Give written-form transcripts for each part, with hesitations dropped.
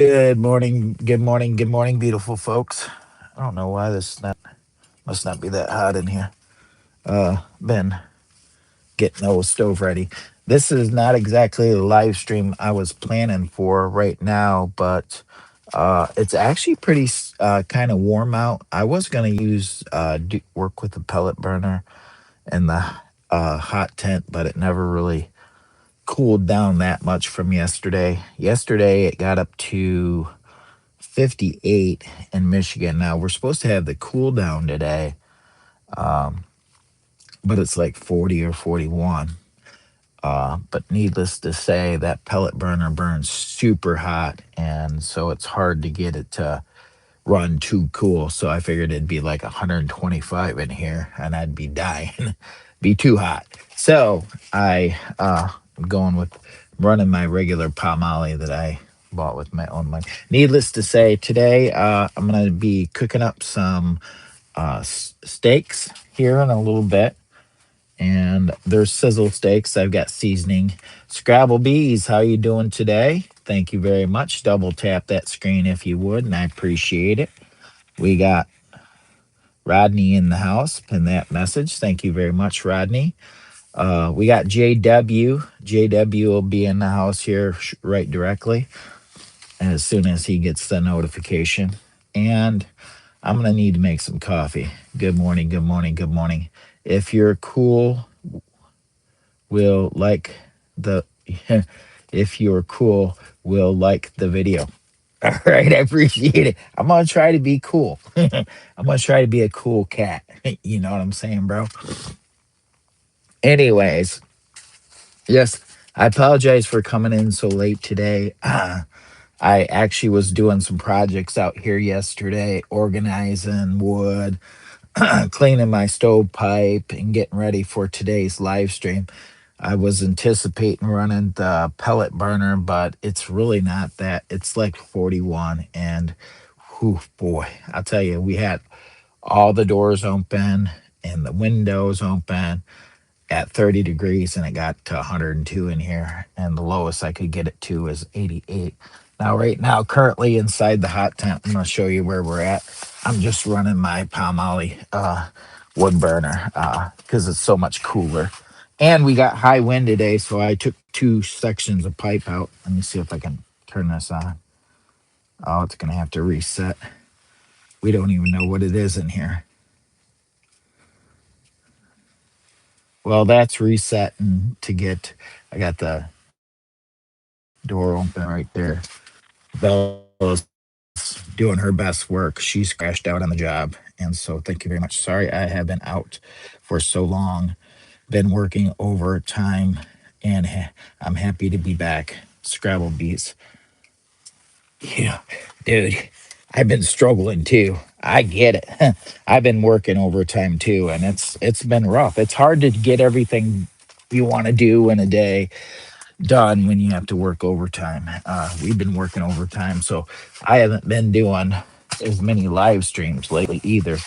Good morning, good morning, good morning, beautiful folks. I don't know why this not must not be that hot in here. Been getting the old stove ready. This is not exactly the live stream I was planning for right now, but it's actually pretty kind of warm out. I was gonna use work with the pellet burner and the hot tent, but it never really cooled down that much from yesterday. Yesterday it got up to 58 in Michigan. Now we're supposed to have the cool down today, but it's like 40 or 41. But needless to say, that pellet burner burns super hot, and so it's hard to get it to run too cool. So I figured it'd be like 125 in here, and I'd be dying, be too hot. So I'm going with running my regular palm that I bought with my own money. Needless to say, today I'm gonna be cooking up some steaks here in a little bit, and there's sizzle steaks. I've got seasoning. Scrabble bees, how you doing today? Thank you very much. Double tap that screen if you would, and I appreciate it. We got Rodney in the house. Pin that message. Thank you very much, Rodney. We got JW. JW will be in the house here right directly as soon as he gets the notification. And I'm going to need to make some coffee. Good morning, good morning, good morning. If you're cool, we'll like the if you're cool, we'll like the video. All right, I appreciate it. I'm gonna try to be cool. I'm gonna try to be a cool cat. You know what I'm saying, bro? Anyways, yes, I apologize for coming in so late today. I actually was doing some projects out here yesterday, organizing wood, cleaning my stovepipe, and getting ready for today's live stream. I was anticipating running the pellet burner, but it's really not that. It's like 41. And whew, boy, I'll tell you, we had all the doors open and the windows open at 30 degrees, and it got to 102 in here. And the lowest I could get it to is 88. Now, right now, currently inside the hot tent, I'm going to show you where we're at. I'm just running my Palmolive wood burner because it's so much cooler. And we got high wind today, so I took two sections of pipe out. Let me see if I can turn this on. Oh, it's going to have to reset. We don't even know what it is in here. Well, that's resetting to get. I got the door open right there. Bella's doing her best work. She's crashed out on the job. And so thank you very much. Sorry I have been out for so long. Been working overtime, and I'm happy to be back. Scrabble beats. Yeah, dude. I've been struggling too. I get it. I've been working overtime too, and it's been rough. It's hard to get everything you want to do in a day done when you have to work overtime. We've been working overtime, so I haven't been doing as many live streams lately either.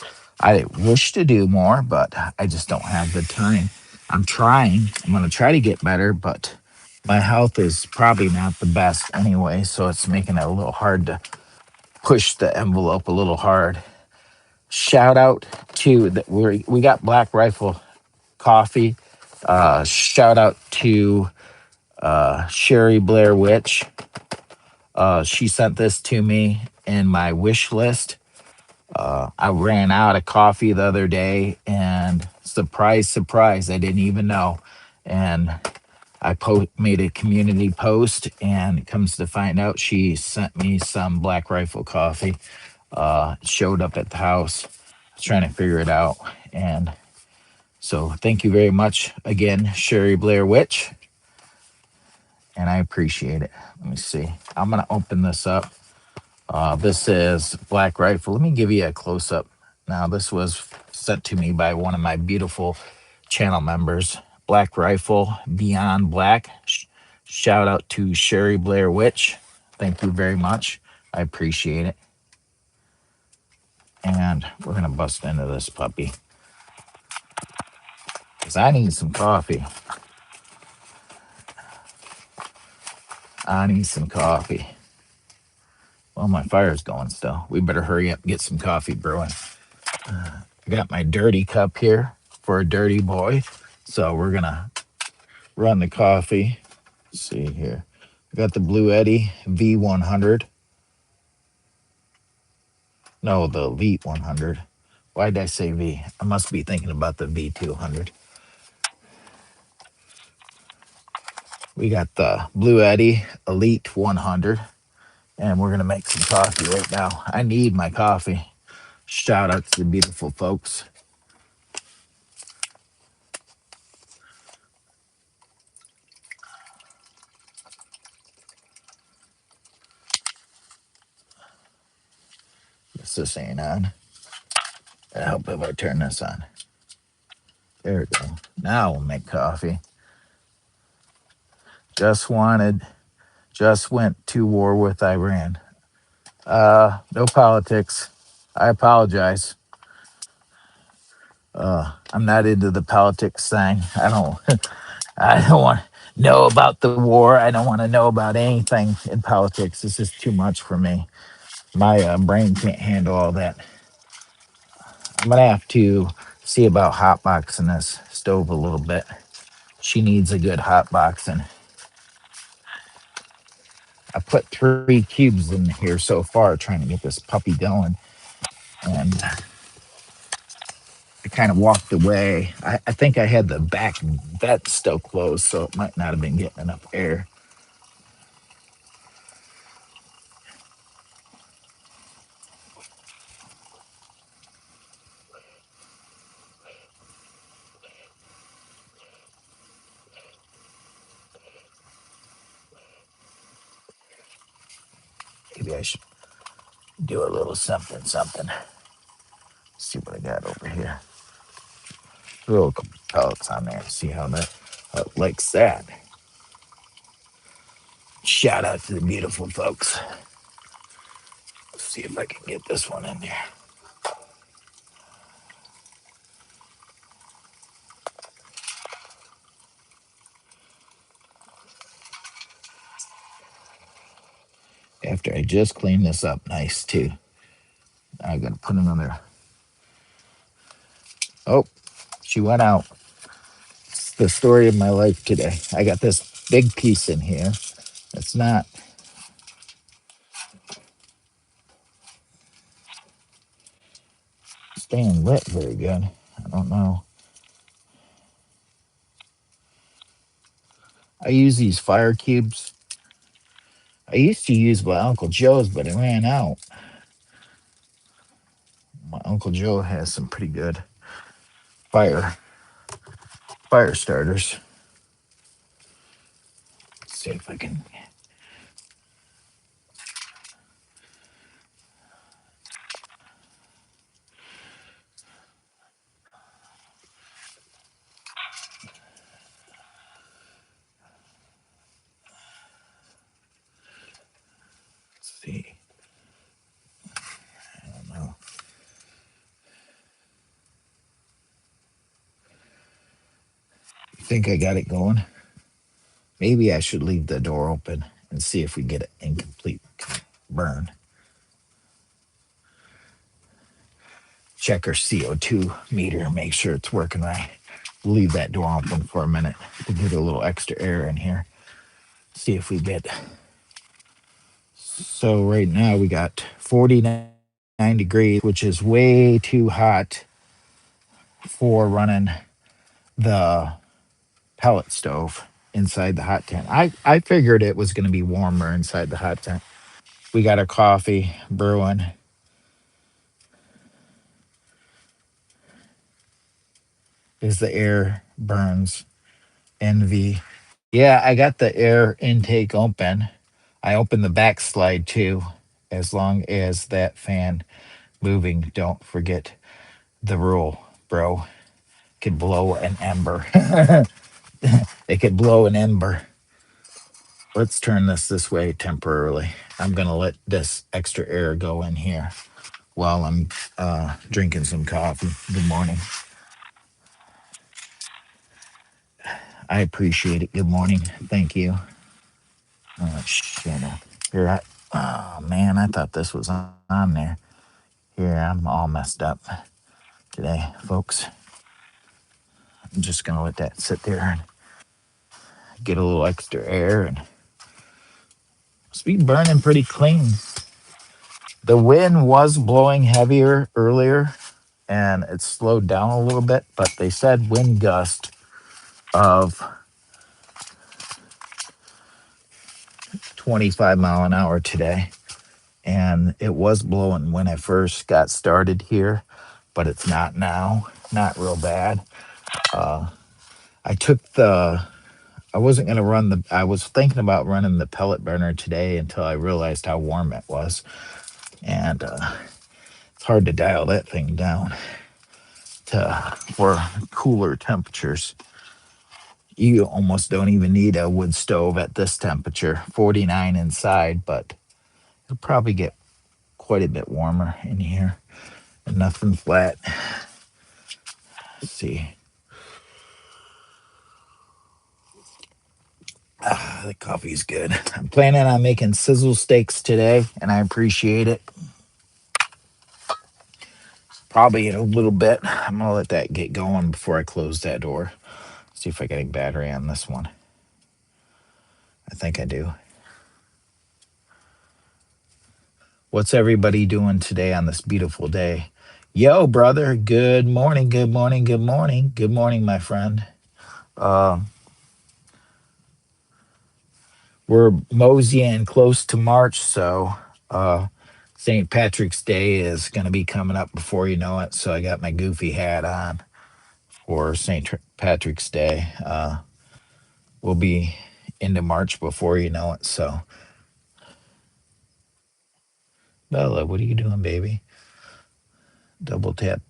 I wish to do more, but I just don't have the time. I'm trying. I'm going to try to get better, but my health is probably not the best anyway, so it's making it a little hard to push the envelope a little hard. Shout out to we got Black Rifle Coffee. Shout out to Sherry Blair Witch. She sent this to me in my wish list. I ran out of coffee the other day, and surprise, surprise, I didn't even know. And I made a community post, and it comes to find out she sent me some Black Rifle coffee. Showed up at the house. I was trying to figure it out, and so thank you very much again, Sherry Blair Witch, and I appreciate it. Let me see. I'm gonna open this up. This is Black Rifle. Let me give you a close up. Now, this was sent to me by one of my beautiful channel members, Black Rifle Beyond Black. Shout out to Sherry Blair Witch. Thank you very much. I appreciate it. And we're going to bust into this puppy because I need some coffee. I need some coffee. Well, my fire's going still. We better hurry up and get some coffee brewing. I got my dirty cup here for a dirty boy. So we're going to run the coffee. Let's see here. I got the BLUETTI V100. No, the Elite 100. Why did I say V? I must be thinking about the V200. We got the BLUETTI Elite 100. And we're going to make some coffee right now. I need my coffee. Shout out to the beautiful folks. Guess this ain't on. I hope if I turn this on. There we go. Now we'll make coffee. Just went to war with Iran. No politics. I apologize. I'm not into the politics thing. I don't want to know about the war. I don't want to know about anything in politics. This is too much for me. My brain can't handle all that. I'm gonna have to see about hotboxing this stove a little bit. She needs a good hotboxing. I put 3 cubes in here so far trying to get this puppy going. And I kind of walked away. I think I had the back vent still closed, so it might not have been getting enough air. Maybe I should do a little something, something. See what I got over here. Throw a couple pellets on there. See how that likes that. Shout out to the beautiful folks. Let's see if I can get this one in there. After I just cleaned this up nice too. I gotta put another. Oh, she went out. It's the story of my life today. I got this big piece in here. It's not staying lit very good. I don't know. I use these fire cubes. I used to use my Uncle Joe's, but it ran out. My Uncle Joe has some pretty good fire starters. Let's see if I can. Let's see. I don't know. You think I got it going? Maybe I should leave the door open and see if we get an incomplete burn. Check our CO2 meter, make sure it's working right. Leave that door open for a minute to get a little extra air in here. See if we get. So right now we got 49 degrees, which is way too hot for running the pellet stove inside the hot tent. I figured it was going to be warmer inside the hot tent. We got our coffee brewing. Is the air burns NV. Yeah, I got the air intake open. I opened the backslide too, as long as that fan moving. Don't forget the rule, bro. Could blow an ember. It could blow an ember. Let's turn this way temporarily. I'm gonna let this extra air go in here while I'm drinking some coffee. Good morning. I appreciate it. Good morning. Thank you. Shut up. Here, Oh man, I thought this was on there. Here, I'm all messed up today, folks. I'm just gonna let that sit there and get a little extra air, and it's be burning pretty clean. The wind was blowing heavier earlier, and it slowed down a little bit, but they said wind gust of 25 mile an hour today. And it was blowing when I first got started here, but it's not now. Not real bad. I took I wasn't going to I was thinking about running the pellet burner today until I realized how warm it was. And it's hard to dial that thing down for cooler temperatures. You almost don't even need a wood stove at this temperature, 49 inside, but it'll probably get quite a bit warmer in here. And nothing flat. Let's see. The coffee's good. I'm planning on making sizzle steaks today, and I appreciate it. Probably in a little bit. I'm going to let that get going before I close that door. See if I get a battery on this one. I think I do. What's everybody doing today on this beautiful day? Yo, brother. Good morning, good morning, good morning. Good morning, my friend. We're moseying close to March, so St. Patrick's Day is going to be coming up before you know it. So I got my goofy hat on for St. Patrick's Day. We'll be into March before you know it. So, Bella, what are you doing, baby? Double tap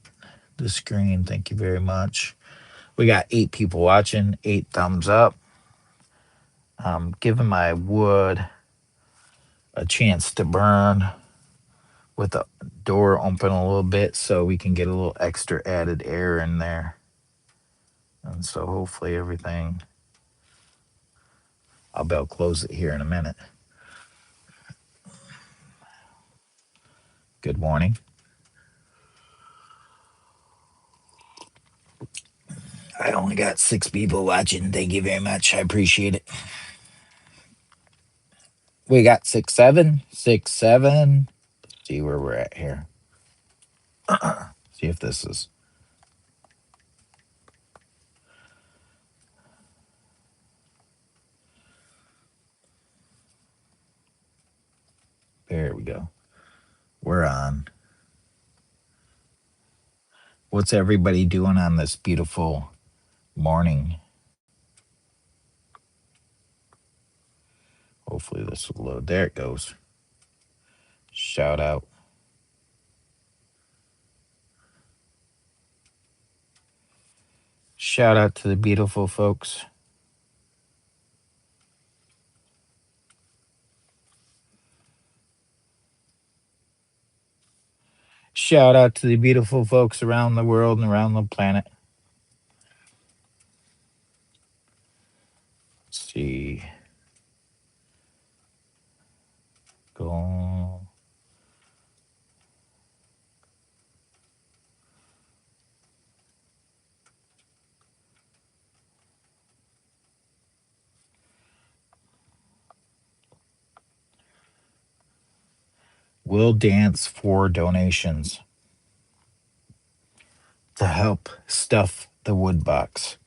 the screen. Thank you very much. We got 8 people watching, 8 thumbs up. Giving my wood a chance to burn with the door open a little bit so we can get a little extra added air in there. And so hopefully everything, I'll be able to close it here in a minute. Good morning. I only got 6 people watching. Thank you very much. I appreciate it. We got 6, 7, 6, 7. Let's see where we're at here. See if this is. There we go. We're on. What's everybody doing on this beautiful morning? Hopefully this will load. There it goes. Shout out. Shout out to the beautiful folks. Shout out to the beautiful folks around the world and around the planet. Let's see. Go. We'll dance for donations to help stuff the wood box.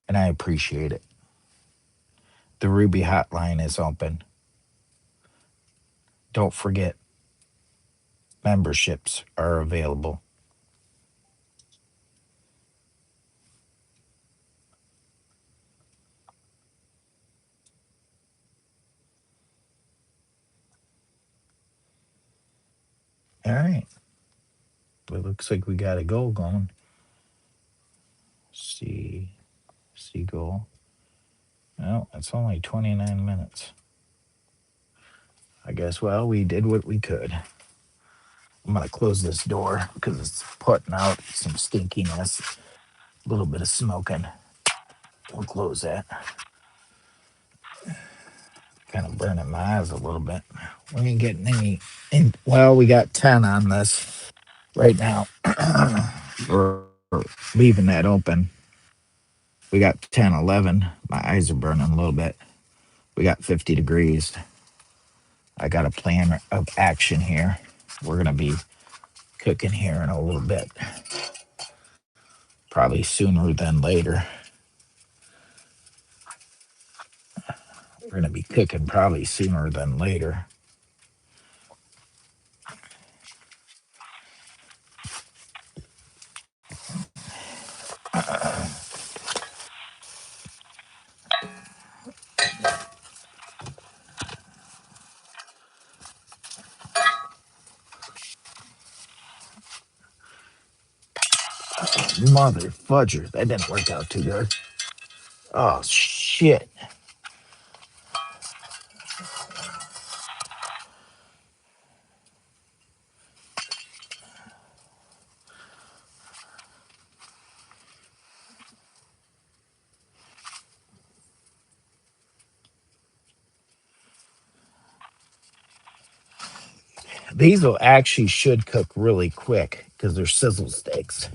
And I appreciate it. The Ruby hotline is open. Don't forget, memberships are available. All right. It looks like we got a goal going. Goal. No, it's only 29 minutes. I guess, well, we did what we could. I'm going to close this door because it's putting out some stinkiness, a little bit of smoking. We'll close that. kind of burning my eyes a little bit. We ain't getting any. Well, we got 10 on this right now. We're leaving that open. We got 10, 11. My eyes are burning a little bit. We got 50 degrees. I got a plan of action here. We're going to be cooking here in a little bit. Probably sooner than later. We're going to be cooking probably sooner than later. Mother fudger. That didn't work out too good. Oh, shit. These will actually should cook really quick because they're sizzle steaks.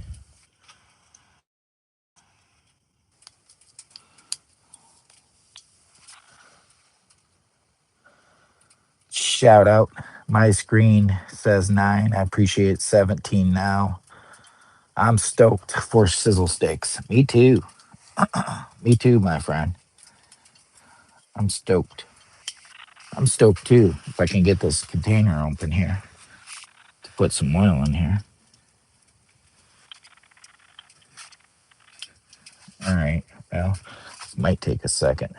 Shout out. My screen says 9. I appreciate 17 now. I'm stoked for sizzle steaks. Me too. Me too, my friend. I'm stoked. I'm stoked too. If I can get this container open here to put some oil in here. All right. Well, this might take a second.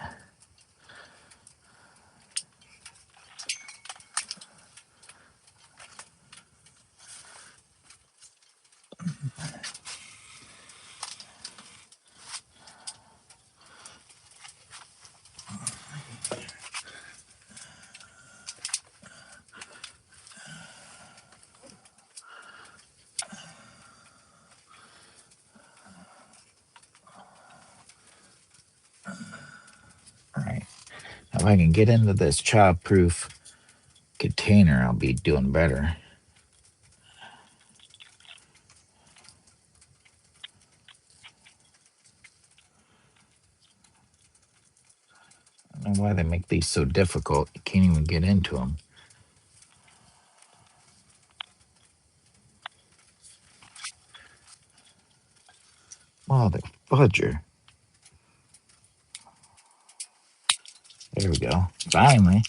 All right. Now, if I can get into this child-proof container, I'll be doing better. I don't know why they make these so difficult. You can't even get into them. Mother fudger. There we go. Finally.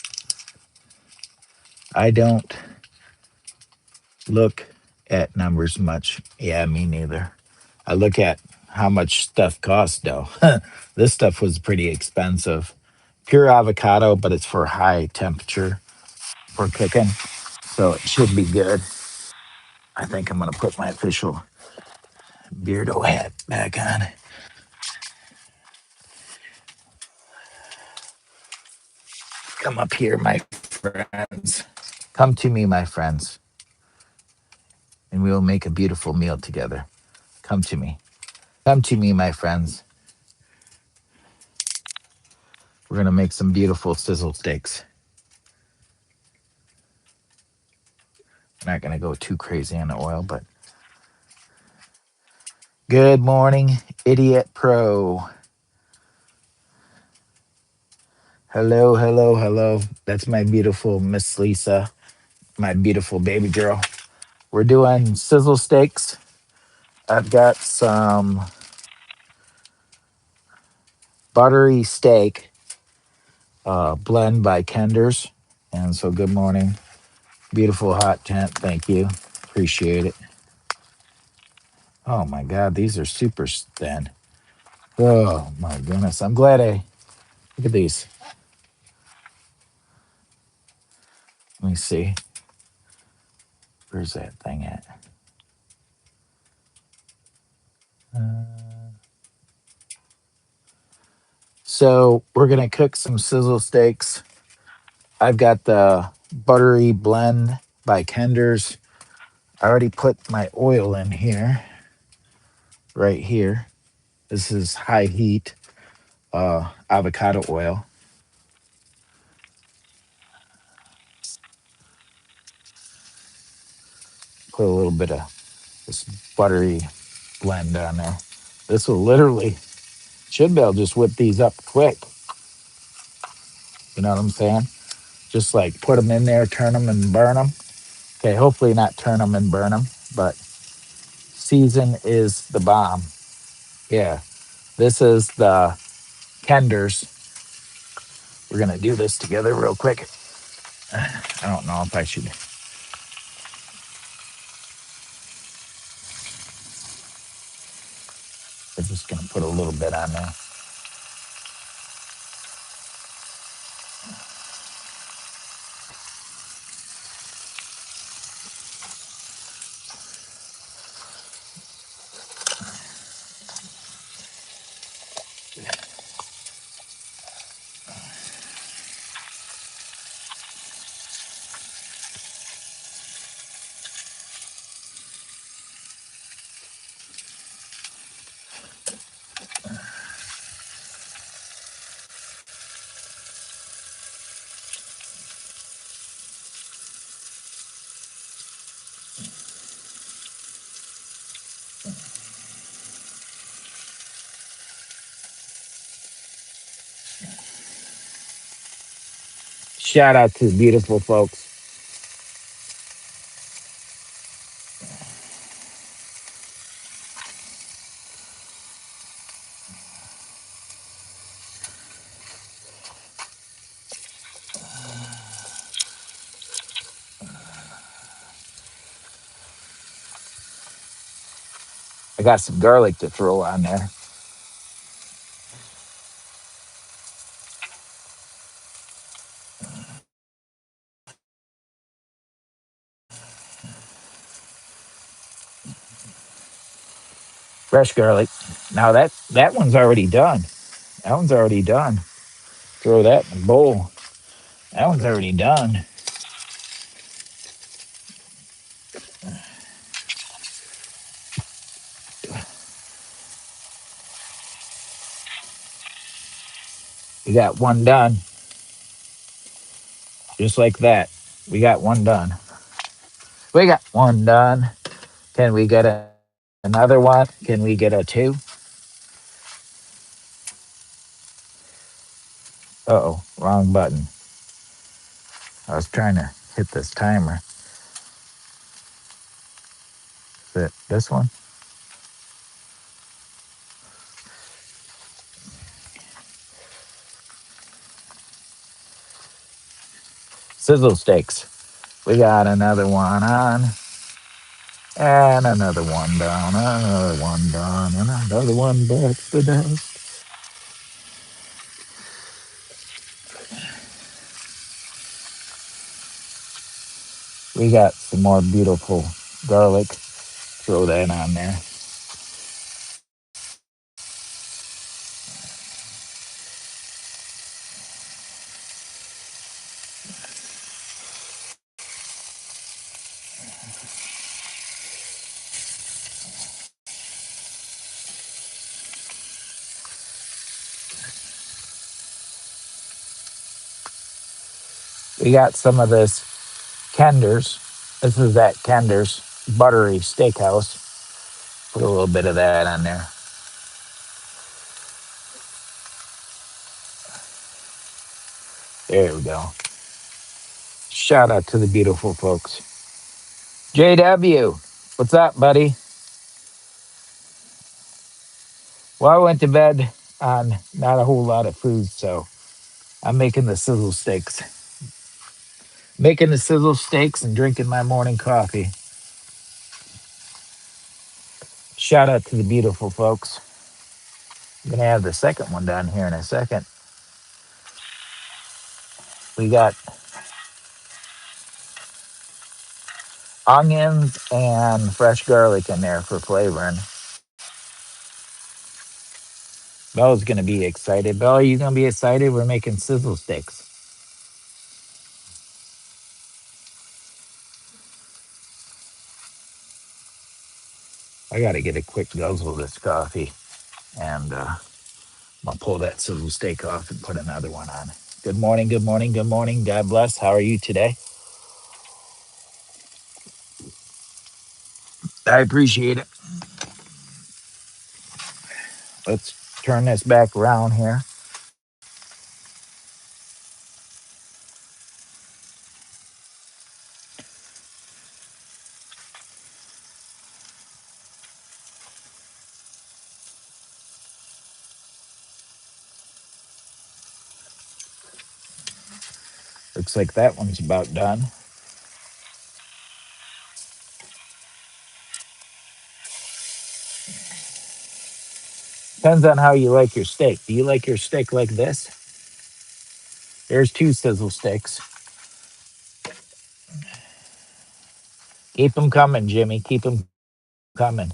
I don't look at numbers much. Yeah, me neither. I look at how much stuff costs, though. This stuff was pretty expensive. Pure avocado, but it's for high temperature for cooking. So it should be good. I think I'm going to put my official Beardo hat back on. Come up here, my friends. Come to me, my friends. And we will make a beautiful meal together. Come to me. Come to me, my friends. We're going to make some beautiful sizzle steaks. I'm not going to go too crazy on the oil, but good morning, Idiot Pro. Hello, hello, hello. That's my beautiful Miss Lisa, my beautiful baby girl. We're doing sizzle steaks. I've got some buttery steak blend by Kenders. And so good morning. Beautiful hot tent. Thank you. Appreciate it. Oh my God, these are super thin. Oh my goodness. I'm glad look at these. Let me see. Where's that thing at? So we're going to cook some sizzle steaks. I've got the buttery blend by Kenders. I already put my oil in here, right here. This is high heat avocado oil. Put a little bit of this buttery blend on there. This will literally, should be able to just whip these up quick. You know what I'm saying? Just like put them in there, turn them and burn them. Okay, hopefully not turn them and burn them, but season is the bomb. Yeah, this is the tenders. We're gonna do this together real quick. I don't know if I should. I'm just gonna put a little bit on there. Shout out to the beautiful folks. I got some garlic to throw on there. Fresh garlic. Now that one's already done. That one's already done. Throw that in a bowl. That one's already done. We got one done. Just like that. We got one done. We got one done. Can we get another one? Can we get a two? Uh-oh, wrong button. I was trying to hit this timer. Is it this one? Sizzle steaks. We got another one on. And another one down. Another one down. And another one back to the dust. We got some more beautiful garlic. Throw that on there. We got some of this Kender's. This is that Kender's buttery steakhouse. Put a little bit of that on there. There we go. Shout out to the beautiful folks. JW, what's up, buddy? Well, I went to bed on not a whole lot of food, so I'm making the sizzle steaks. Making the sizzle steaks and drinking my morning coffee. Shout out to the beautiful folks. I'm gonna have the second one down here in a second. We got onions and fresh garlic in there for flavoring. Bella's gonna be excited. Bella, you gonna be excited? We're making sizzle sticks. I gotta get a quick guzzle of this coffee, and I'll pull that sizzle steak off and put another one on. Good morning, good morning, good morning. God bless. How are you today? I appreciate it. Let's turn this back around here. Looks like that one's about done. Depends on how you like your steak. Do you like your steak like this? There's two sizzle steaks. Keep them coming, Jimmy. Keep them coming.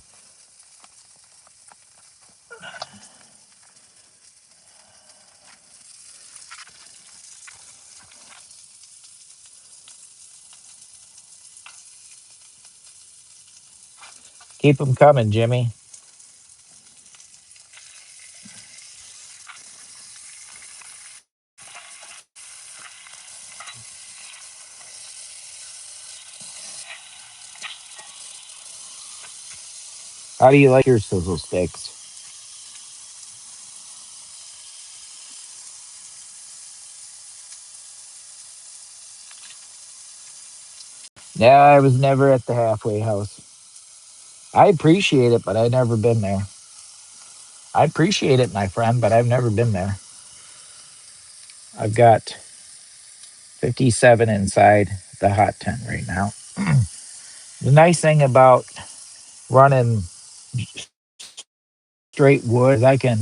Keep them coming, Jimmy. How do you like your sizzle steaks? Yeah, I was never at the halfway house. I appreciate it, but I've never been there. I appreciate it, my friend, but I've never been there. I've got 57 inside the hot tent right now. The nice thing about running straight wood is I can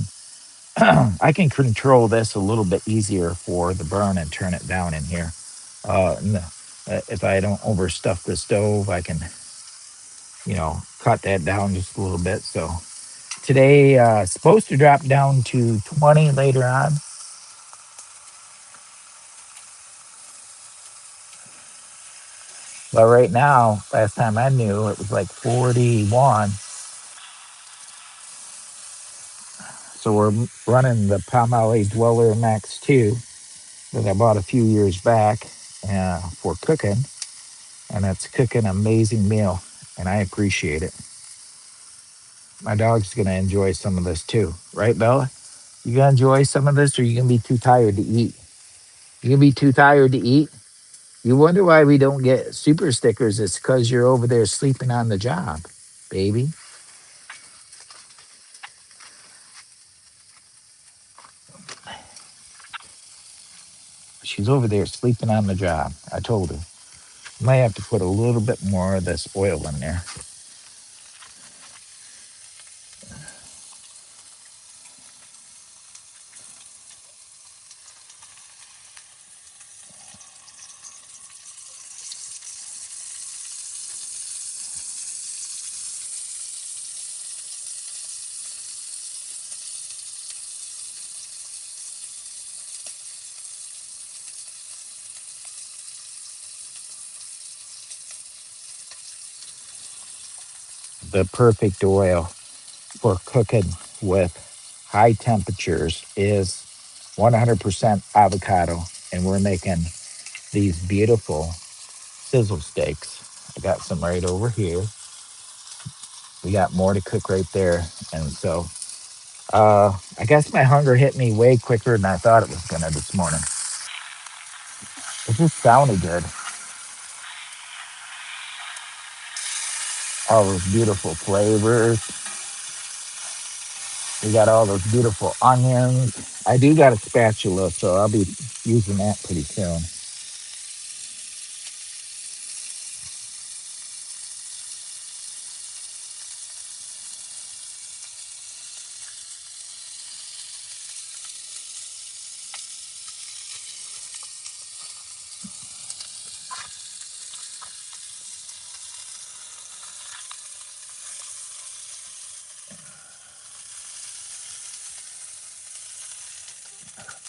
I can control this a little bit easier for the burn and turn it down in here. If I don't overstuff the stove, I can cut that down just a little bit. So today supposed to drop down to 20 later on, but right now, last time I knew, it was like 41. So we're running the Palmolive Dweller Max 2 that I bought a few years back for cooking, and it's cooking an amazing meal, and I appreciate it. My dog's gonna enjoy some of this too, right, Bella? You gonna enjoy some of this, or you gonna be too tired to eat? You gonna be too tired to eat? You wonder why we don't get super stickers? It's because you're over there sleeping on the job, baby. She's over there sleeping on the job. I told her. Might have to put a little bit more of this oil in there. The perfect oil for cooking with high temperatures is 100% avocado. And we're making these beautiful sizzle steaks. I got some right over here. We got more to cook right there. And so I guess my hunger hit me way quicker than I thought it was going to this morning. It just sounded good. All those beautiful flavors. We got all those beautiful onions. I do got a spatula, so I'll be using that pretty soon.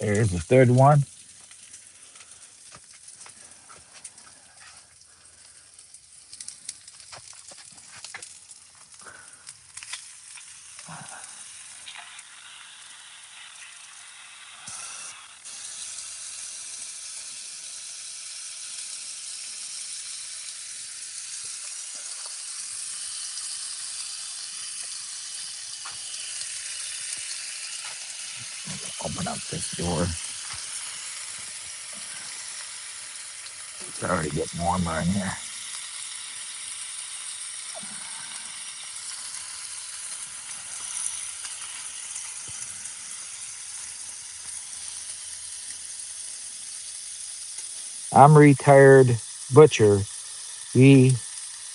There's the third one. Open up this door. It's already getting warmer in here. I'm a retired butcher. We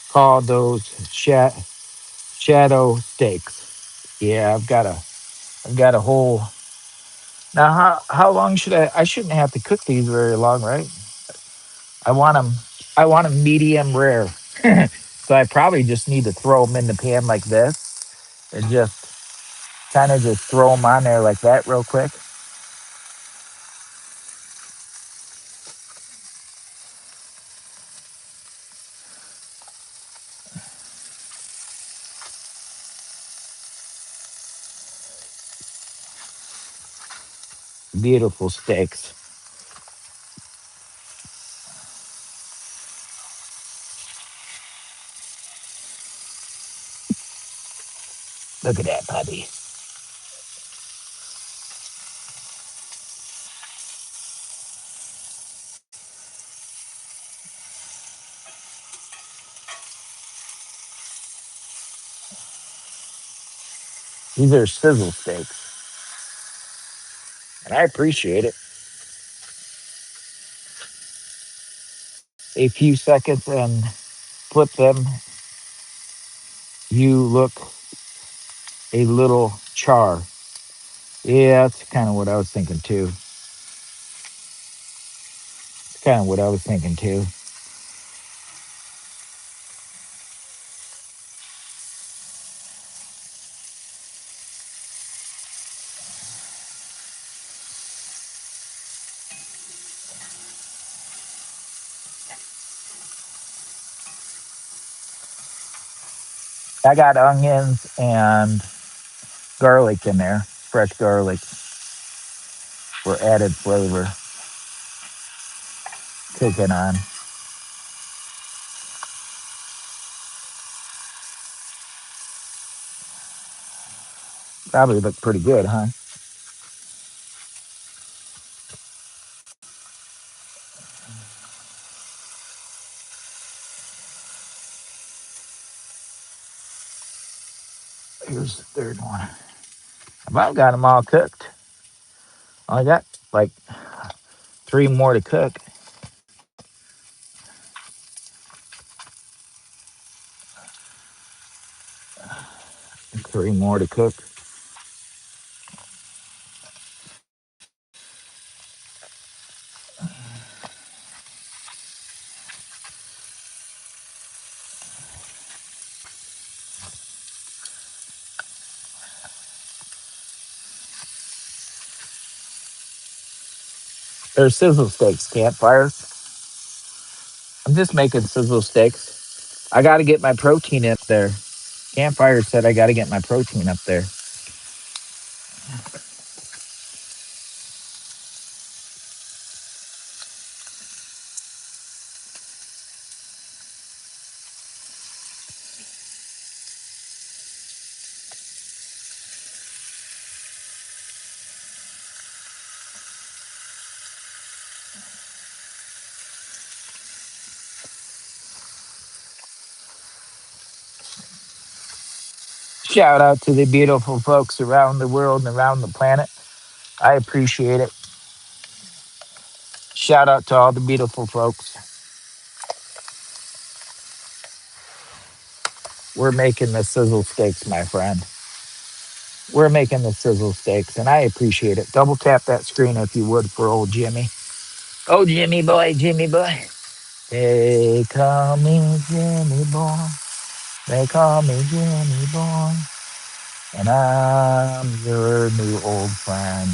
call those shadow steaks. Yeah, I've got a whole. Now, how long should I shouldn't have to cook these very long, right? I want them. I want them medium rare. So I probably just need to throw them in the pan like this and just kind of just throw them on there like that real quick. Beautiful steaks. Look at that puppy. These are sizzle steaks, and I appreciate it. A few seconds and flip them. You look a little char. Yeah, that's kind of what I was thinking too. It's kind of what I was thinking too. I got onions and garlic in there, fresh garlic for added flavor. Cooking on. Probably look pretty good, huh? Here's the third one. I've about got them all cooked. I got like 3 more to cook. 3 more to cook. They're sizzle steaks, campfires. I'm just making sizzle steaks. I got to get my protein up there. Campfire said I got to get my protein up there. Shout out to the beautiful folks around the world and around the planet. I appreciate it. Shout out to all the beautiful folks. We're making the sizzle steaks, my friend. We're making the sizzle steaks, and I appreciate it. Double tap that screen if you would for old Jimmy. Oh, Jimmy boy, Jimmy boy. They call me Jimmy boy. They call me Jimmy boy. And I'm your new old friend.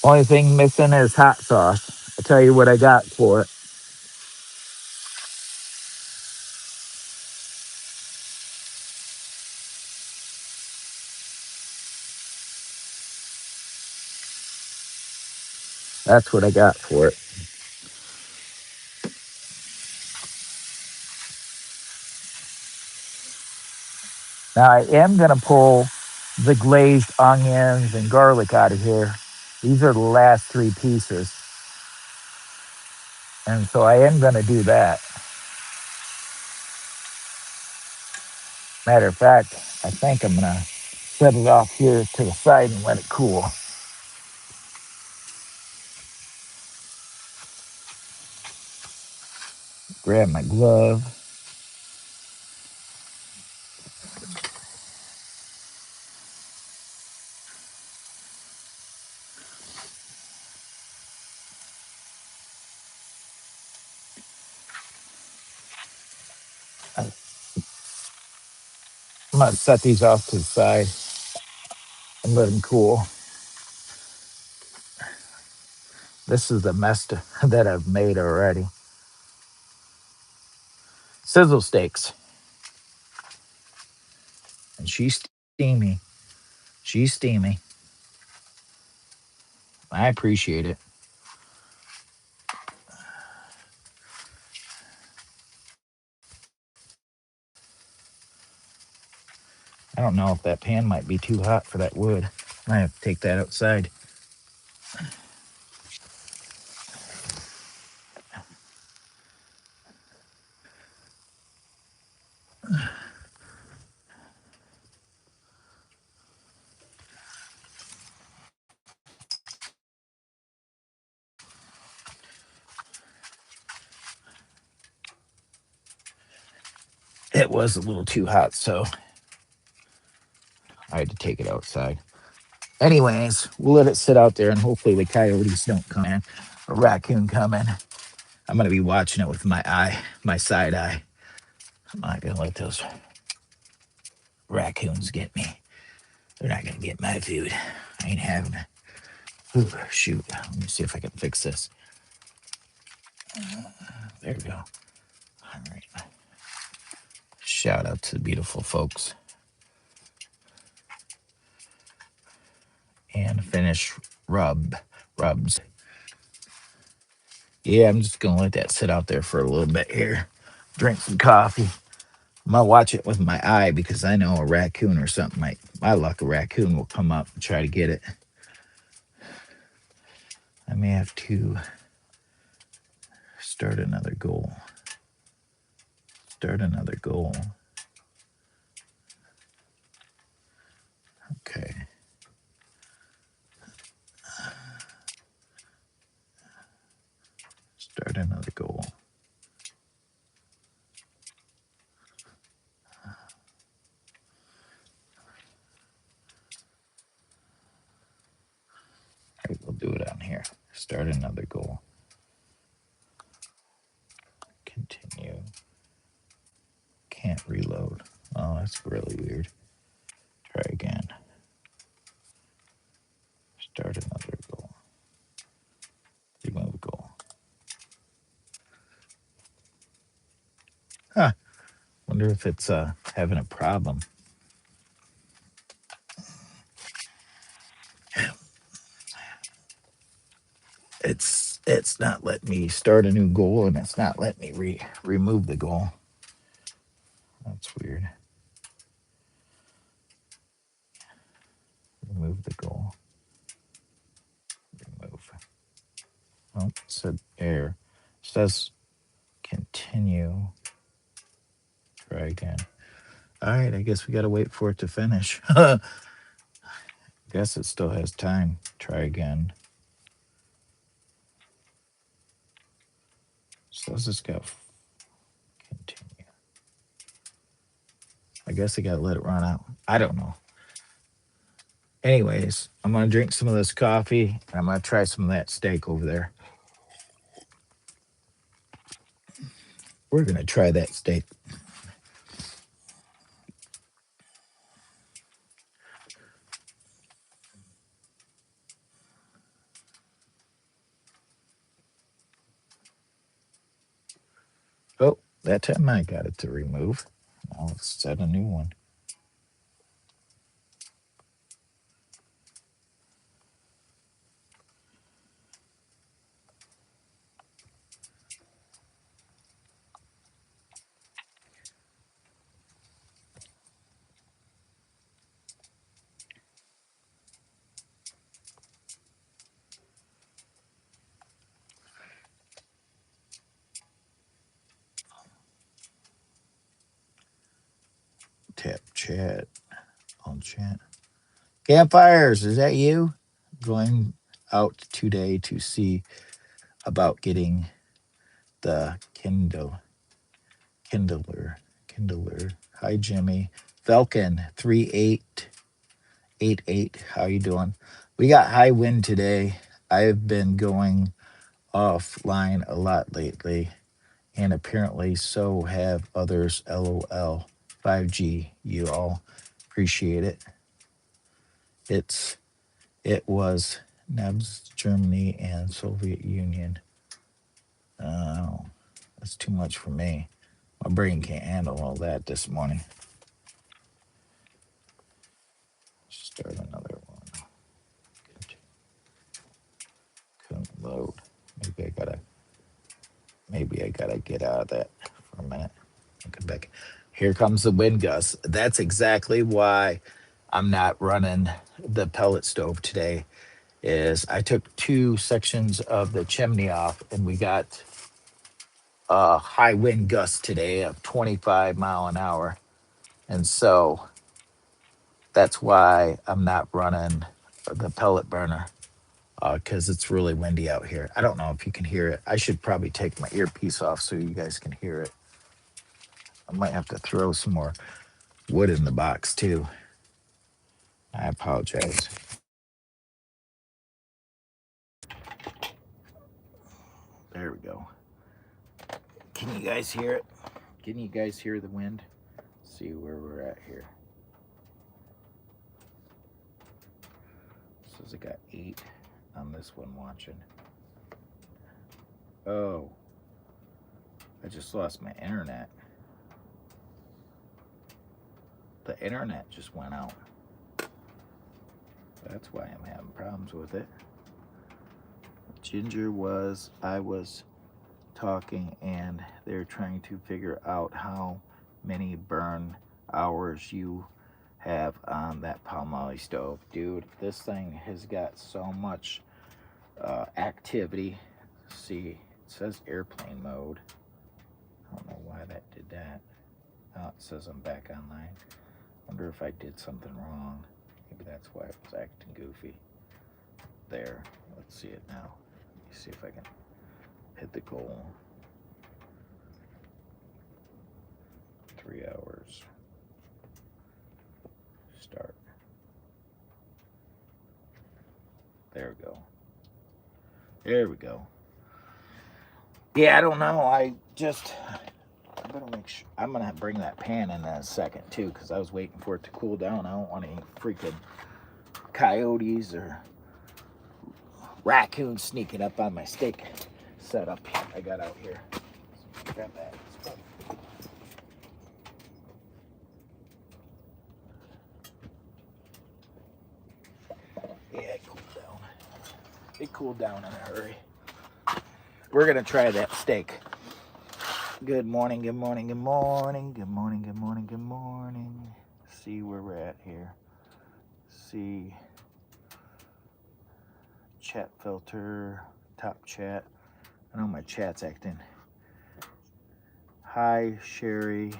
Only thing missing is hot sauce. I'll tell you what I got for it. That's what I got for it. Now I am going to pull the glazed onions and garlic out of here. These are the last three pieces. And so I am going to do that. Matter of fact, I think I'm going to set it off here to the side and let it cool. Grab my glove. I'm going to set these off to the side and let them cool. This is the mess that I've made already. Sizzle steaks. And she's steamy. She's steamy. I appreciate it. I don't know if that pan might be too hot for that wood. I might have to take that outside. It was a little too hot, so I had to take it outside. Anyways, we'll let it sit out there and hopefully the coyotes don't come in. A raccoon coming. I'm gonna be watching it with my eye, my side eye. I'm not gonna let those raccoons get me. They're not gonna get my food. I ain't having it. Ooh, shoot. Let me see if I can fix this. There we go. All right. Shout out to the beautiful folks. And finish rubs. Yeah, I'm just gonna let that sit out there for a little bit here. Drink some coffee. I'm gonna watch it with my eye because I know a raccoon or something might, my luck, a raccoon will come up and try to get it. I may have to start another goal. Start another goal. Okay. Start another goal. All right, we'll do it on here. Start another goal. Continue. Can't reload. Oh, that's really weird. Try again. Start another goal. Remove goal. Huh. Wonder if it's having a problem. It's not letting me start a new goal, and it's not letting me remove the goal. That's weird. Remove the goal. Remove. Oh, it said error. It says continue. Try again. All right, I guess we got to wait for it to finish. Guess it still has time. Try again. So let's just go continue. I guess I got to let it run out. I don't know. Anyways, I'm going to drink some of this coffee and I'm going to try some of that steak over there. We're going to try that steak. Oh, that time I got it to remove. Now let's set a new one. chat. All chat. Campfires, is that you? Going out today to see about getting the Kindler. Hi, Jimmy. Falcon 3888. How you doing? We got high wind today. I've been going offline a lot lately, and apparently so have others. LOL. 5G. You all appreciate it. It was NEBS, Germany, and Soviet Union. Oh, that's too much for me. My brain can't handle all that this morning. Start another one. Good. Couldn't load. Maybe I gotta get out of that for a minute. I'll come back. Here comes the wind gust. That's exactly why I'm not running the pellet stove today. Is I took two sections of the chimney off, and we got a high wind gust today of 25 mile an hour, and so that's why I'm not running the pellet burner because it's really windy out here. I don't know if you can hear it. I should probably take my earpiece off so you guys can hear it. I might have to throw some more wood in the box too. I apologize. There we go. Can you guys hear it? Can you guys hear the wind? Let's see where we're at here. Says I got 8 on this one watching. Oh, I just lost my internet. The internet just went out. That's why I'm having problems with it. I was talking, and they're trying to figure out how many burn hours you have on that Palmolive stove. Dude, this thing has got so much activity. See, it says airplane mode. I don't know why that did that. Oh, it says I'm back online. Wonder if I did something wrong. Maybe that's why it was acting goofy. There, let's see it now. Let me see if I can hit the goal. 3 hours. Start. There we go. There we go. Yeah, I don't know. I better make sure. I'm gonna bring that pan in a second too, because I was waiting for it to cool down. I don't want any freaking coyotes or raccoons sneaking up on my steak setup I got out here. Grab that. Yeah, it cooled down. It cooled down in a hurry. We're gonna try that steak. Good morning, good morning, good morning, good morning, good morning, good morning. See where we're at here. See chat filter, top chat. I know my chat's acting. Hi, Sherry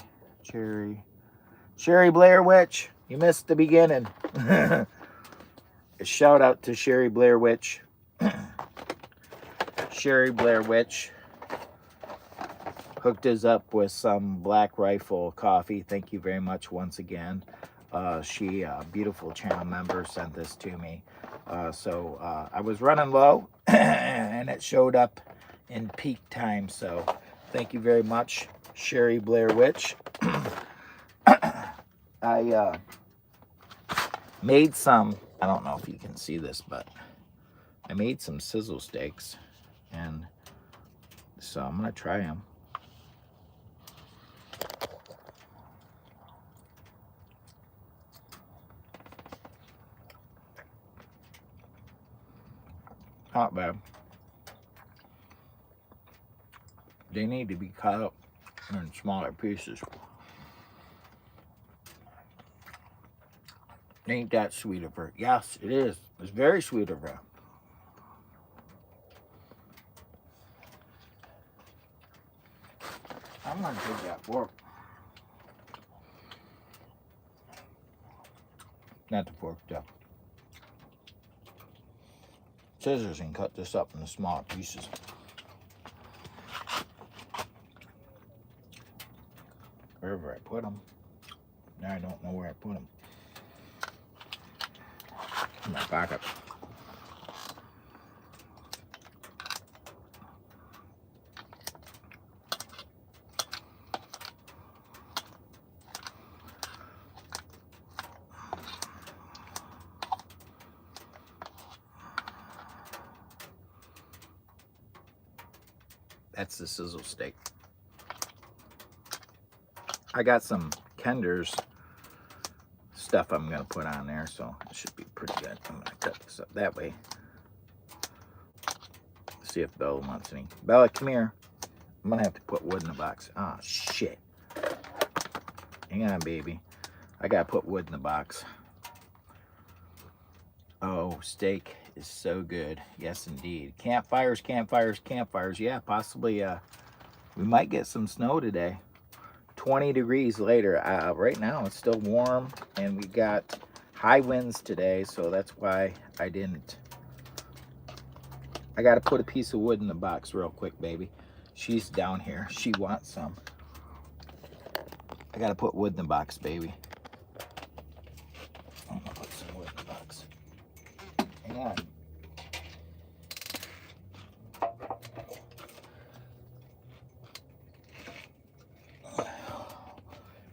Blair Witch. You missed the beginning. A shout out to Sherry Blair Witch. Sherry Blair Witch hooked us up with some Black Rifle coffee. Thank you very much once again. She, a beautiful channel member, sent this to me. So I was running low and it showed up in peak time. So thank you very much, Sherry Blair Witch. I made some, I don't know if you can see this, but I made some sizzle steaks, and so I'm gonna try them. Not bad. They need to be cut up in smaller pieces. Ain't that sweet of her? Yes, it is. It's very sweet of her. I'm gonna take that fork. Not the fork, the scissors, and cut this up into small pieces. Wherever I put them. Now I don't know where I put them. In my pocket. That's the sizzle steak. I got some Kinder's stuff I'm going to put on there, so it should be pretty good. I'm going to cut this up that way. See if Bella wants any. Bella, come here. I'm going to have to put wood in the box. Oh, shit. Hang on, baby. I got to put wood in the box. Oh, steak is so good. Yes, indeed. Campfires, campfires, campfires. Yeah, possibly we might get some snow today. 20 degrees later. Right now it's still warm, and we got high winds today, so that's why I didn't. I got to put a piece of wood in the box real quick, baby. She's down here. She wants some. I got to put wood in the box, baby. I'm going to put some wood in the box. Hang on.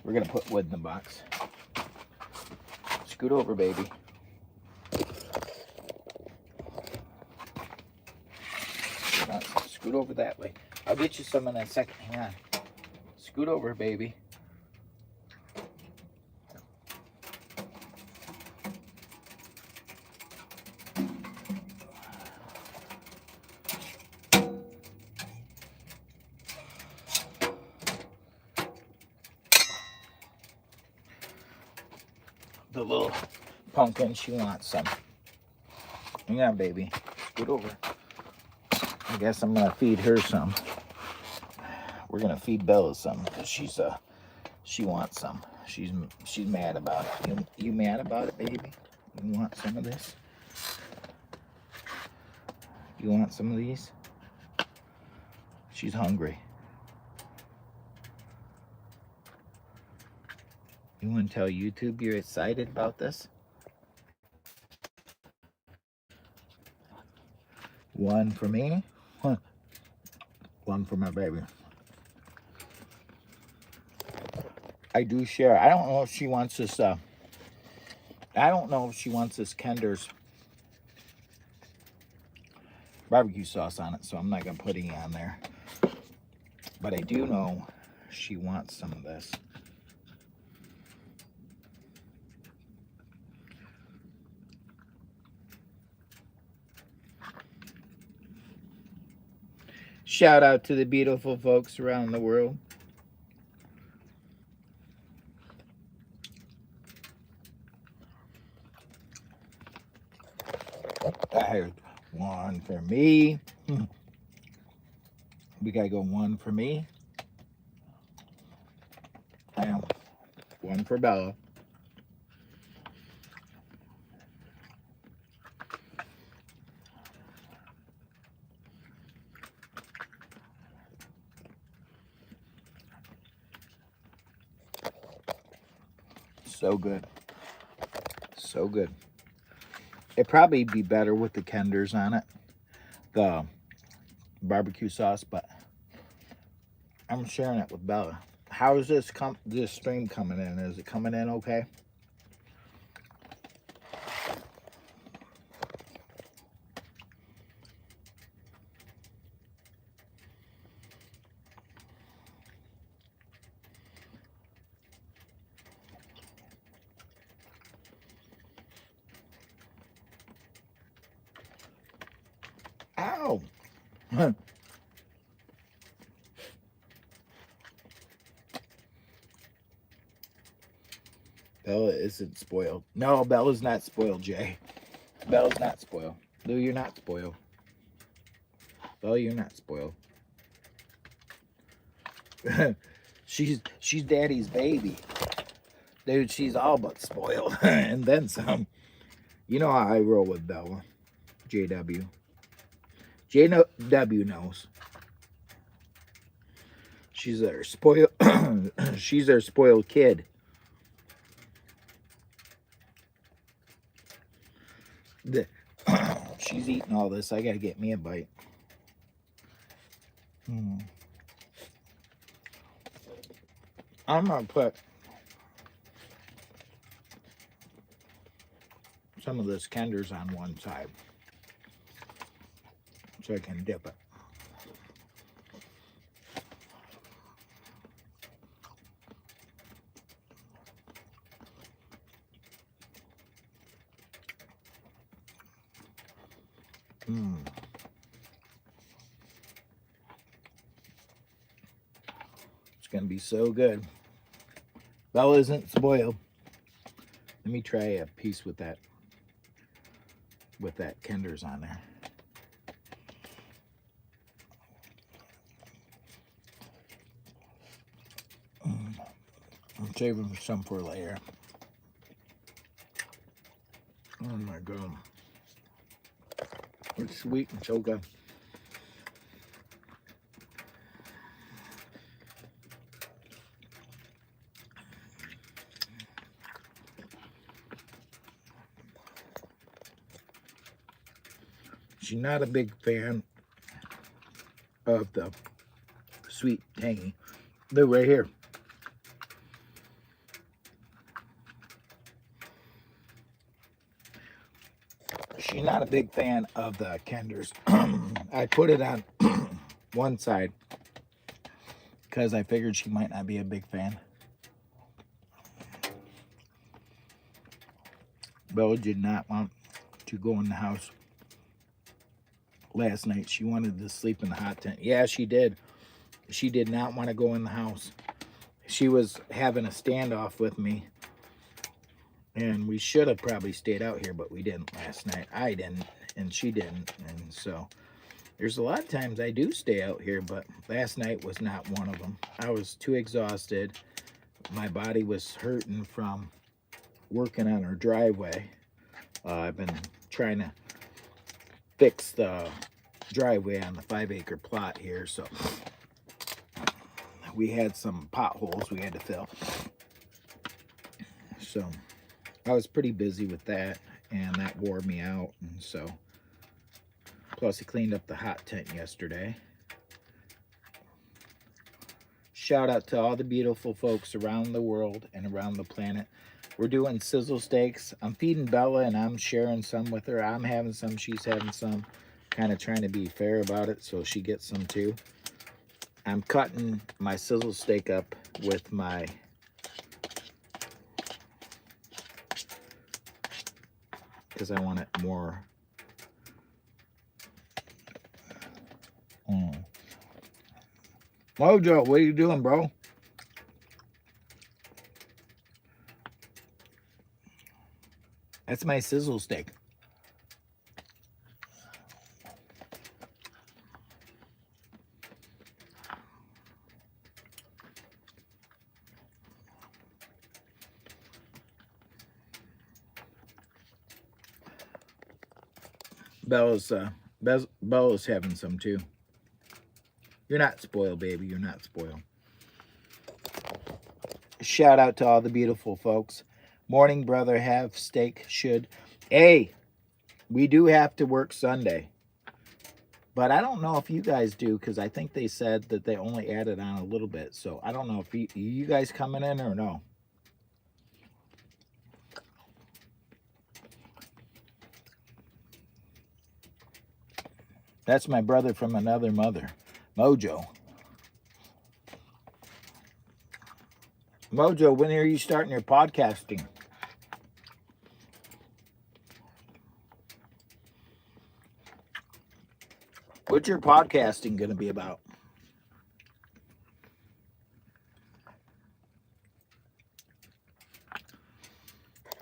We're going to put wood in the box. Scoot over, baby. Scoot over that way. I'll get you some in a second. Hang on. Scoot over, baby. The little pumpkin, she wants some. Hang on, baby. Scoot over. I guess I'm gonna feed her some. We're gonna feed Bella some because she wants some. She's mad about it. You mad about it, baby? You want some of this? You want some of these? She's hungry. You want to tell YouTube you're excited about this? One for me, one for my baby. I do share. I don't know if she wants this. I don't know if she wants this Kinder's barbecue sauce on it, so I'm not gonna put any on there. But I do know she wants some of this. Shout out to the beautiful folks around the world. I heard one for me. We gotta go one for me. And one for Bella. So good. So good. It'd probably be better with the Kinder's on it. The barbecue sauce, but I'm sharing it with Bella. How is this stream coming in? Is it coming in okay? Ow! Bella isn't spoiled. No, Bella's not spoiled, Jay. Bella's not spoiled. Lou, you're not spoiled. Bella, you're not spoiled. She's daddy's baby. Dude, she's all but spoiled. And then some. You know how I roll with Bella. JW. JW knows. She's our spoiled she's our spoiled kid. She's eating all this. I gotta get me a bite. I'm gonna put some of this Kinder's on one side so I can dip it. It's gonna be so good. Bella isn't spoiled. Let me try a piece with that Kinder's on there. I'm saving some for later. Oh my god. It's sweet and so good. She's not a big fan of the sweet tangy. Look right here. She's not a big fan of the Kinder's. I put it on one side because I figured she might not be a big fan. Bella did not want to go in the house last night. She wanted to sleep in the hot tent. Yeah, she did. She did not want to go in the house. She was having a standoff with me. And we should have probably stayed out here, but we didn't last night. I didn't, and she didn't. And so there's a lot of times I do stay out here, but last night was not one of them. I was too exhausted. My body was hurting from working on our driveway. I've been trying to fix the driveway on the 5-acre plot here, so we had some potholes we had to fill. So I was pretty busy with that, and that wore me out. And so, plus I cleaned up the hot tent yesterday. Shout out to all the beautiful folks around the world and around the planet. We're doing sizzle steaks. I'm feeding Bella, and I'm sharing some with her. I'm having some, she's having some. Kind of trying to be fair about it so she gets some too. I'm cutting my sizzle steak up with my because I want it more. Mojo, what are you doing, bro? That's my sizzle steak. Bella's having some too. You're not spoiled, baby. You're not spoiled. Shout out to all the beautiful folks. Morning, brother. Have steak. Should. Hey, we do have to work Sunday. But I don't know if you guys do, because I think they said that they only added on a little bit. So I don't know if you guys coming in or no. That's my brother from another mother, Mojo. Mojo, when are you starting your podcasting? What's your podcasting going to be about?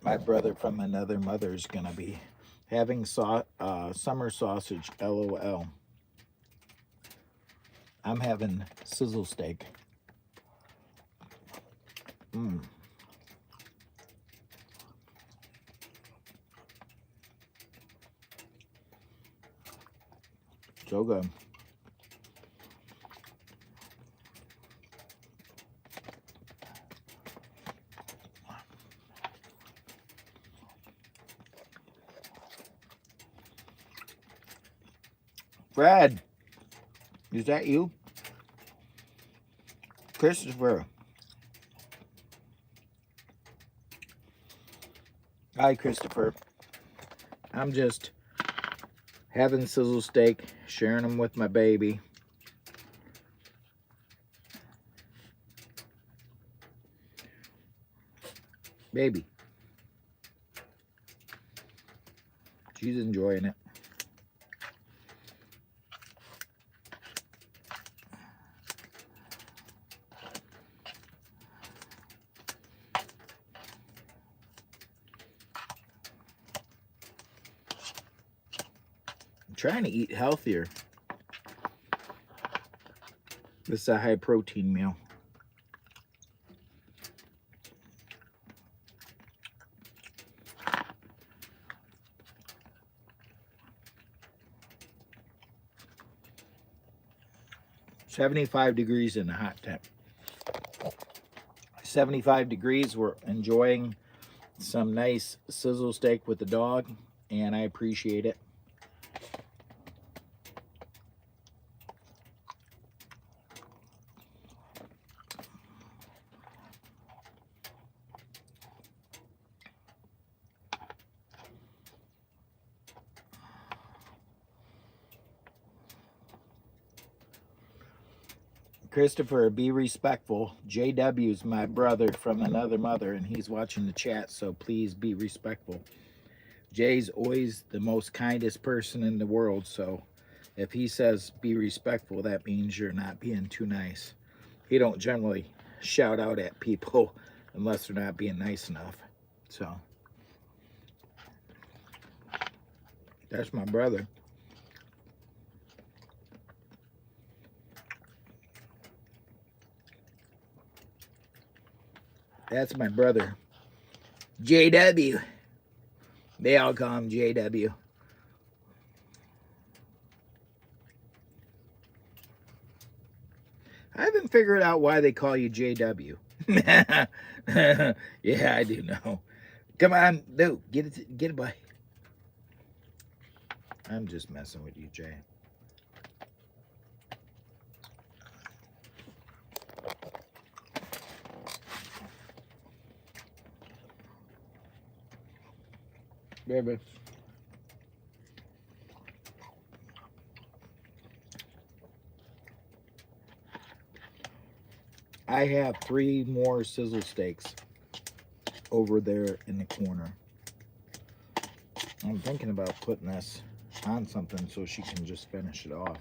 My brother from another mother is going to be having summer sausage, LOL. I'm having sizzle steak. So good. Fred, is that you? Christopher. Hi, Christopher. I'm just having sizzle steak, sharing them with my baby. Baby. She's enjoying it. I'm trying to eat healthier. This is a high protein meal. $75 degrees in the hot temp. 75 degrees. We're enjoying some nice sizzle steak with the dog, and I appreciate it. Christopher, be respectful. JW's my brother from another mother, and he's watching the chat, so please be respectful. Jay's always the most kindest person in the world, so if he says be respectful, that means you're not being too nice. He don't generally shout out at people unless they're not being nice enough. So that's my brother. That's my brother. JW. They all call him JW. I haven't figured out why they call you JW. Yeah, I do know. Come on, dude, get it, boy. I'm just messing with you, Jay. Baby. I have 3 more sizzle steaks over there in the corner. I'm thinking about putting this on something so she can just finish it off.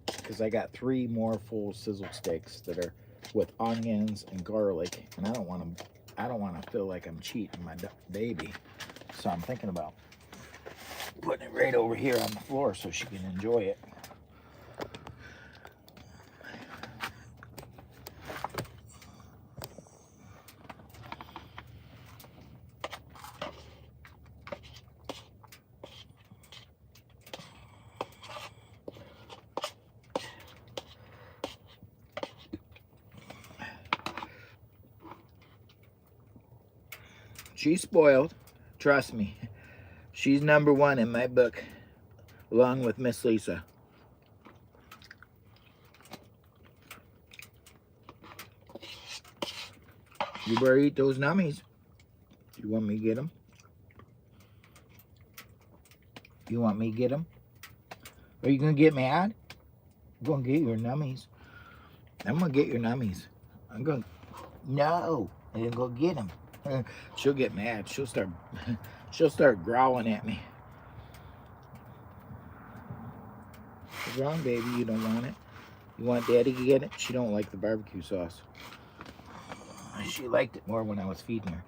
Because I got 3 more full sizzle steaks that are with onions and garlic, and I don't want to feel like I'm cheating my baby. So I'm thinking about putting it right over here on the floor so she can enjoy it. She's spoiled. Trust me. She's #1 in my book, along with Miss Lisa. You better eat those nummies. You want me to get them? You want me to get them? Are you going to get mad? I'm going to get your nummies. I'm going to get your nummies. I'm going to... No. I'm going to go get them. She'll get mad. She'll start growling at me. What's wrong, baby? You don't want it? You want Daddy to get it? She don't like the barbecue sauce. She liked it more when I was feeding her.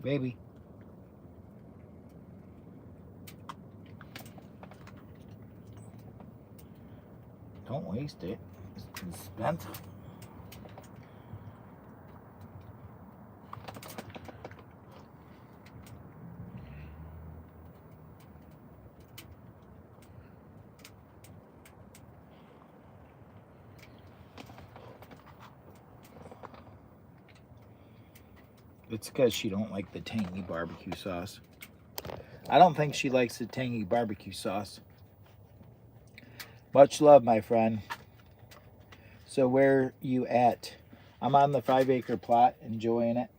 Baby. Don't waste it. It's expensive. It's because she don't like the tangy barbecue sauce. I don't think she likes the tangy barbecue sauce. Much love, my friend. So where you at? I'm on the 5-acre plot, enjoying it.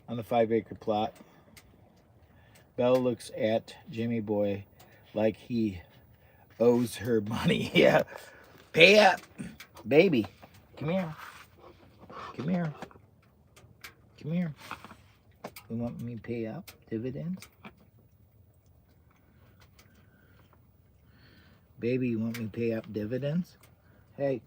On the 5-acre plot. Belle looks at Jimmy Boy like he owes her money. Yeah. Pay up. Baby. Come here. Come here. Come here. You want me to pay up dividends? Baby, you want me to pay up dividends? Hey.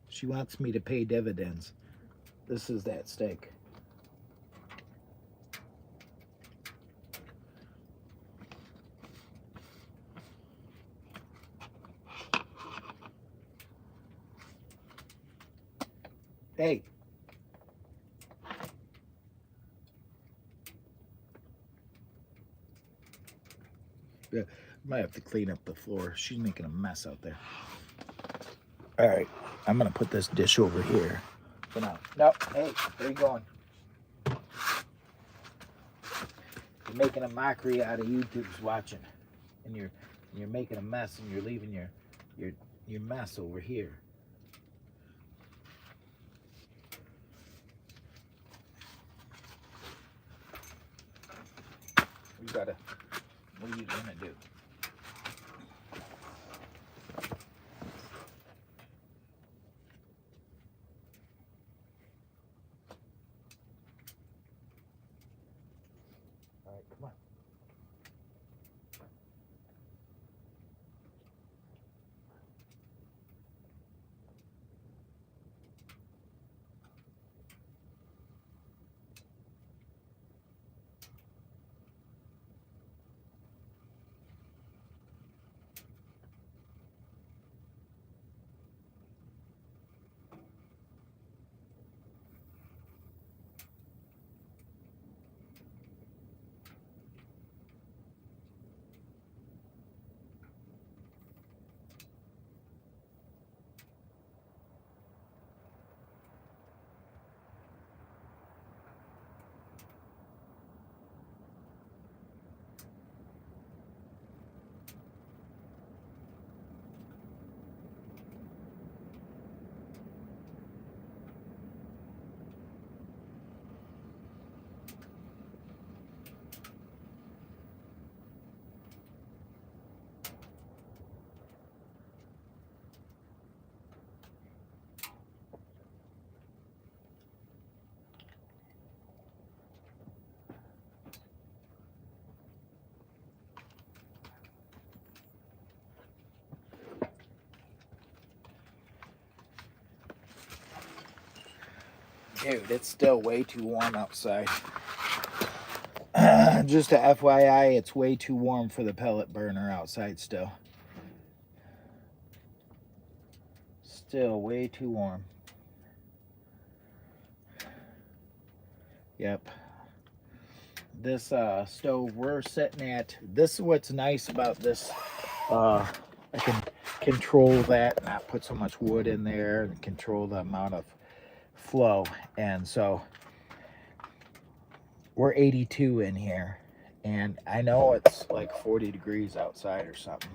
She wants me to pay dividends. This is that steak. Hey. Yeah, I might have to clean up the floor. She's making a mess out there. All right, I'm gonna put this dish over here for now. No, hey, where you going? You're making a mockery out of YouTube's watching, and you're making a mess, and you're leaving your mess over here. You gotta. What are you gonna do? All right, come on. Dude, it's still way too warm outside. Just a FYI, it's way too warm for the pellet burner outside still. Still way too warm. Yep. This stove we're sitting at, this is what's nice about this. I can control that, not put so much wood in there, and control the amount of flow. And so we're 82 in here, and I know it's like 40 degrees outside or something.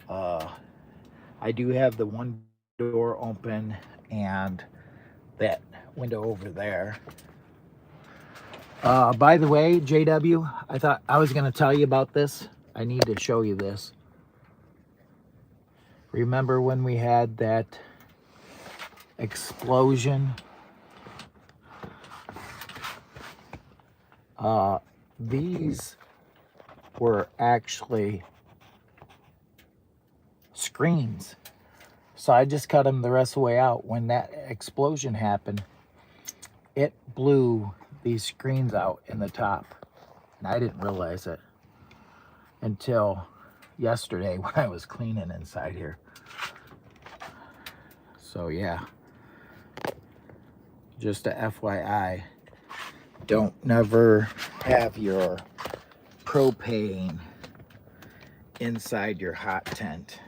I do have the one door open and that window over there. By the way, JW, I thought I was going to tell you about this. I need to show you this. Remember when we had that explosion? These were actually screens. So I just cut them the rest of the way out. When that explosion happened, it blew these screens out in the top. And I didn't realize it until yesterday when I was cleaning inside here. So yeah, just a FYI, don't never have your propane inside your hot tent.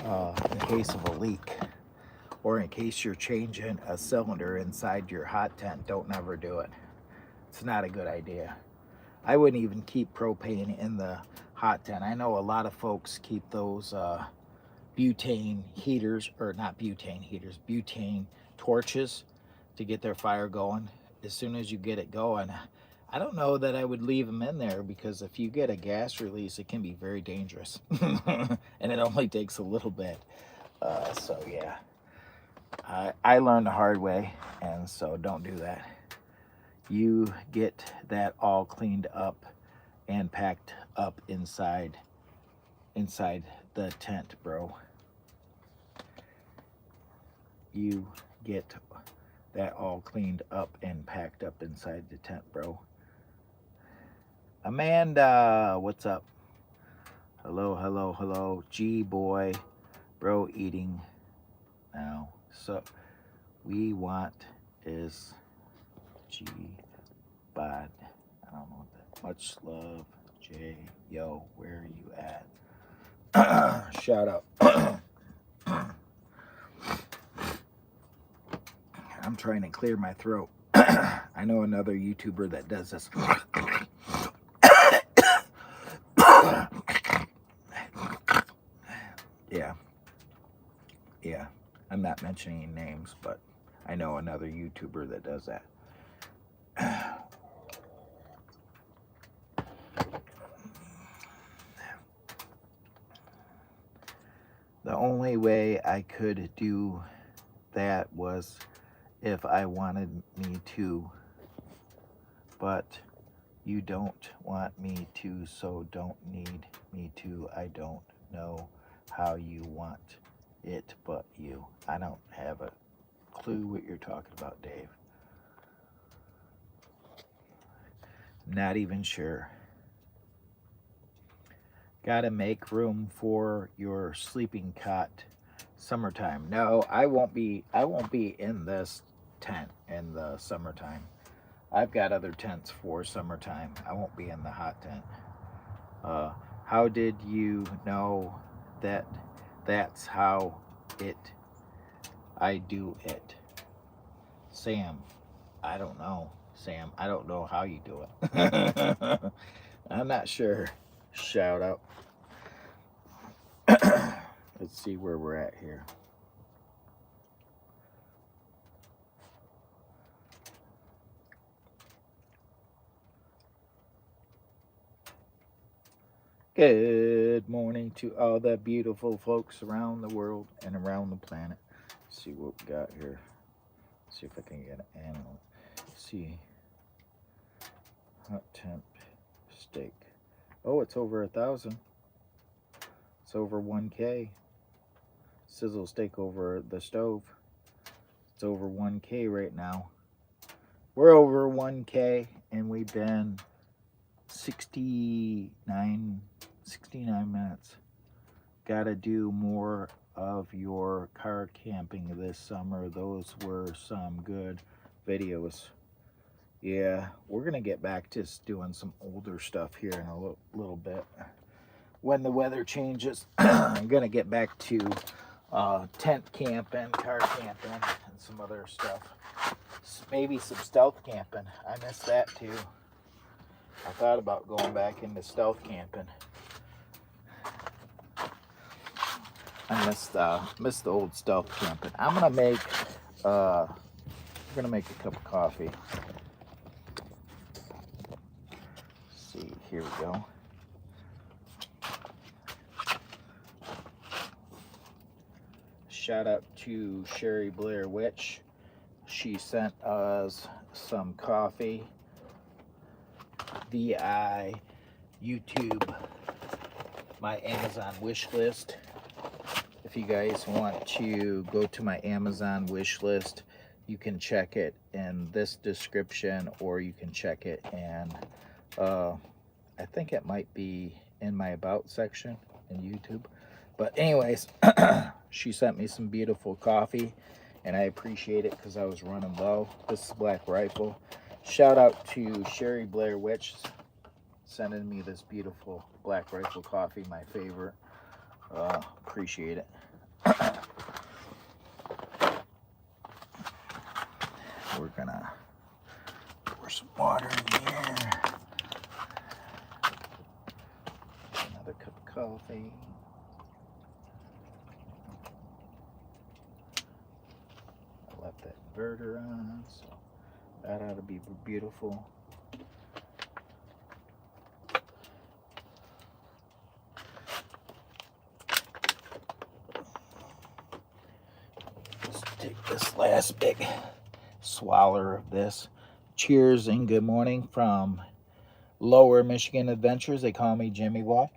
in case of a leak, or in case you're changing a cylinder inside your hot tent. Don't never do it. It's not a good idea. I wouldn't even keep propane in the hot tent. I know a lot of folks keep those butane heaters, or not butane heaters, butane torches to get their fire going. As soon as you get it going, I don't know that I would leave them in there, because if you get a gas release, it can be very dangerous. And it only takes a little bit. So yeah, I learned the hard way, and so don't do that. You get that all cleaned up and packed up inside the tent, bro. You get that all cleaned up and packed up inside the tent, bro. Amanda, what's up? Hello, hello, hello. G boy, bro, eating now. So we want is G bod. I don't know what that. Much love, J. Yo, where are you at? Shout out. I'm trying to clear my throat. I know another YouTuber that does this. Yeah. I'm not mentioning names, but I know another YouTuber that does that. The only way I could do that was if I wanted me to, but you don't want me to, so don't need me to. I don't know how you want it, but you. I don't have a clue what you're talking about, Dave. Not even sure. Gotta make room for your sleeping cot. Summertime. No, I won't be in this tent in the summertime. I've got other tents for summertime. I won't be in the hot tent. How did you know that that's how I do it? Sam, I don't know. Sam, I don't know how you do it. I'm not sure. Shout out. Let's see where we're at here. Good morning to all the beautiful folks around the world and around the planet. Let's see what we got here. Let's see if I can get an animal. Let's see. Hot temp steak. Oh, it's over 1,000. It's over 1K. Sizzle steak over the stove. It's over 1K right now. We're over 1K, and we've been 69 minutes. Gotta do more of your car camping this summer. Those were some good videos. Yeah, we're gonna get back to doing some older stuff here in a little bit. When the weather changes, I'm gonna get back to tent camping, car camping, and some other stuff. Maybe some stealth camping. I missed that too. I thought about going back into stealth camping. I missed the old stealth camping. I'm gonna make a cup of coffee. Let's see, here we go. Shout out to Sherry Blair Witch. She sent us some coffee via YouTube, my Amazon wish list. If you guys want to go to my Amazon wish list, you can check it in this description, or you can check it in, I think it might be in my about section in YouTube. But anyways, she sent me some beautiful coffee, and I appreciate it because I was running low. This is Black Rifle. Shout out to Sherry Blair Witch sending me this beautiful Black Rifle coffee, my favorite. Appreciate it. some water in here. Another cup of coffee. I left that inverter on, so that ought to be beautiful. Let's take this last big swallow of this. Cheers and good morning from Lower Michigan Adventures. They call me Jimmy Wall.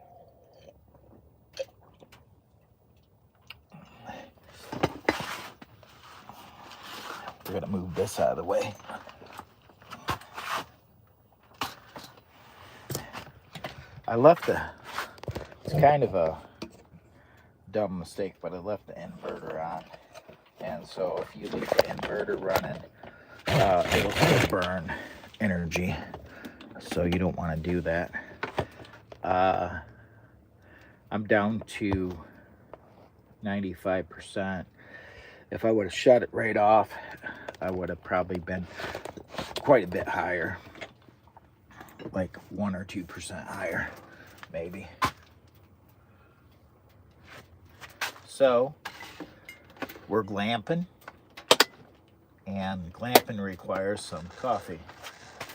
We're gonna move this out of the way. I left it's kind of a dumb mistake, but I left the inverter on. And so if you leave the inverter running, it'll still burn energy. So you don't want to do that. I'm down to 95%. If I would have shut it right off, I would have probably been quite a bit higher. Like 1 or 2% higher, maybe. So we're glamping, and glamping requires some coffee.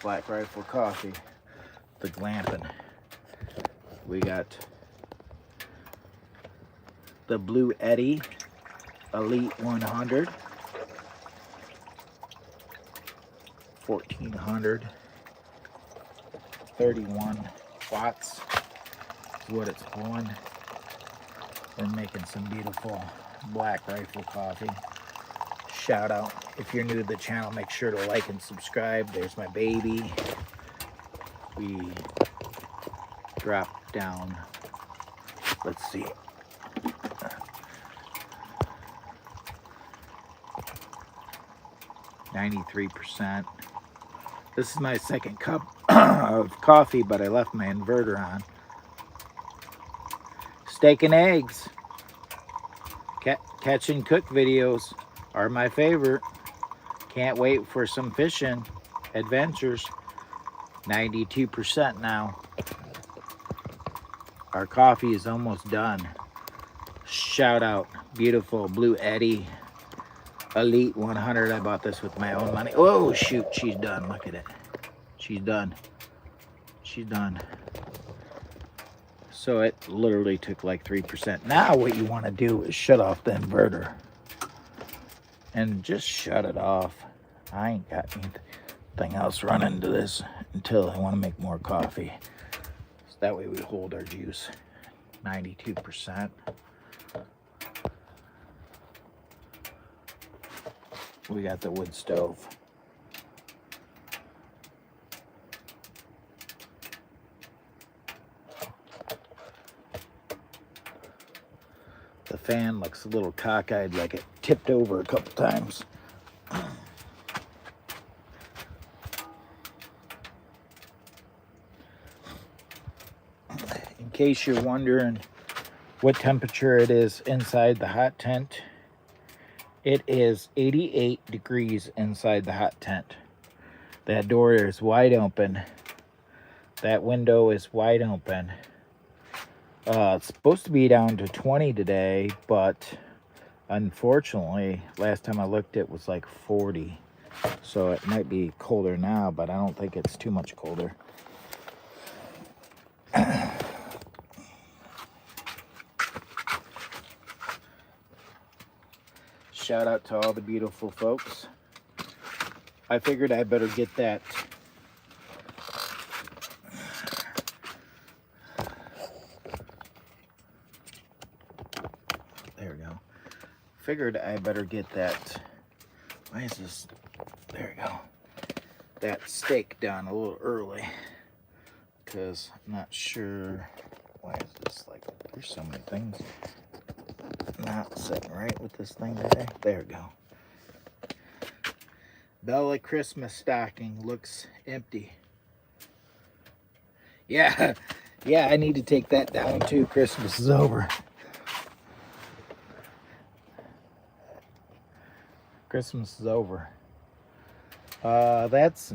Black Rifle coffee, the glamping. We got the BLUETTI Elite 100, 1431 watts is what it's pulling. We're making some beautiful Black Rifle coffee. Shout out, if you're new to the channel, make sure to like and subscribe. There's my baby. We dropped down, let's see, 93%. This is my second cup of coffee, but I left my inverter on. Steak and eggs. Catch and cook videos are my favorite. Can't wait for some fishing adventures. 92% now. Our coffee is almost done. Shout out, beautiful BLUETTI Elite 100. I bought this with my own money. Oh shoot, she's done. Look at it. She's done. She's done. So it literally took like 3%. Now what you want to do is shut off the inverter. And just shut it off. I ain't got anything else running to this until I want to make more coffee. So that way we hold our juice. 92%. We got the wood stove. The fan looks a little cockeyed, like it tipped over a couple times. In case you're wondering what temperature it is inside the hot tent, it is 88 degrees inside the hot tent. That door is wide open. That window is wide open. It's supposed to be down to 20 today, but unfortunately, last time I looked, it was like 40. So it might be colder now, but I don't think it's too much colder. Shout out to all the beautiful folks. I figured I better get that why is this, there we go, that steak done a little early, because I'm not sure, why is this like, there's so many things not sitting right with this thing today. There we go. Bella Christmas stocking looks empty. Yeah, I need to take that down too. Christmas is over. Christmas is over. That's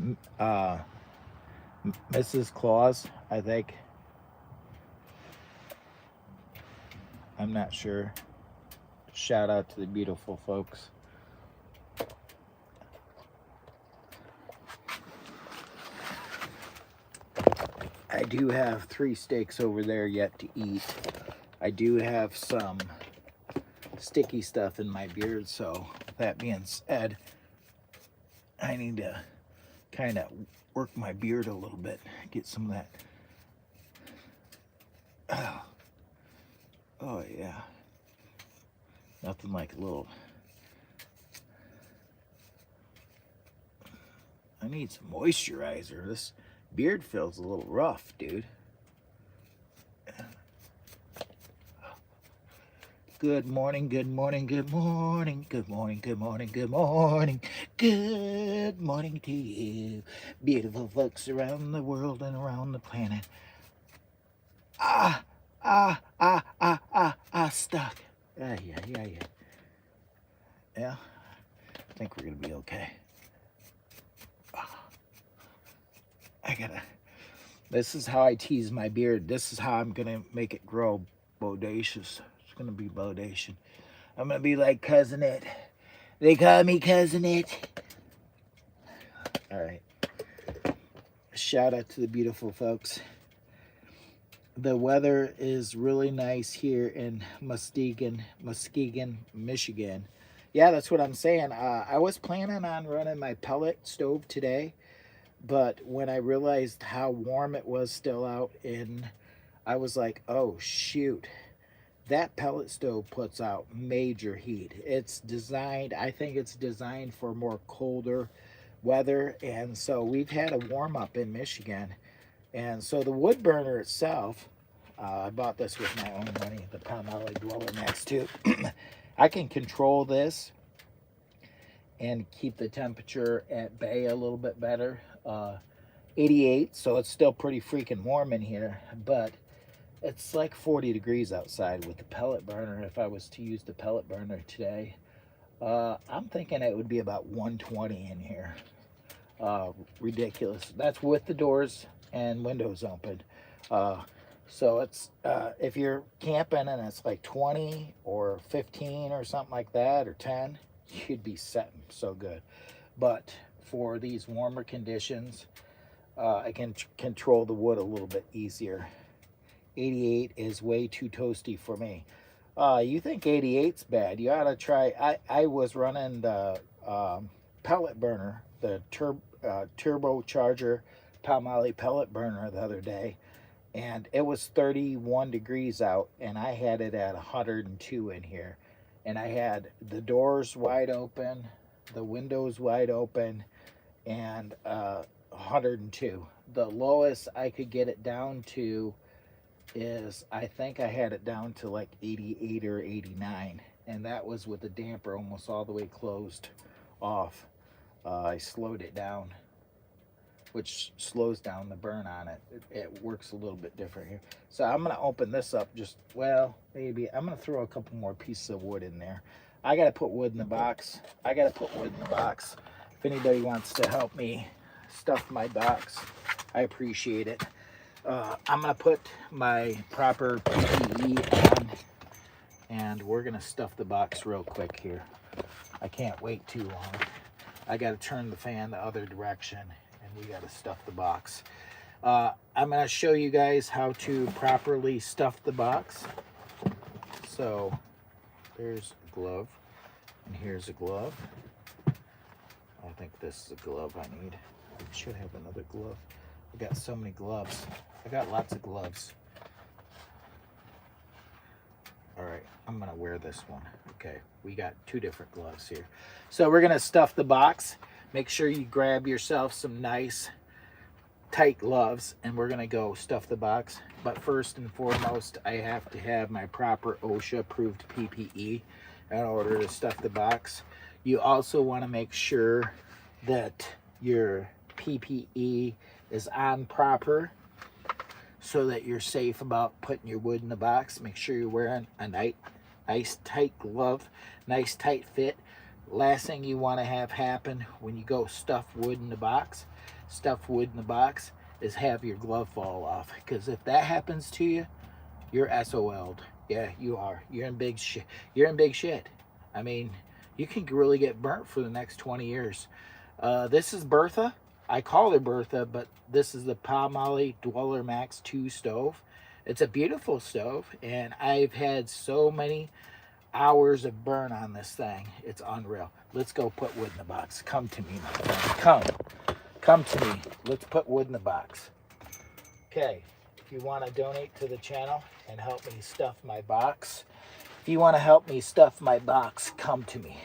Mrs. Claus, I think. I'm not sure. Shout out to the beautiful folks. I do have 3 steaks over there yet to eat. I do have some sticky stuff in my beard, so that being said, I need to kind of work my beard a little bit, get some of that. Oh yeah, nothing like a little. I need some moisturizer. This beard feels a little rough, dude. Good morning, good morning, good morning, good morning, good morning, good morning, good morning to you, beautiful folks around the world and around the planet. Stuck. Yeah. Yeah, I think we're gonna be okay. This is how I tease my beard. This is how I'm gonna make it grow bodacious. It's gonna be bodacious. I'm gonna be like Cousin It. They call me Cousin It. All right. Shout out to the beautiful folks. The weather is really nice here in Muskegon, Michigan. Yeah, that's what I'm saying. I was planning on running my pellet stove today, but when I realized how warm it was still out I was like, oh shoot, that pellet stove puts out major heat. It's designed, I think it's designed for more colder weather, and so we've had a warm up in Michigan. And so the wood burner itself, I bought this with my own money, the Palmolive Dweller Max 2. I can control this and keep the temperature at bay a little bit better. 88, so it's still pretty freaking warm in here, but it's like 40 degrees outside with the pellet burner. If I was to use the pellet burner today, I'm thinking it would be about 120 in here. Ridiculous. That's with the doors and windows open. So it's if you're camping and it's like 20 or 15 or something like that, or 10, you'd be setting so good. But for these warmer conditions, I can control the wood a little bit easier. 88 is way too toasty for me. You think 88's bad? You ought to try. I was running the pellet burner, the turbocharger Palmolive pellet burner the other day, and it was 31 degrees out, and I had it at 102 in here, and I had the doors wide open, the windows wide open, and 102. The lowest I could get it down to is, I think I had it down to like 88 or 89, and that was with the damper almost all the way closed off. I slowed it down, which slows down the burn on it. It works a little bit different here. So I'm going to open this up just, well, maybe I'm going to throw a couple more pieces of wood in there. I got to put wood in the box. If anybody wants to help me stuff my box, I appreciate it. I'm going to put my proper PPE on, and we're going to stuff the box real quick here. I can't wait too long. I got to turn the fan the other direction, and we got to stuff the box. I'm going to show you guys how to properly stuff the box. So there's a glove, and here's a glove. I think this is a glove I need. I should have another glove. I got so many gloves. I got lots of gloves. All right, I'm gonna wear this one. Okay, we got 2 different gloves here. So we're gonna stuff the box. Make sure you grab yourself some nice tight gloves, and we're gonna go stuff the box. But first and foremost, I have to have my proper OSHA approved PPE in order to stuff the box. You also want to make sure that your PPE is on proper, so that you're safe about putting your wood in the box. Make sure you're wearing a nice tight glove, nice tight fit. Last thing you want to have happen when you go stuff wood in the box, is have your glove fall off. Because if that happens to you, you're SOL'd. Yeah, you are. You're in big shit. You're in big shit. I mean, you can really get burnt for the next 20 years. This is Bertha. I call her Bertha, but this is the Palmolive Dweller Max 2 stove. It's a beautiful stove, and I've had so many hours of burn on this thing. It's unreal. Let's go put wood in the box. Come to me, my friend. Come to me. Let's put wood in the box. Okay. If you want to donate to the channel and help me stuff my box, come to me.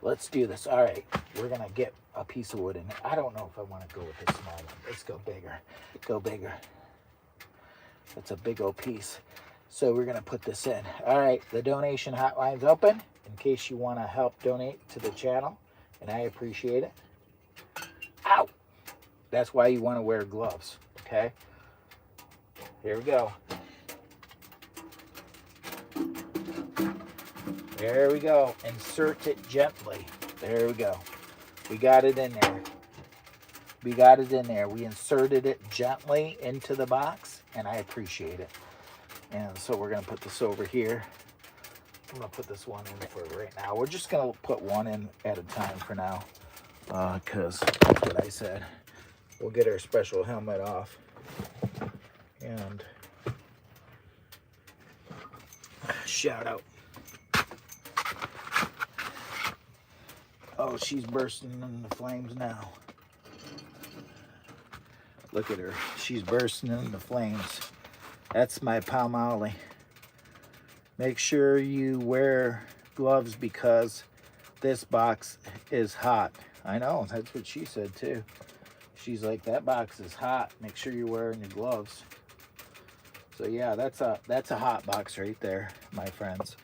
Let's do this. All right. We're going to get a piece of wood in it. I don't know if I want to go with this small one. Let's go bigger. Go bigger. That's a big old piece. So we're going to put this in. All right, the donation hotline's open in case you want to help donate to the channel, and I appreciate it. Ow! That's why you want to wear gloves, okay? Here we go. There we go. Insert it gently. There we go. We got it in there. We inserted it gently into the box, and I appreciate it. And so we're going to put this over here. I'm going to put this one in for right now. We're just going to put one in at a time for now. Because that's what I said. We'll get our special helmet off. And shout out. Oh, she's bursting into flames now. Look at her. She's bursting into flames. That's my Palmolive. Make sure you wear gloves because this box is hot. I know, that's what she said too. She's like, that box is hot. Make sure you're wearing your gloves. So yeah, that's a hot box right there, my friends.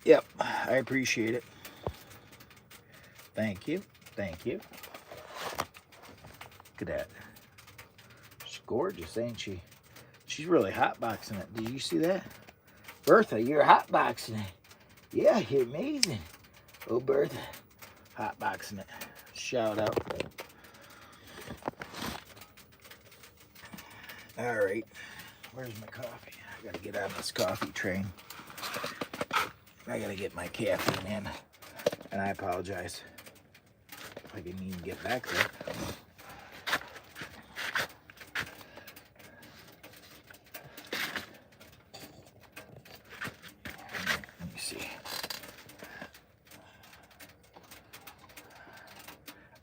Yep, I appreciate it. Thank you. Thank you. Look at that. She's gorgeous, ain't she? She's really hotboxing it. Did you see that? Bertha, you're hotboxing it. Yeah, you're amazing. Oh, Bertha. Hotboxing it. Shout out. All right. Where's my coffee? I got to get on this coffee train. I got to get my caffeine in. And I apologize if I didn't even get back there. Let me see.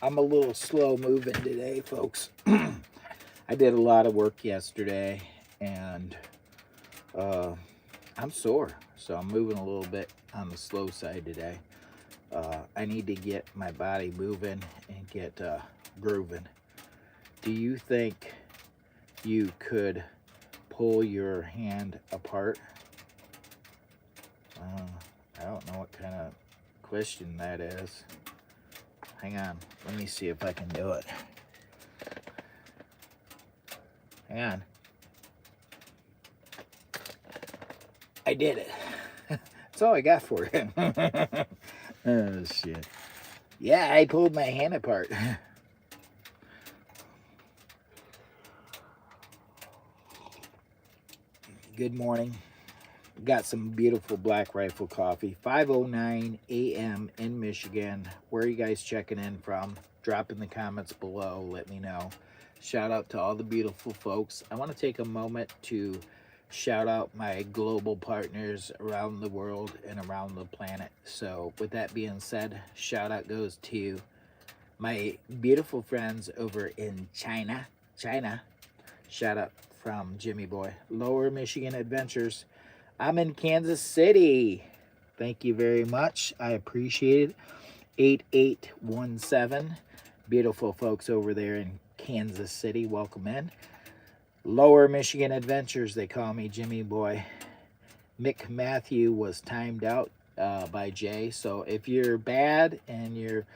I'm a little slow moving today, folks. I did a lot of work yesterday, and I'm sore, so I'm moving a little bit on the slow side today. I need to get my body moving and get grooving. Do you think you could pull your hand apart? I don't know what kind of question that is. Hang on, let me see if I can do it. Hang on. I did it. That's all I got for you. Oh, shit. Yeah, I pulled my hand apart. Good morning. Got some beautiful Black Rifle coffee. 5:09 a.m. in Michigan. Where are you guys checking in from? Drop in the comments below. Let me know. Shout out to all the beautiful folks. I want to take a moment to shout out my global partners around the world and around the planet. So with that being said, shout out goes to my beautiful friends over in China. Shout out from Jimmy Boy. Lower Michigan Adventures. I'm in Kansas City. Thank you very much. I appreciate it. 8817. Beautiful folks over there in Kansas City. Welcome in. Lower Michigan Adventures. They call me Jimmy Boy. Mick Matthew was timed out by Jay. So if you're bad and you're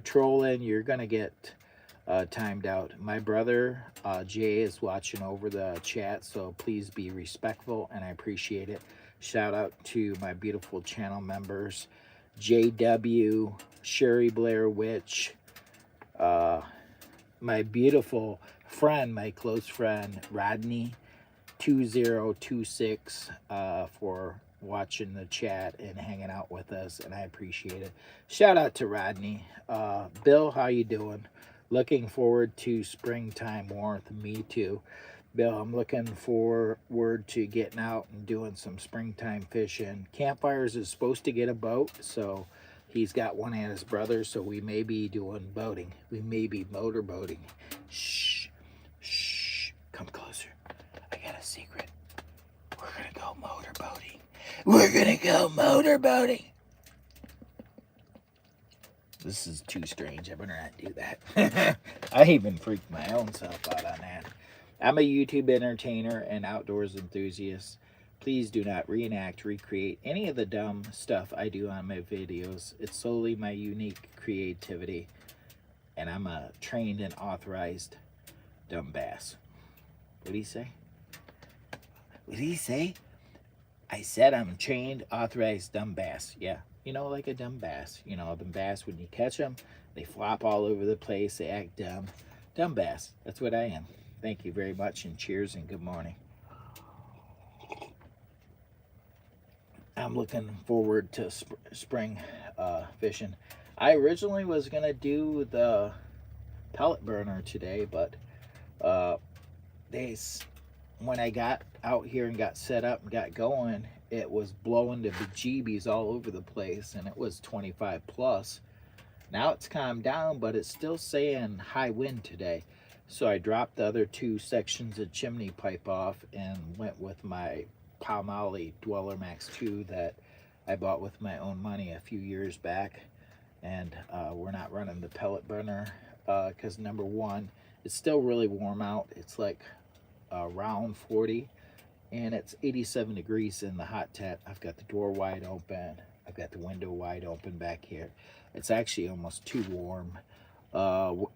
trolling, you're going to get timed out. My brother Jay is watching over the chat, so please be respectful, and I appreciate it. Shout out to my beautiful channel members, JW, Sherry Blair Witch, uh, my beautiful friend, my close friend, Rodney 2026, for watching the chat and hanging out with us, and I appreciate it. Shout out to Rodney. Bill, how you doing? Looking forward to springtime warmth. Me too. Bill, I'm looking forward to getting out and doing some springtime fishing. Campfires is supposed to get a boat, so he's got one at his brother's, so we may be doing boating. We may be motorboating. Shh, shh, come closer. I got a secret. We're gonna go motorboating. We're gonna go motorboating. This is too strange. I better not do that. I even freaked my own self out on that. I'm a YouTube entertainer and outdoors enthusiast. Please do not reenact, recreate any of the dumb stuff I do on my videos. It's solely my unique creativity, and I'm a trained and authorized dumb bass. What did he say? What did he say? I said I'm a trained, authorized dumb bass. Yeah, you know, like a dumb bass. You know, the bass, when you catch them, they flop all over the place. They act dumb. Dumb bass. That's what I am. Thank you very much, and cheers and good morning. I'm looking forward to spring fishing. I originally was going to do the pellet burner today, but when I got out here and got set up and got going, it was blowing the bejeebies all over the place, and it was 25 plus. Now it's calmed down, but it's still saying high wind today. So I dropped the other 2 sections of chimney pipe off and went with my Palmolive Dweller Max 2 that I bought with my own money a few years back. And we're not running the pellet burner because number one, it's still really warm out. It's like around 40 and it's 87 degrees in the hot tent. I've got the door wide open. I've got the window wide open back here. It's actually almost too warm.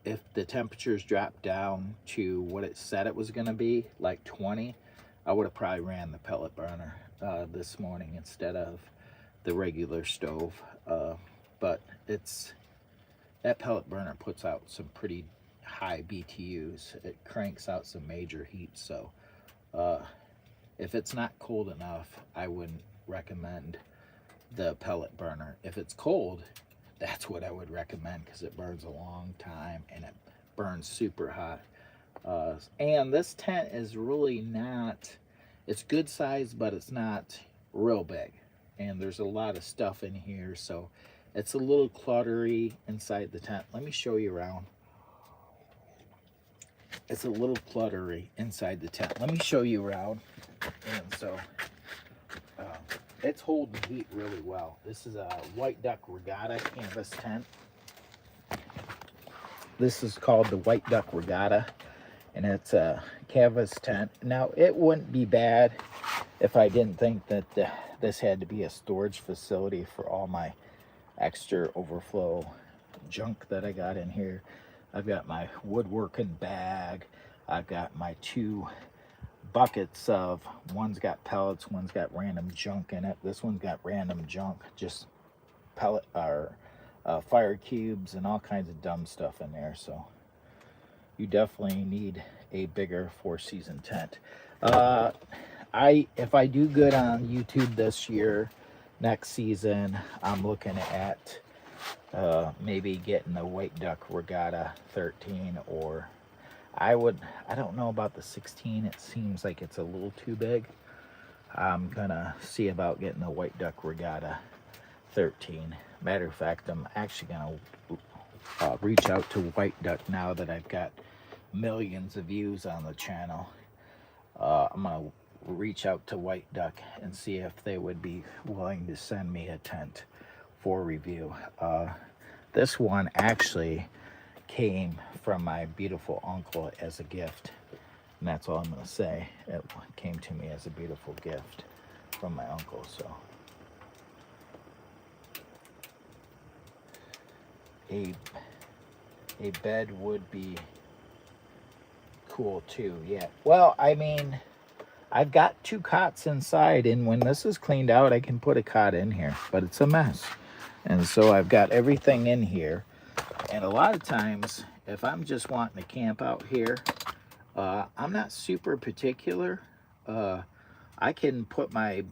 If the temperatures dropped down to what it said it was going to be, like 20, I would have probably ran the pellet burner this morning instead of the regular stove. But that pellet burner puts out some pretty high BTUs. It cranks out some major heat. So if it's not cold enough, I wouldn't recommend the pellet burner. If it's cold, that's what I would recommend because it burns a long time and it burns super hot. And this tent is really not, it's good size, but it's not real big. And there's a lot of stuff in here, so it's a little cluttery inside the tent. Let me show you around. It's a little cluttery inside the tent. Let me show you around. And so it's holding heat really well. This is a White Duck Regatta canvas tent. This is called the White Duck Regatta, and it's a canvas tent. Now, it wouldn't be bad if I didn't think that this had to be a storage facility for all my extra overflow junk that I got in here. I've got my woodworking bag. I've got my 2 buckets of, one's got pellets, one's got random junk in it. This one's got random junk, just pellet or fire cubes and all kinds of dumb stuff in there. So you definitely need a bigger 4-season tent. If I do good on YouTube this year, next season, I'm looking at maybe getting the White Duck Regatta 13, or I don't know about the 16. It seems like it's a little too big. I'm gonna see about getting the White Duck Regatta 13. Matter of fact, I'm actually gonna reach out to White Duck now that I've got millions of views on the channel. I'm gonna reach out to White Duck and see if they would be willing to send me a tent for review. This one actually came from my beautiful uncle as a gift, and that's all I'm going to say. It came to me as a beautiful gift from my uncle. So a bed would be cool too. Yeah, well, I mean, I've got 2 cots inside, and when this is cleaned out, I can put a cot in here, but it's a mess. And so I've got everything in here. And a lot of times, if I'm just wanting to camp out here, I'm not super particular. Uh, I can put my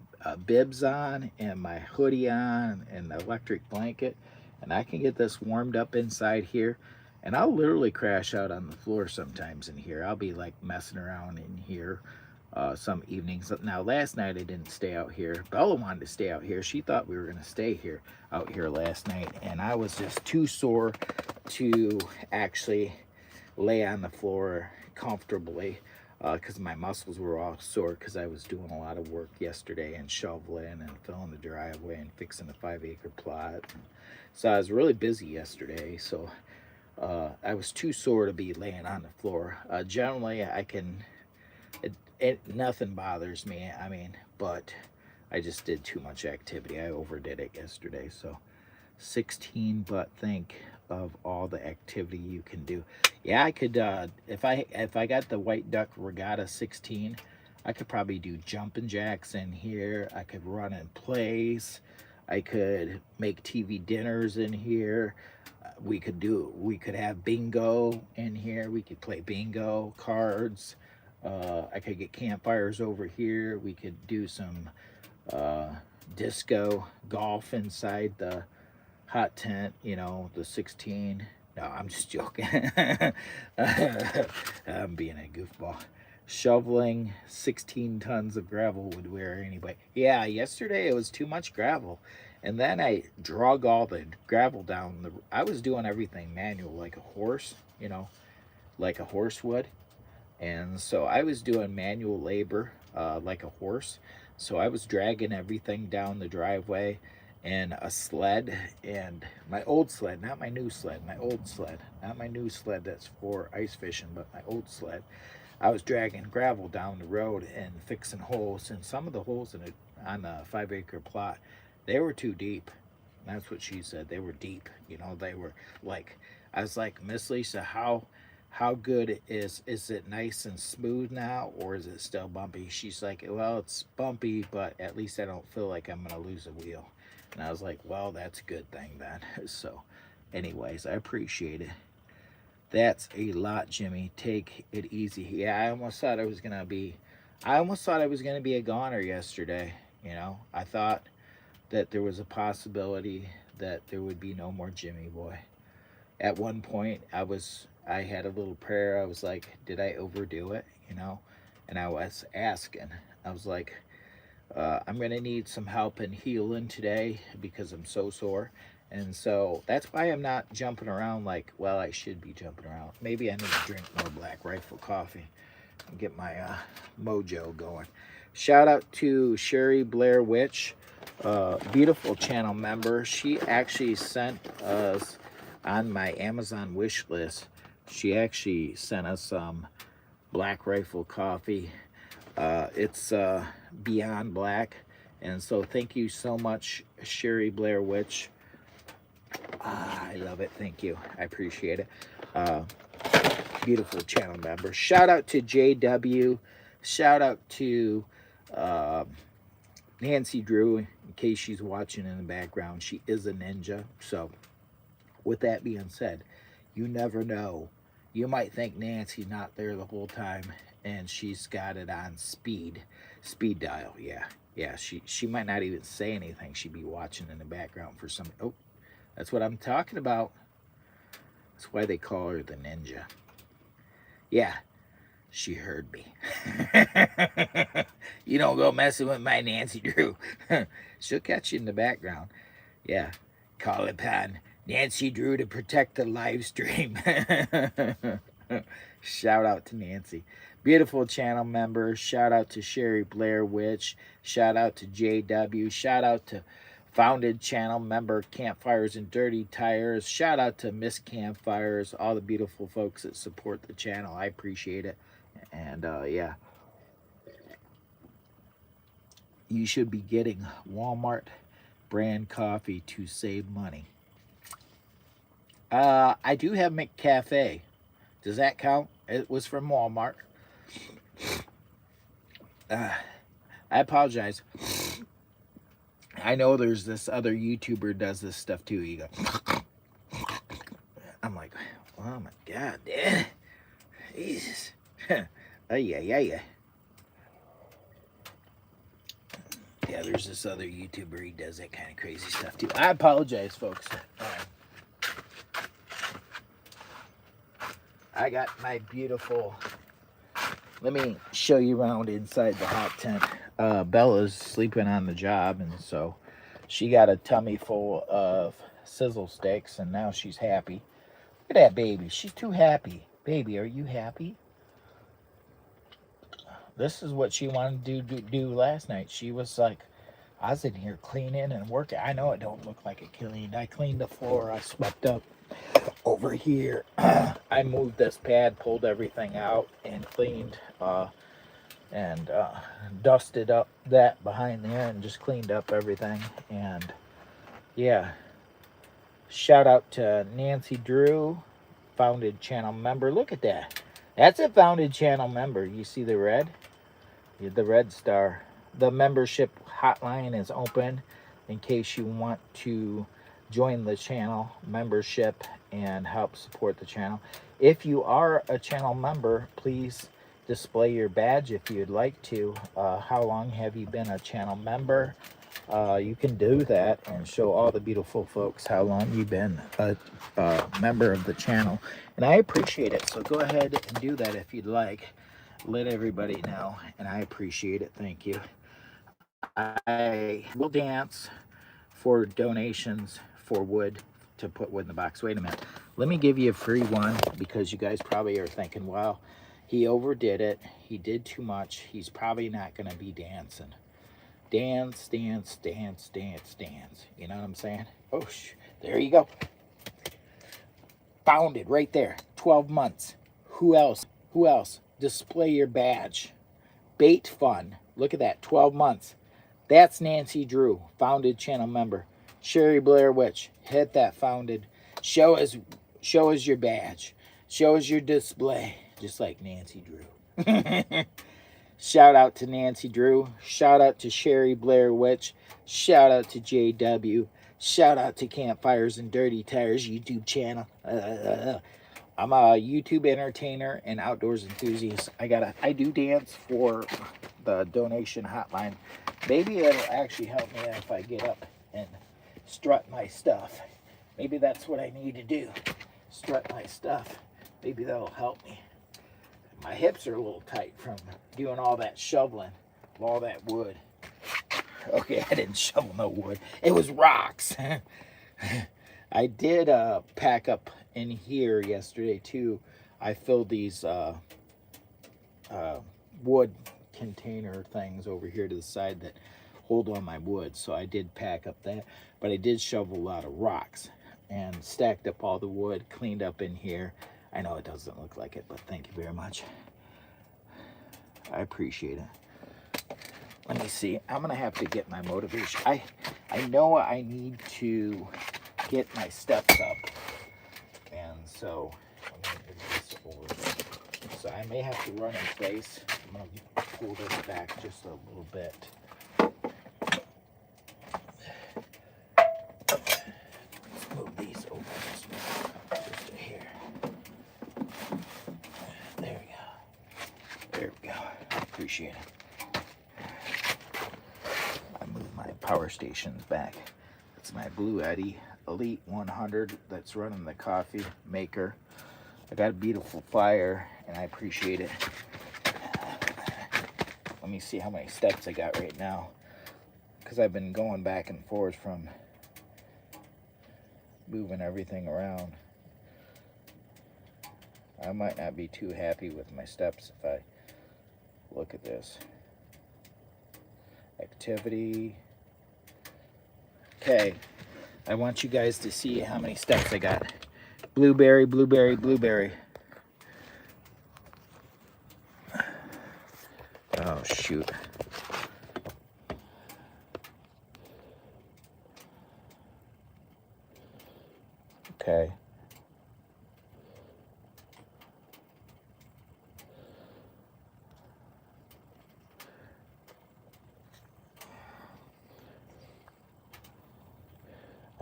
bibs on and my hoodie on and the electric blanket, and I can get this warmed up inside here. And I'll literally crash out on the floor sometimes in here. I'll be like messing around in here some evenings. Now, last night I didn't stay out here. Bella wanted to stay out here. She thought we were going to stay here out here last night, and I was just too sore to actually lay on the floor comfortably because my muscles were all sore because I was doing a lot of work yesterday and shoveling and filling the driveway and fixing the 5-acre plot. So I was really busy yesterday. So I was too sore to be laying on the floor. Generally, I can. Nothing bothers me. I mean, but I just did too much activity. I overdid it yesterday. So 16, but think of all the activity you can do. Yeah, I could if I got the White Duck Regatta 16, I could probably do jumping jacks in here. I could run in place. I could make TV dinners in here. We could have bingo in here. We could play bingo cards. I could get campfires over here. We could do some uh, disco golf inside the hot tent, you know, the 16. No, I'm just joking. I'm being a goofball. Shoveling 16 tons of gravel would wear anybody. Yeah, yesterday it was too much gravel. And then I drug all the gravel down. I was doing everything manual like a horse, you know, like a horse would. And so I was doing manual labor like a horse. So I was dragging everything down the driveway and a sled, and my old sled, not my new sled, my old sled, not my new sled that's for ice fishing, but my old sled. I was dragging gravel down the road and fixing holes, and some of the holes in it on the 5-acre plot, they were too deep. That's what she said. They were deep. You know, they were like, I was like, Miss Lisa, how good is it nice and smooth now, or is it still bumpy? She's like, well, it's bumpy, but at least I don't feel like I'm gonna lose a wheel. And I was like, well, that's a good thing then. So anyways, I appreciate it. That's a lot, Jimmy. Take it easy. Yeah, I almost thought I was gonna be a goner yesterday. You know, I thought that there was a possibility that there would be no more Jimmy boy. At one point, I had a little prayer. I was like, did I overdo it? You know, and I was asking. I was like, I'm gonna need some help in healing today because I'm so sore. And so that's why I'm not jumping around like, well, I should be jumping around. Maybe I need to drink more Black Rifle coffee and get my mojo going. Shout out to Sherry Blair Witch, beautiful channel member. She actually sent us on my Amazon wish list. She actually sent us some Black Rifle coffee. It's Beyond Black. And so thank you so much, Sherry Blair Witch. I love it. Thank you. I appreciate it. Uh, Beautiful channel member. Shout out to JW. Shout out to uh, Nancy Drew, in case she's watching in the background. She is a ninja. So, with that being said, you never know. You might think Nancy's not there the whole time, and she's got it on speed dial. Yeah. She might not even say anything. She'd be watching in the background for some. Oh, that's what I'm talking about. That's why they call her the ninja. Yeah, she heard me. You don't go messing with my Nancy Drew. She'll catch you in the background. Yeah, call upon Nancy Drew to protect the live stream. Shout out to Nancy. Beautiful channel member. Shout out to Sherry Blair Witch. Shout out to JW. Shout out to founded channel member Campfires and Dirty Tires. Shout out to Miss Campfires, all the beautiful folks that support the channel. I appreciate it. And yeah, you should be getting Walmart brand coffee to save money. I do have McCafe. Does that count? It was from Walmart. I apologize. I know there's this other YouTuber does this stuff too. You go, I'm like, oh my God, Dad. Jesus. Yeah. Yeah, there's this other YouTuber. He does that kind of crazy stuff too. I apologize, folks. I got my beautiful. Let me show you around inside the hot tent. Bella's sleeping on the job, and so she got a tummy full of sizzle steaks, and now she's happy. Look at that baby. She's too happy. Baby, are you happy? This is what she wanted to do last night. She was like, I was in here cleaning and working. I know it don't look like it cleaned. I cleaned the floor. I swept up over here. I moved this pad, pulled everything out, and cleaned and dusted up that behind there and just cleaned up everything. And yeah, shout out to Nancy Drew, founded channel member. Look at that. That's a founded channel member. You see the red? The red star. The membership hotline is open in case you want to join the channel membership and help support the channel. If you are a channel member, please display your badge if you'd like to. How long have you been a channel member? You can do that and show all the beautiful folks how long you've been a member of the channel. And I appreciate it. So go ahead and do that if you'd like. Let everybody know. And I appreciate it. Thank you. I will dance for donations for wood to put wood in the box. Wait a minute. Let me give you a free one because you guys probably are thinking, well, he overdid it. He did too much. He's probably not going to be dancing. Dance. You know what I'm saying? Oh, there you go. Founded right there. 12 months. Who else? Display your badge. Bait Fun. Look at that. 12 months. That's Nancy Drew, founded channel member. Sherry Blair Witch, hit that founded. Show us your badge. Show us your display, just like Nancy Drew. Shout out to Nancy Drew. Shout out to Sherry Blair Witch. Shout out to JW. Shout out to Campfires and Dirty Tires YouTube channel. I'm a YouTube entertainer and outdoors enthusiast. I do dance for the donation hotline. Maybe it'll actually help me if I get up and strut my stuff. Maybe that's what I need to do. Strut my stuff. Maybe that'll help me. My hips are a little tight from doing all that shoveling of all that wood. Okay, I didn't shovel no wood. It was rocks. I did pack up in here yesterday too. I filled these wood container things over here to the side that hold on my wood. So I did pack up that, but I did shovel a lot of rocks and stacked up all the wood, cleaned up in here. I know it doesn't look like it, but thank you very much. I appreciate it. Let me see. I'm gonna have to get my motivation. I know I need to get my steps up, and so I'm gonna move this over. So I may have to run in place. I'm gonna pull this back just a little bit. Let's move these over just here. There we go. Appreciate it. I moved my power stations back. It's my BLUETTI Elite 100 that's running the coffee maker. I got a beautiful fire and I appreciate it. Let me see how many steps I got right now, because I've been going back and forth from moving everything around. I might not be too happy with my steps if I look at this. Activity. Okay, I want you guys to see how many steps I got. Blueberry. Oh, shoot. Okay.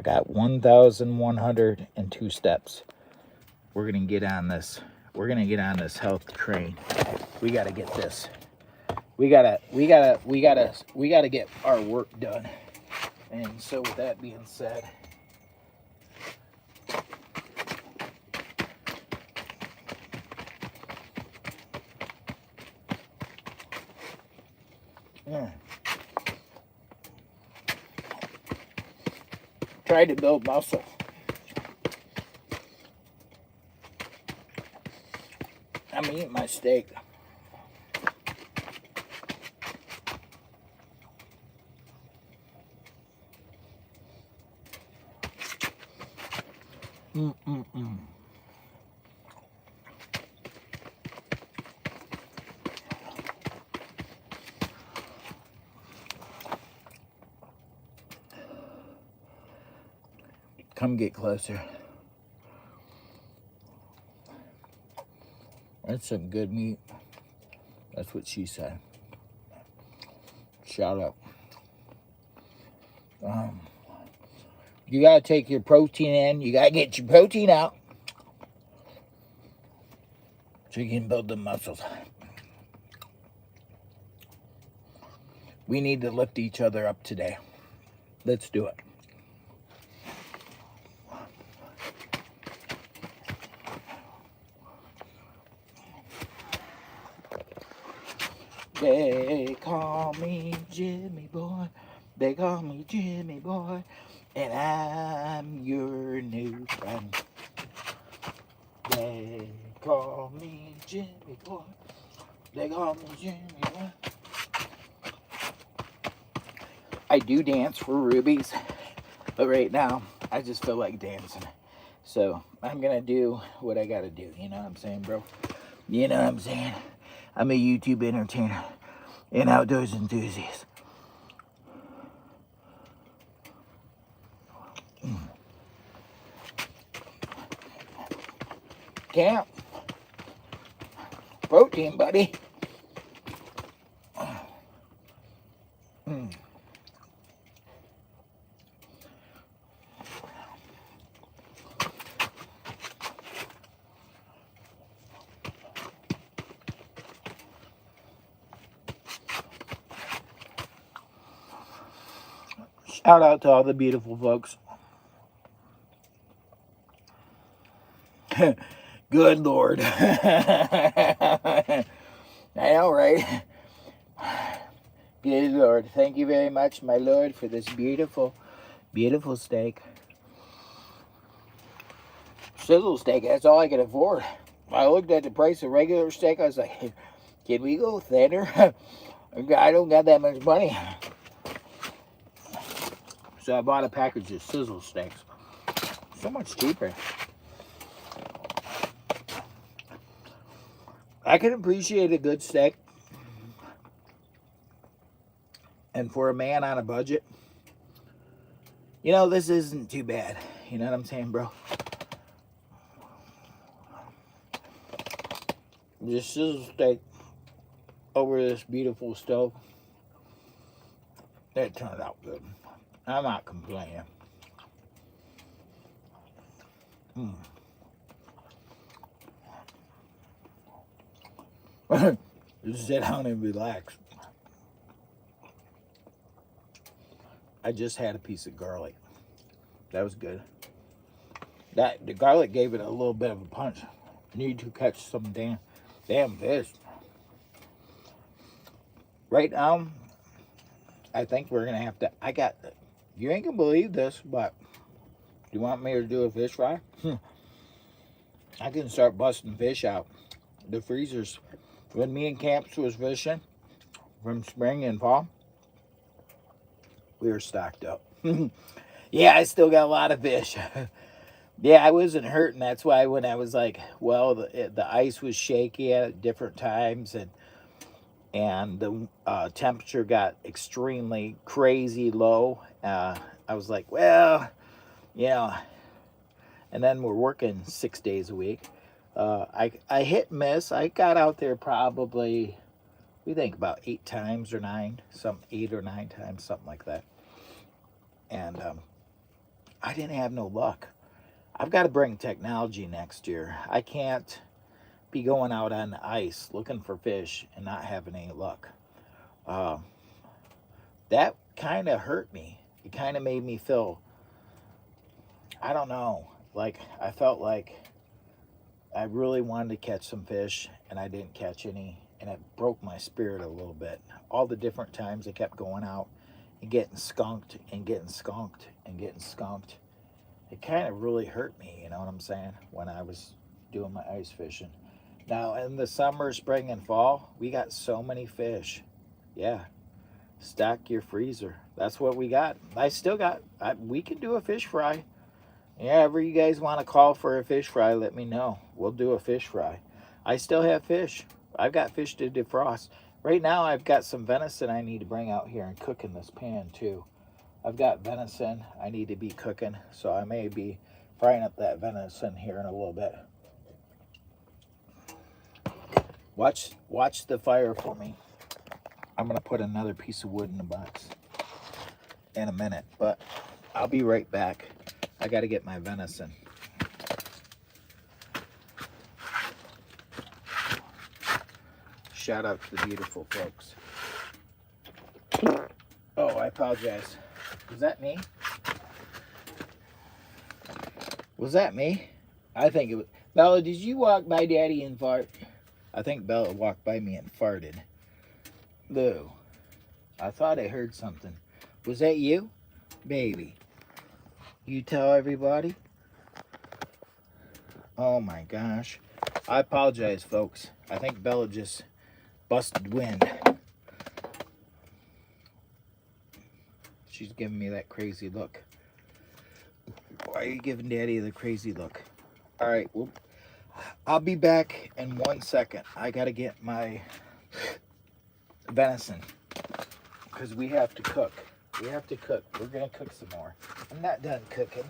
got 1,102 steps. We're gonna get on this. We're gonna get on this health train. We gotta get this. We gotta get our work done. And so with that being said, yeah. Try to build muscle. I'm eating my steak. Come get closer. That's some good meat. That's what she said. Shout out. You gotta take your protein in. You gotta get your protein out so you can build the muscles. We need to lift each other up today. Let's do it. They call me Jimmy Boy. They call me Jimmy Boy. And I'm your new friend. They call me Jimmy Boy. They call me Jimmy Boy. I do dance for rubies, but right now I just feel like dancing. So I'm gonna do what I gotta do. You know what I'm saying, bro? You know what I'm saying? I'm a YouTube entertainer and outdoors enthusiast. Camp. Protein, buddy. Shout out to all the beautiful folks. Good Lord. I know, right? Good Lord. Thank you very much, my Lord, for this beautiful, beautiful steak. Sizzle steak, that's all I could afford. I looked at the price of regular steak. I was like, can we go thinner? I don't got that much money. So I bought a package of sizzle steaks. So much cheaper. I can appreciate a good steak. And for a man on a budget, you know, this isn't too bad. You know what I'm saying, bro? Just sizzle steak over this beautiful stove. That turned out good. I'm not complaining. Just sit down and relax. I just had a piece of garlic. That was good. The garlic gave it a little bit of a punch. Need to catch some damn fish. Right now, I think we're gonna have to. You ain't gonna believe this, but do you want me to do a fish fry? I can start busting fish out. The freezers. When me and Camps was fishing from spring and fall, we were stocked up. Yeah, I still got a lot of fish. Yeah, I wasn't hurting. That's why when I was like, well, the ice was shaky at different times, and the temperature got extremely crazy low. I was like, well, yeah. And then we're working 6 days a week. I hit and miss. I got out there probably, we think about 8 times or 9, 8 or 9 times, something like that. And I didn't have no luck. I've got to bring technology next year. I can't be going out on the ice looking for fish and not having any luck. Uh, that kind of hurt me. It kind of made me feel, I don't know, like I felt like I really wanted to catch some fish and I didn't catch any. And it broke my spirit a little bit. All the different times I kept going out and getting skunked and getting skunked and getting skunked. It kind of really hurt me, you know what I'm saying, when I was doing my ice fishing. Now, in the summer, spring, and fall, we got so many fish. Yeah, stack your freezer. That's what we got. I still got, we can do a fish fry. Yeah, ever you guys want to call for a fish fry, let me know. We'll do a fish fry. I still have fish. I've got fish to defrost. Right now, I've got some venison I need to bring out here and cook in this pan, too. I've got venison I need to be cooking, so I may be frying up that venison here in a little bit. Watch the fire for me. I'm going to put another piece of wood in the box in a minute, but I'll be right back. I got to get my venison. Shout out to the beautiful folks. Oh, I apologize. Was that me? Was that me? I think it was. Bella, did you walk by Daddy and fart? I think Bella walked by me and farted. Boo. I thought I heard something. Was that you? Baby. You tell everybody? Oh my gosh. I apologize, folks. I think Bella just busted wind. She's giving me that crazy look. Why are you giving Daddy the crazy look? All right, well, I'll be back in 1 second. I gotta get my venison because we have to cook. We have to cook. We're gonna cook some more. I'm not done cooking.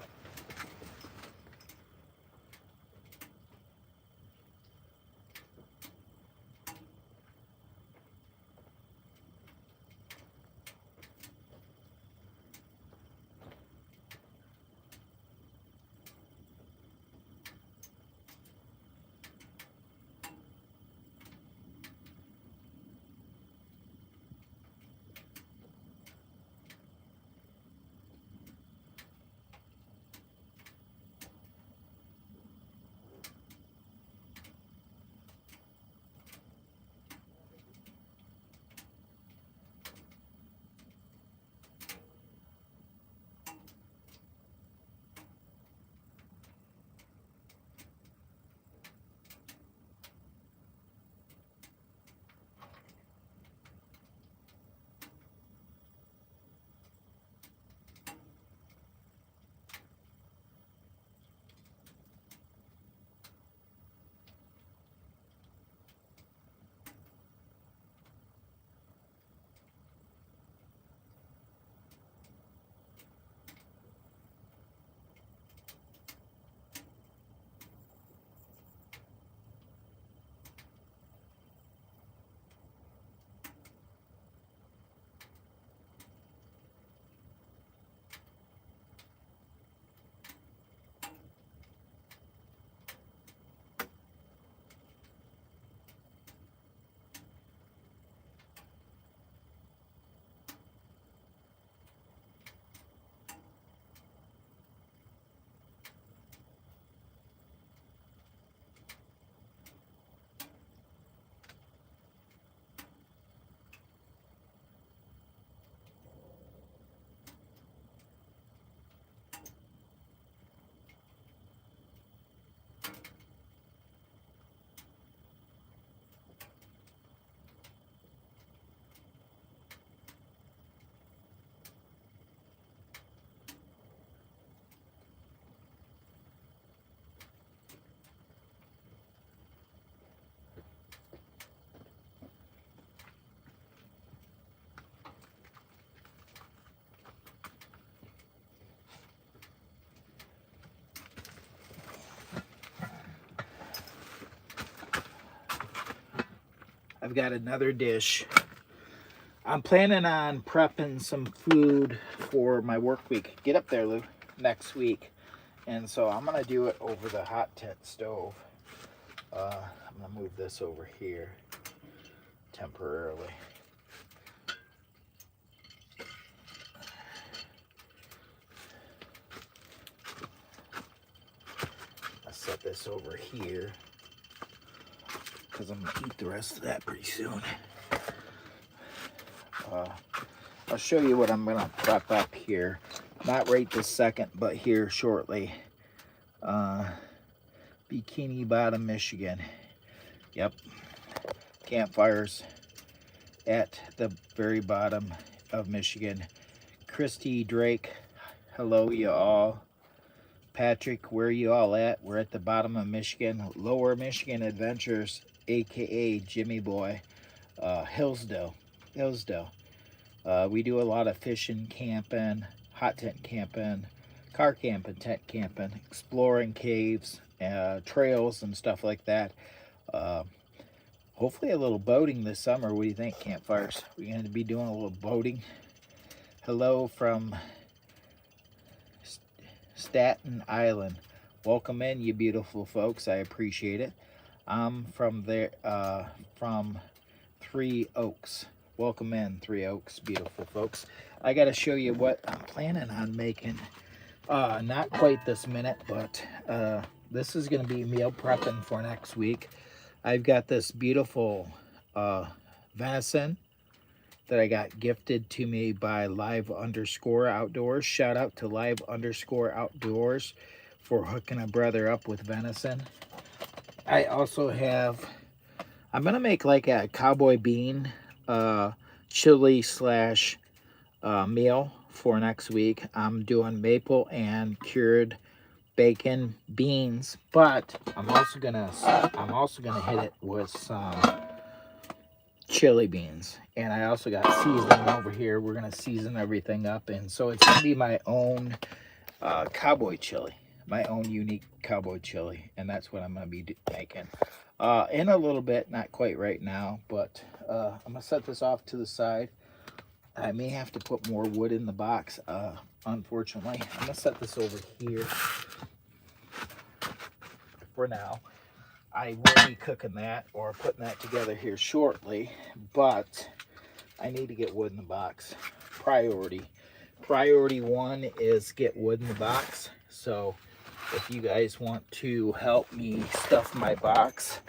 I've got another dish. I'm planning on prepping some food for my work week. Get up there, Lou. next week. And so I'm going to do it over the hot tent stove. I'm going to move this over here temporarily. I'll set this over here because I'm going to eat the rest of that pretty soon. I'll show you what I'm going to prep up here. Not right this second, but here shortly. Bikini Bottom, Michigan. Yep. Campfires at the very bottom of Michigan. Christy, Drake, hello you all. Patrick, where you all at? We're at the bottom of Michigan. Lower Michigan Adventures, aka Jimmy Boy. Hillsdale. We do a lot of fishing, camping, hot tent camping, car camping, tent camping, exploring caves, trails and stuff like that. Hopefully a little boating this summer. What do you think, campfires? We're going to be doing a little boating. Hello from Staten Island. Welcome in, you beautiful folks. I appreciate it. I'm from there, from Three Oaks. Welcome in, Three Oaks, beautiful folks. I got to show you what I'm planning on making. Not quite this minute, but this is going to be meal prepping for next week. I've got this beautiful venison that I got gifted to me by Live_Outdoors. Shout out to Live_Outdoors for hooking a brother up with venison. I also have, I'm going to make like a cowboy bean chili slash meal for next week. I'm doing maple and cured bacon beans, but I'm also gonna hit it with some chili beans. And I also got seasoning over here. We're gonna season everything up, and so it's gonna be my own cowboy chili, my own unique cowboy chili, and that's what I'm gonna be making in a little bit. Not quite right now, but I'm gonna set this off to the side. I may have to put more wood in the box, unfortunately. I'm gonna set this over here for now. I will be cooking that or putting that together here shortly, but I need to get wood in the box. Priority one is get wood in the box. So if you guys want to help me stuff my box,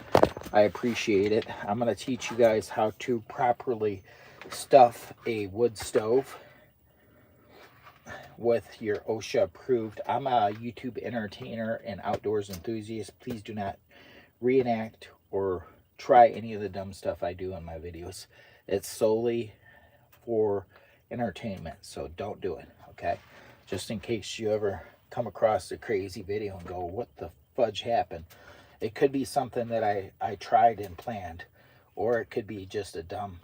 I appreciate it. I'm going to teach you guys how to properly stuff a wood stove with your OSHA approved. I'm a YouTube entertainer and outdoors enthusiast. Please do not reenact or try any of the dumb stuff I do in my videos. It's solely for entertainment, so don't do it, okay? Just in case you ever come across a crazy video and go, what the fudge happened? It could be something that I tried and planned, or it could be just a dumb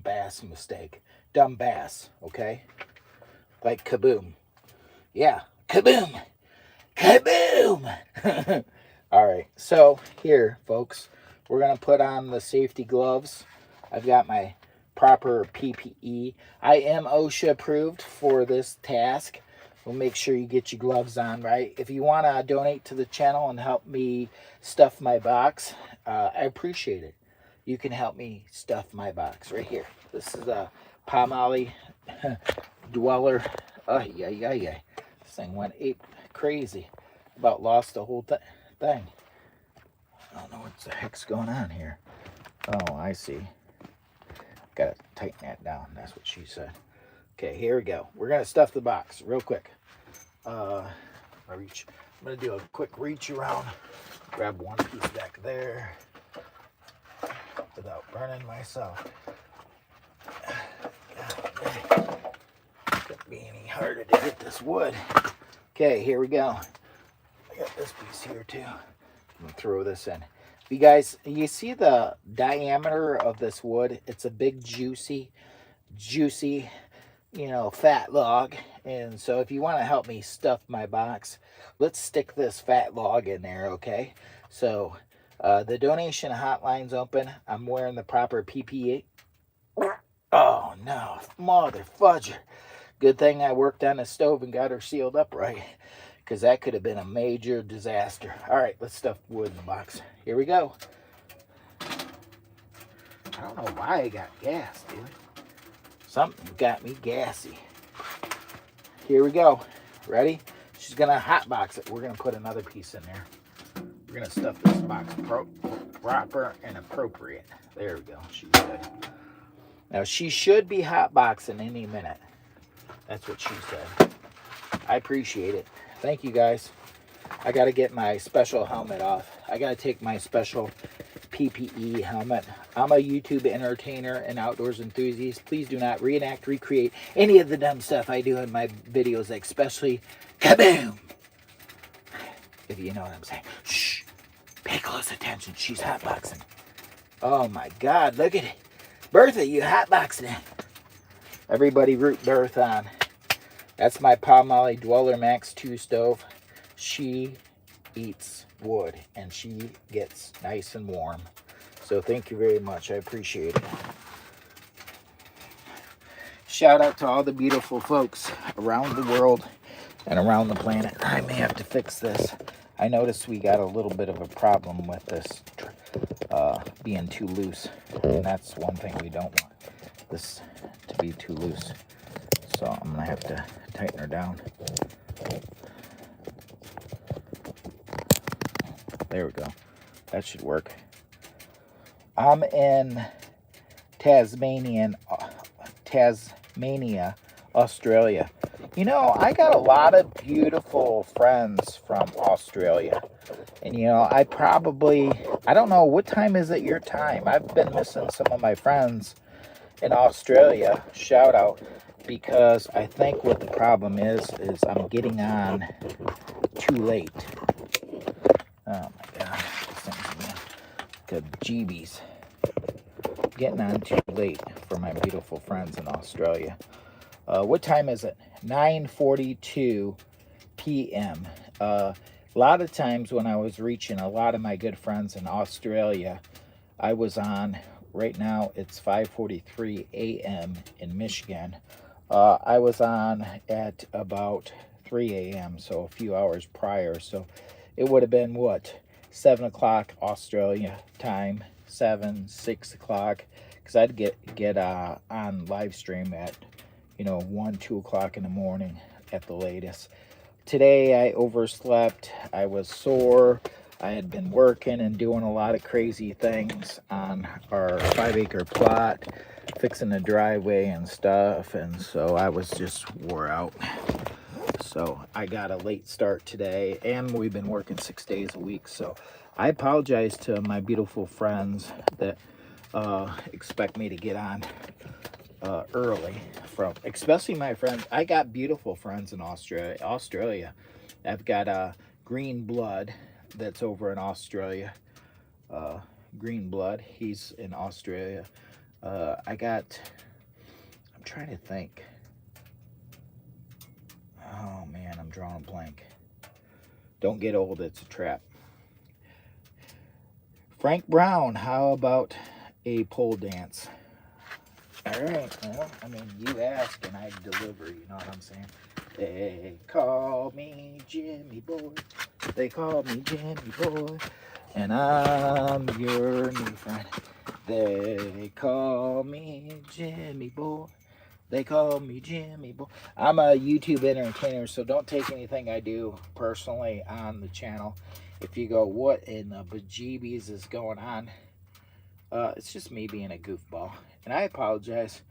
bass mistake. Dumb bass, okay? Like kaboom. Yeah, kaboom! Kaboom! All right, so here, folks, we're going to put on the safety gloves. I've got my proper PPE. I am OSHA approved for this task. We'll make sure you get your gloves on, right? If you want to donate to the channel and help me stuff my box, I appreciate it. You can help me stuff my box right here. This is a Palmolive Dweller. Yeah. This thing went ape crazy. About lost the whole thing. I don't know what the heck's going on here. Oh, I see. Gotta tighten that down. That's what she said. Okay, here we go. We're gonna stuff the box real quick. I'm gonna do a quick reach around. Grab one piece back there without burning myself. Couldn't be any harder to get this wood. Okay, here we go. I got this piece here too. I'm gonna throw this in. You guys, you see the diameter of this wood? It's a big, juicy, fat log. And so if you want to help me stuff my box, let's stick this fat log in there, okay? So the donation hotline's open. I'm wearing the proper PPE. Oh, no, mother fudger. Good thing I worked on the stove and got her sealed up right, because that could have been a major disaster. All right, let's stuff wood in the box. Here we go. I don't know why I got gas, dude. Something got me gassy. Here we go. Ready? She's going to hotbox it. We're going to put another piece in there. We're going to stuff this box proper and appropriate. There we go. She's good. Now, she should be hotboxing any minute. That's what she said. I appreciate it. Thank you, guys. I got to get my special helmet off. I got to take my special PPE helmet. I'm a YouTube entertainer and outdoors enthusiast. Please do not reenact, recreate any of the dumb stuff I do in my videos, especially kaboom! If you know what I'm saying. Shh. Pay close attention. She's hotboxing. Oh my God, look at it. Bertha, you hotboxing it. Everybody root Bertha on. That's my Palmolive Dweller Max 2 stove. She eats wood and she gets nice and warm. So thank you very much. I appreciate it. Shout out to all the beautiful folks around the world and around the planet. I may have to fix this. I noticed we got a little bit of a problem with this being too loose. And that's one thing we don't want, this to be too loose. So I'm going to have to tighten her down. There we go. That should work. I'm in Tasmania, Australia. You know, I got a lot of beautiful friends from Australia. And, you know, I don't know, what time is it your time? I've been missing some of my friends in Australia. Shout out. Because I think what the problem is I'm getting on too late. Oh my God. This thing's good jeebies. Getting on too late for my beautiful friends in Australia. What time is it? 9:42 p.m. A lot of times when I was reaching a lot of my good friends in Australia, I was on, right now it's 5:43 a.m. in Michigan. I was on at about 3 a.m., so a few hours prior. So it would have been, what, 7 o'clock Australia time, 6 o'clock, because I'd get on live stream at, 1, 2 o'clock in the morning at the latest. Today I overslept. I was sore. I had been working and doing a lot of crazy things on our 5-acre plot, fixing the driveway and stuff, and so I was just wore out. So I got a late start today, and we've been working 6 days a week. So I apologize to my beautiful friends that expect me to get on early, especially my friends. I got beautiful friends in Australia. I've got Green Blood that's over in Australia. Green Blood, he's in Australia. I'm trying to think. Oh man, I'm drawing a blank. Don't get old, it's a trap. Frank Brown, how about a pole dance? All right, well, I mean, you ask and I deliver, you know what I'm saying? They call me Jimmy Boy. They call me Jimmy Boy. And I'm your new friend. They call me Jimmy Boy. They call me Jimmy Boy. I'm a YouTube entertainer, so don't take anything I do personally on the channel. If you go, what in the bejeebies is going on? It's just me being a goofball. And I apologize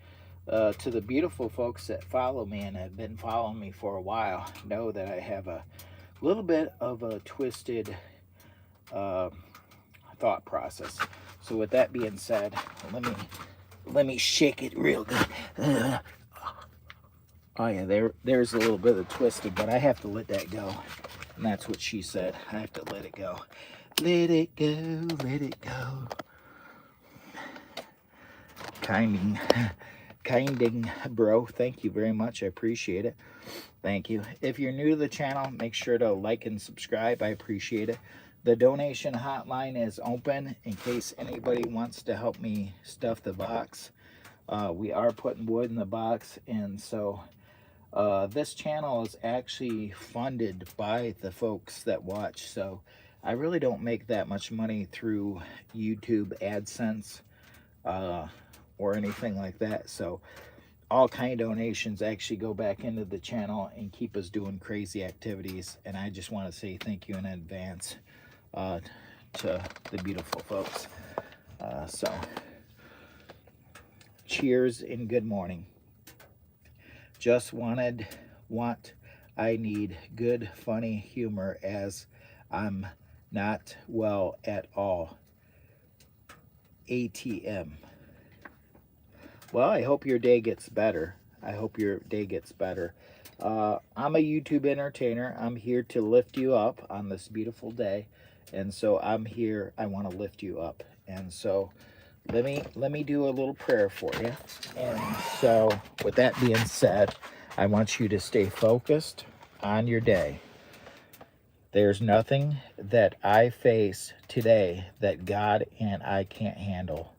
to the beautiful folks that follow me and have been following me for a while. Know that I have a little bit of a twisted thought process. So with that being said, let me shake it real good. Oh yeah, there's a little bit of twisted, but I have to let that go. And that's what she said. I have to let it go. Let it go, let it go. Kinding, bro. Thank you very much. I appreciate it. Thank you. If you're new to the channel, make sure to like and subscribe. I appreciate it. The donation hotline is open in case anybody wants to help me stuff the box. We are putting wood in the box, and so This channel is actually funded by the folks that watch, so I really don't make that much money through YouTube AdSense uh, or anything like that. So all kind of donations actually go back into the channel and keep us doing crazy activities. And I just want to say thank you in advance uh, to the beautiful folks. So cheers and good morning. Just want, I need good, funny humor as I'm not well at all. ATM. Well, I hope your day gets better. I hope your day gets better. I'm a YouTube entertainer. I'm here to lift you up on this beautiful day. And so I'm here, I want to lift you up. And so let me do a little prayer for you. And so with that being said, I want you to stay focused on your day. There's nothing that I face today that God and I can't handle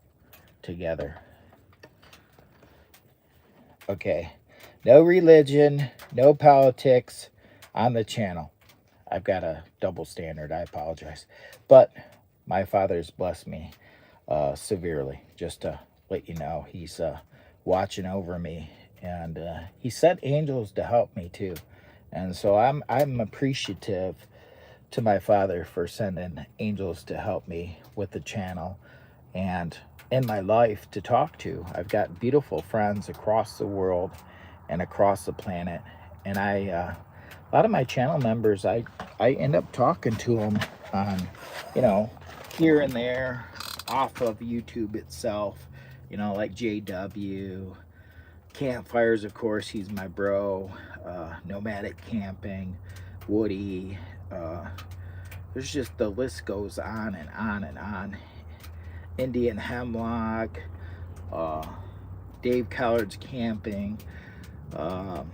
together. Okay. No religion, no politics on the channel. I've got a double standard. I apologize. But my father's blessed me severely. Just to let you know, he's watching over me, and he sent angels to help me too. And so I'm appreciative to my father for sending angels to help me with the channel and in my life to talk to. I've got beautiful friends across the world and across the planet, and a lot of my channel members, I end up talking to them on, you know, here and there off of YouTube itself, you know, like JW, Campfires, of course, he's my bro, Nomadic Camping, Woody, there's just, the list goes on and on and on. Indian Hemlock, uh, Dave Collard's Camping, um,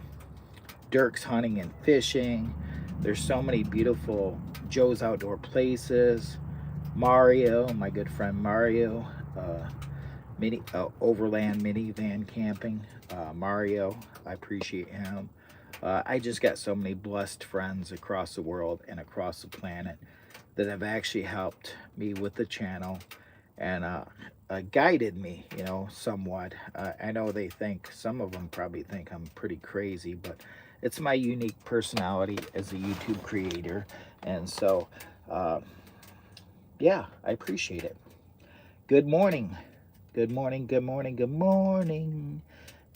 Dirk's Hunting and Fishing. There's so many beautiful Joe's Outdoor Places. Mario, my good friend Mario, Overland Minivan Camping. Mario, I appreciate him. I just got so many blessed friends across the world and across the planet that have actually helped me with the channel and guided me, you know, somewhat. I know some of them probably think I'm pretty crazy, but it's my unique personality as a YouTube creator. And so, uh, yeah, I appreciate it. Good morning. Good morning, good morning, good morning.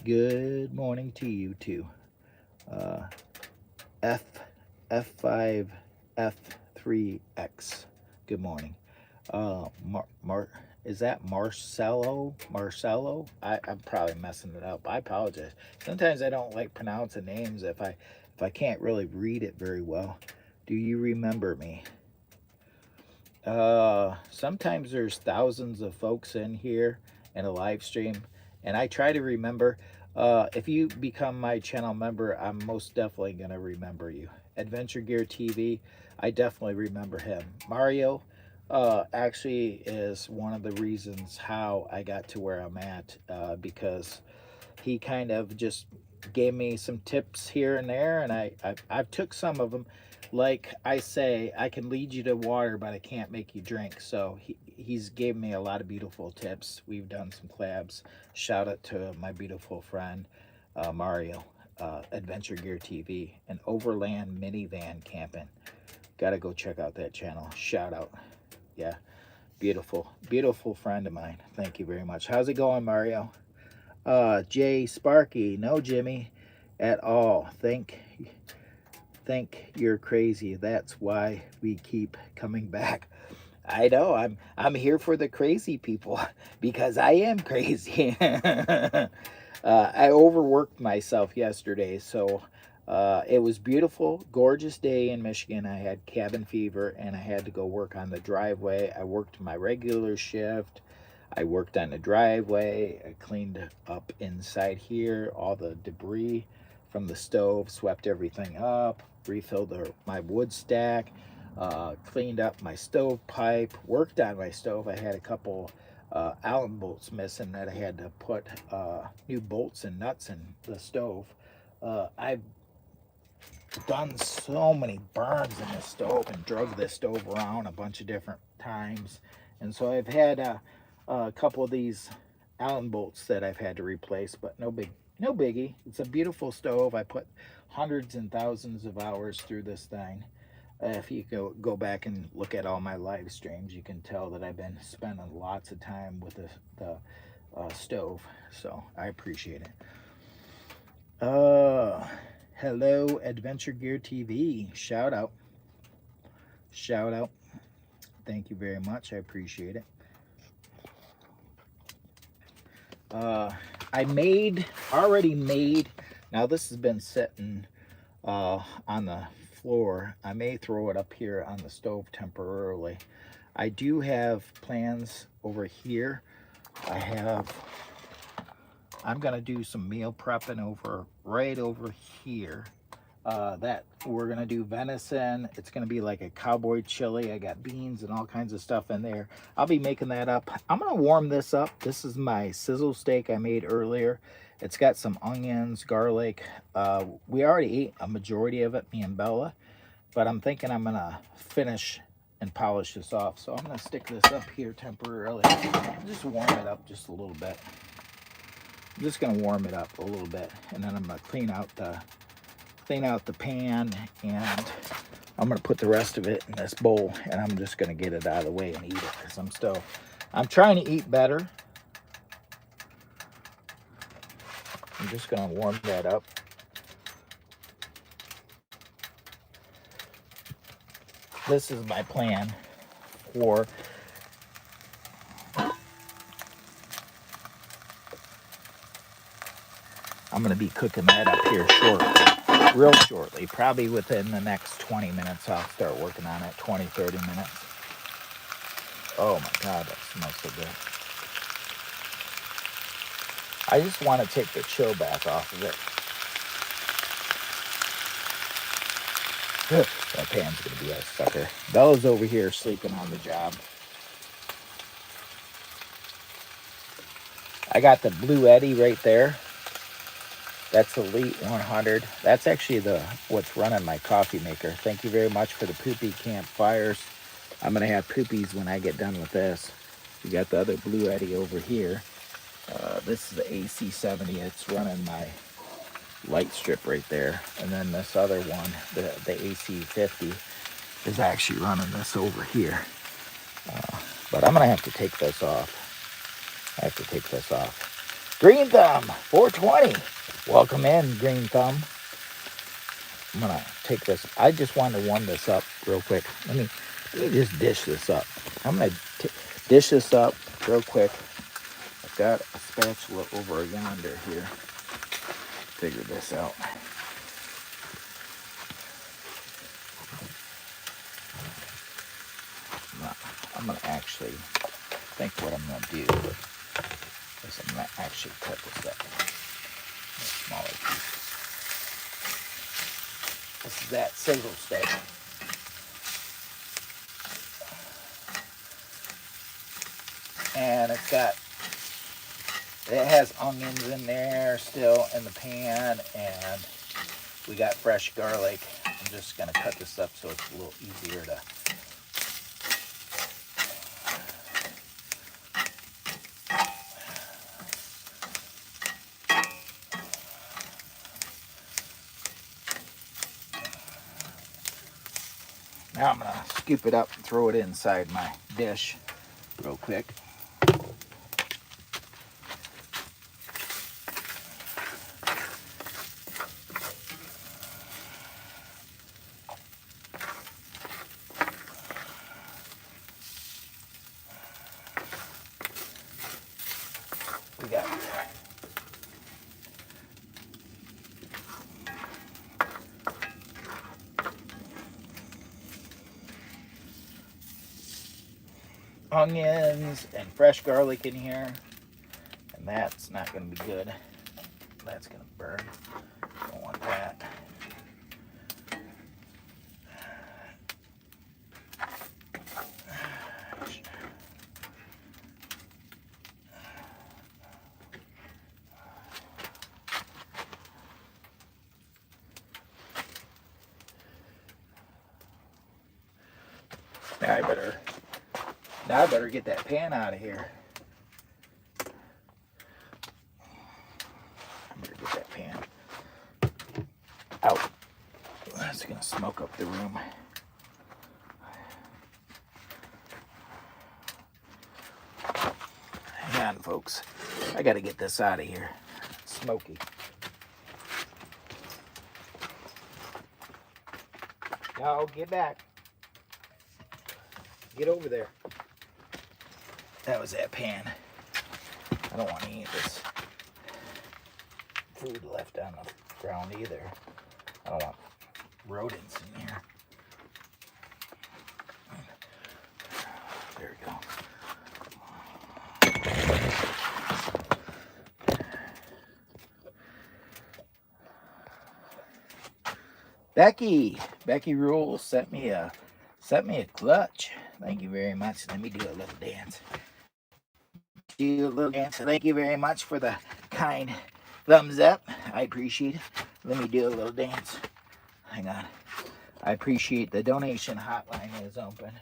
Good morning to you too. Uh, F, F5, F3X. Good morning. Is that Marcelo? I'm probably messing it up. I apologize. Sometimes I don't like pronouncing names if I can't really read it very well. Do you remember me? Sometimes there's thousands of folks in here in a live stream, and I try to remember. If you become my channel member, I'm most definitely gonna remember you. Adventure Gear TV, I definitely remember him. Mario, actually is one of the reasons how I got to where I'm at, because he kind of just gave me some tips here and there, and I've took some of them. Like I say, I can lead you to water, but I can't make you drink. So he's gave me a lot of beautiful tips. We've done some collabs. Shout out to my beautiful friend Mario, Adventure Gear TV, and Overland Minivan Camping. Gotta go check out that channel. Shout out. Yeah, beautiful friend of mine. Thank you very much. How's it going, Mario? Jay Sparky, no Jimmy at all. Think you're crazy. That's why we keep coming back. I know, I'm here for the crazy people because I am crazy. I overworked myself yesterday, so it was beautiful, gorgeous day in Michigan. I had cabin fever and I had to go work on the driveway. I worked my regular shift. I worked on the driveway. I cleaned up inside here, all the debris from the stove, swept everything up, refilled my wood stack, cleaned up my stove pipe, worked on my stove. I had a couple Allen bolts missing that I had to put new bolts and nuts in the stove. I've done so many burns in the stove and drug this stove around a bunch of different times. And so I've had a couple of these Allen bolts that I've had to replace, but no biggie. It's a beautiful stove. I put hundreds and thousands of hours through this thing. If you go back and look at all my live streams, you can tell that I've been spending lots of time with the stove. So I appreciate it. Hello, Adventure Gear TV. Shout out. Shout out. Thank you very much. I appreciate it. I already made, now this has been sitting on the floor. I may throw it up here on the stove temporarily. I do have plans over here. I'm gonna do some meal prepping right over here. That we're gonna do venison. It's gonna be like a cowboy chili. I got beans and all kinds of stuff in there. I'll be making that up. I'm gonna warm this up. This is my sizzle steak I made earlier. It's got some onions, garlic. We already ate a majority of it, me and Bella, but I'm thinking I'm gonna finish and polish this off. So I'm gonna stick this up here temporarily. Just warm it up just a little bit. I'm just gonna warm it up a little bit, and then I'm gonna clean out the pan, and I'm gonna put the rest of it in this bowl, and I'm just gonna get it out of the way and eat it, because I'm trying to eat better. I'm just gonna warm that up. This is my plan for I'm gonna be cooking that up here real shortly. Probably within the next 20 minutes, I'll start working on it. 20-30 minutes. Oh my God, that smells so good. I just want to take the chill back off of it. That pan's gonna be a sucker. Bella's over here sleeping on the job. I got the BLUETTI right there. That's Elite 100. That's actually what's running my coffee maker. Thank you very much for the poopy campfires. I'm gonna have poopies when I get done with this. We got the other BLUETTI over here. This is the AC70. It's running my light strip right there. And then this other one, the AC50, is actually running this over here. But I'm gonna have to take this off. I have to take this off. Green Thumb 420. Welcome in, Green Thumb. I'm gonna take this. I just want to warm this up real quick. Let me just dish this up. I'm gonna dish this up real quick. I've got a spatula over yonder here. Figure this out. I'm gonna actually think what I'm gonna do is I'm gonna actually cut this up in smaller pieces. This is that sizzle steak. And it has onions in there still in the pan, and we got fresh garlic. I'm just gonna cut this up so it's a little easier to Now I'm gonna scoop it up and throw it inside my dish real quick. We got onions and fresh garlic in here, and that's not going to be good. That's going to burn. Don't want that. Now I better get that pan out of here. I better get that pan out. That's gonna smoke up the room. Hang on, folks. I gotta get this out of here. It's smoky. No, get back. Get over there. That was that pan. I don't want any of this food left on the ground either. I don't want rodents in here. There we go. Becky Rule sent me a clutch. Thank you very much. Let me do a little dance. Do a little dance. Thank you very much for the kind thumbs up. I appreciate it. Let me do a little dance. Hang on. I appreciate the donation hotline is open.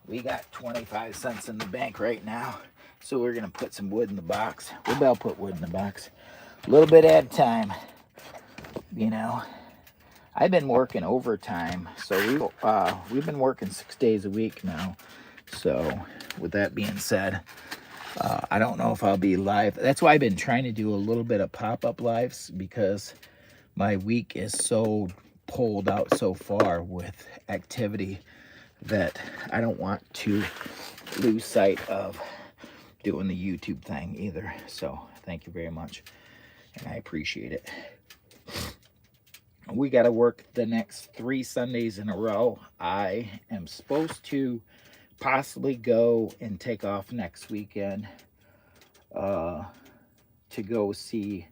We got 25 cents in the bank right now. So we're going to put some wood in the box. We'll about put wood in the box. A little bit at a time. You know. I've been working overtime. So we've been working 6 days a week now. So with that being said, I don't know if I'll be live. That's why I've been trying to do a little bit of pop-up lives, because my week is so pulled out so far with activity that I don't want to lose sight of doing the YouTube thing either. So thank you very much, and I appreciate it. We got to work the next 3 Sundays in a row. I am supposed to possibly go and take off next weekend to go see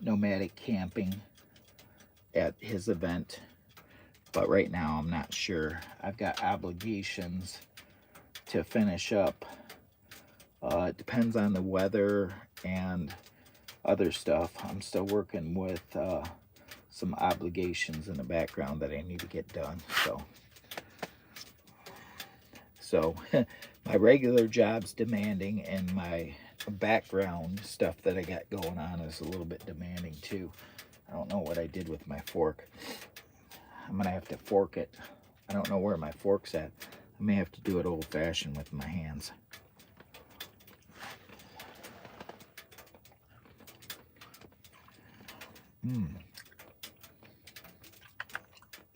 Nomadic Camping at his event, but right now I'm not sure. I've got obligations to finish up. It depends on the weather and other stuff. I'm still working with some obligations in the background that I need to get done. So my regular job's demanding, and my background stuff that I got going on is a little bit demanding too. I don't know what I did with my fork. I'm gonna have to fork it. I don't know where my fork's at. I may have to do it old-fashioned with my hands.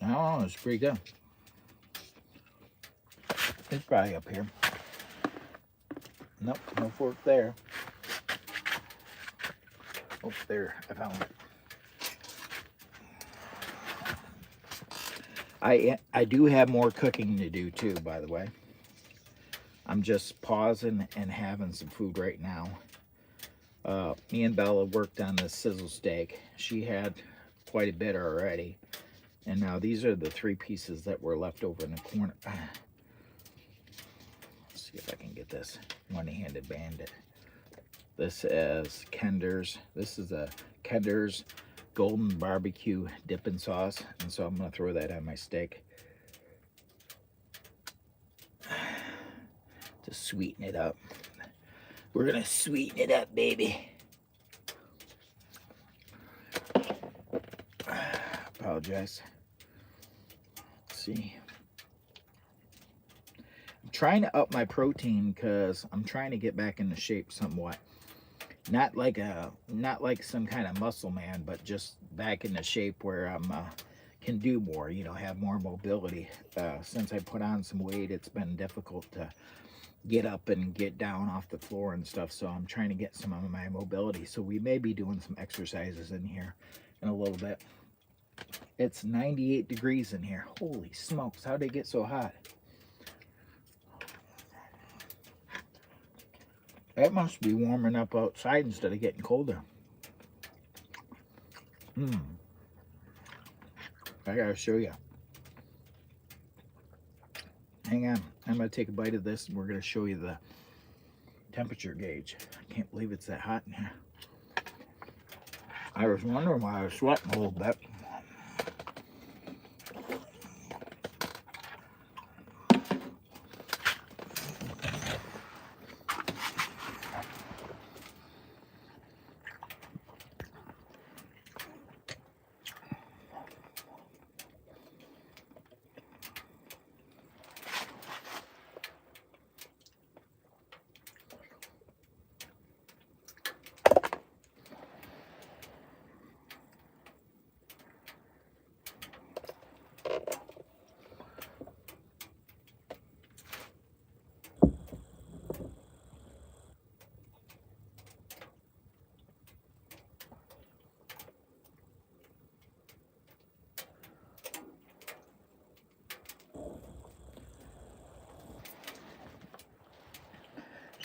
Oh, it's pretty good. It's probably up here. Nope, no fork there. Oh, there, I found it. I do have more cooking to do too, by the way. I'm just pausing and having some food right now. Me and Bella worked on the sizzle steak. She had quite a bit already. And now these are the 3 pieces that were left over in the corner. Let's see if I can get this one-handed bandit. This is Kinder's. This is a Kinder's golden barbecue dipping sauce. And so I'm going to throw that on my steak to sweeten it up. We're going to sweeten it up, baby. Apologize. Let's see. I'm trying to up my protein because I'm trying to get back into shape somewhat. Not like some kind of muscle man, but just back into shape where I'm can do more, you know, have more mobility. Since I put on some weight, it's been difficult to get up and get down off the floor and stuff. So I'm trying to get some of my mobility. So we may be doing some exercises in here in a little bit. It's 98 degrees in here. Holy smokes, how did it get so hot? That must be warming up outside instead of getting colder. I gotta show you. Hang on, I'm gonna take a bite of this and we're gonna show you the temperature gauge. I can't believe it's that hot in here. I was wondering why I was sweating a little bit.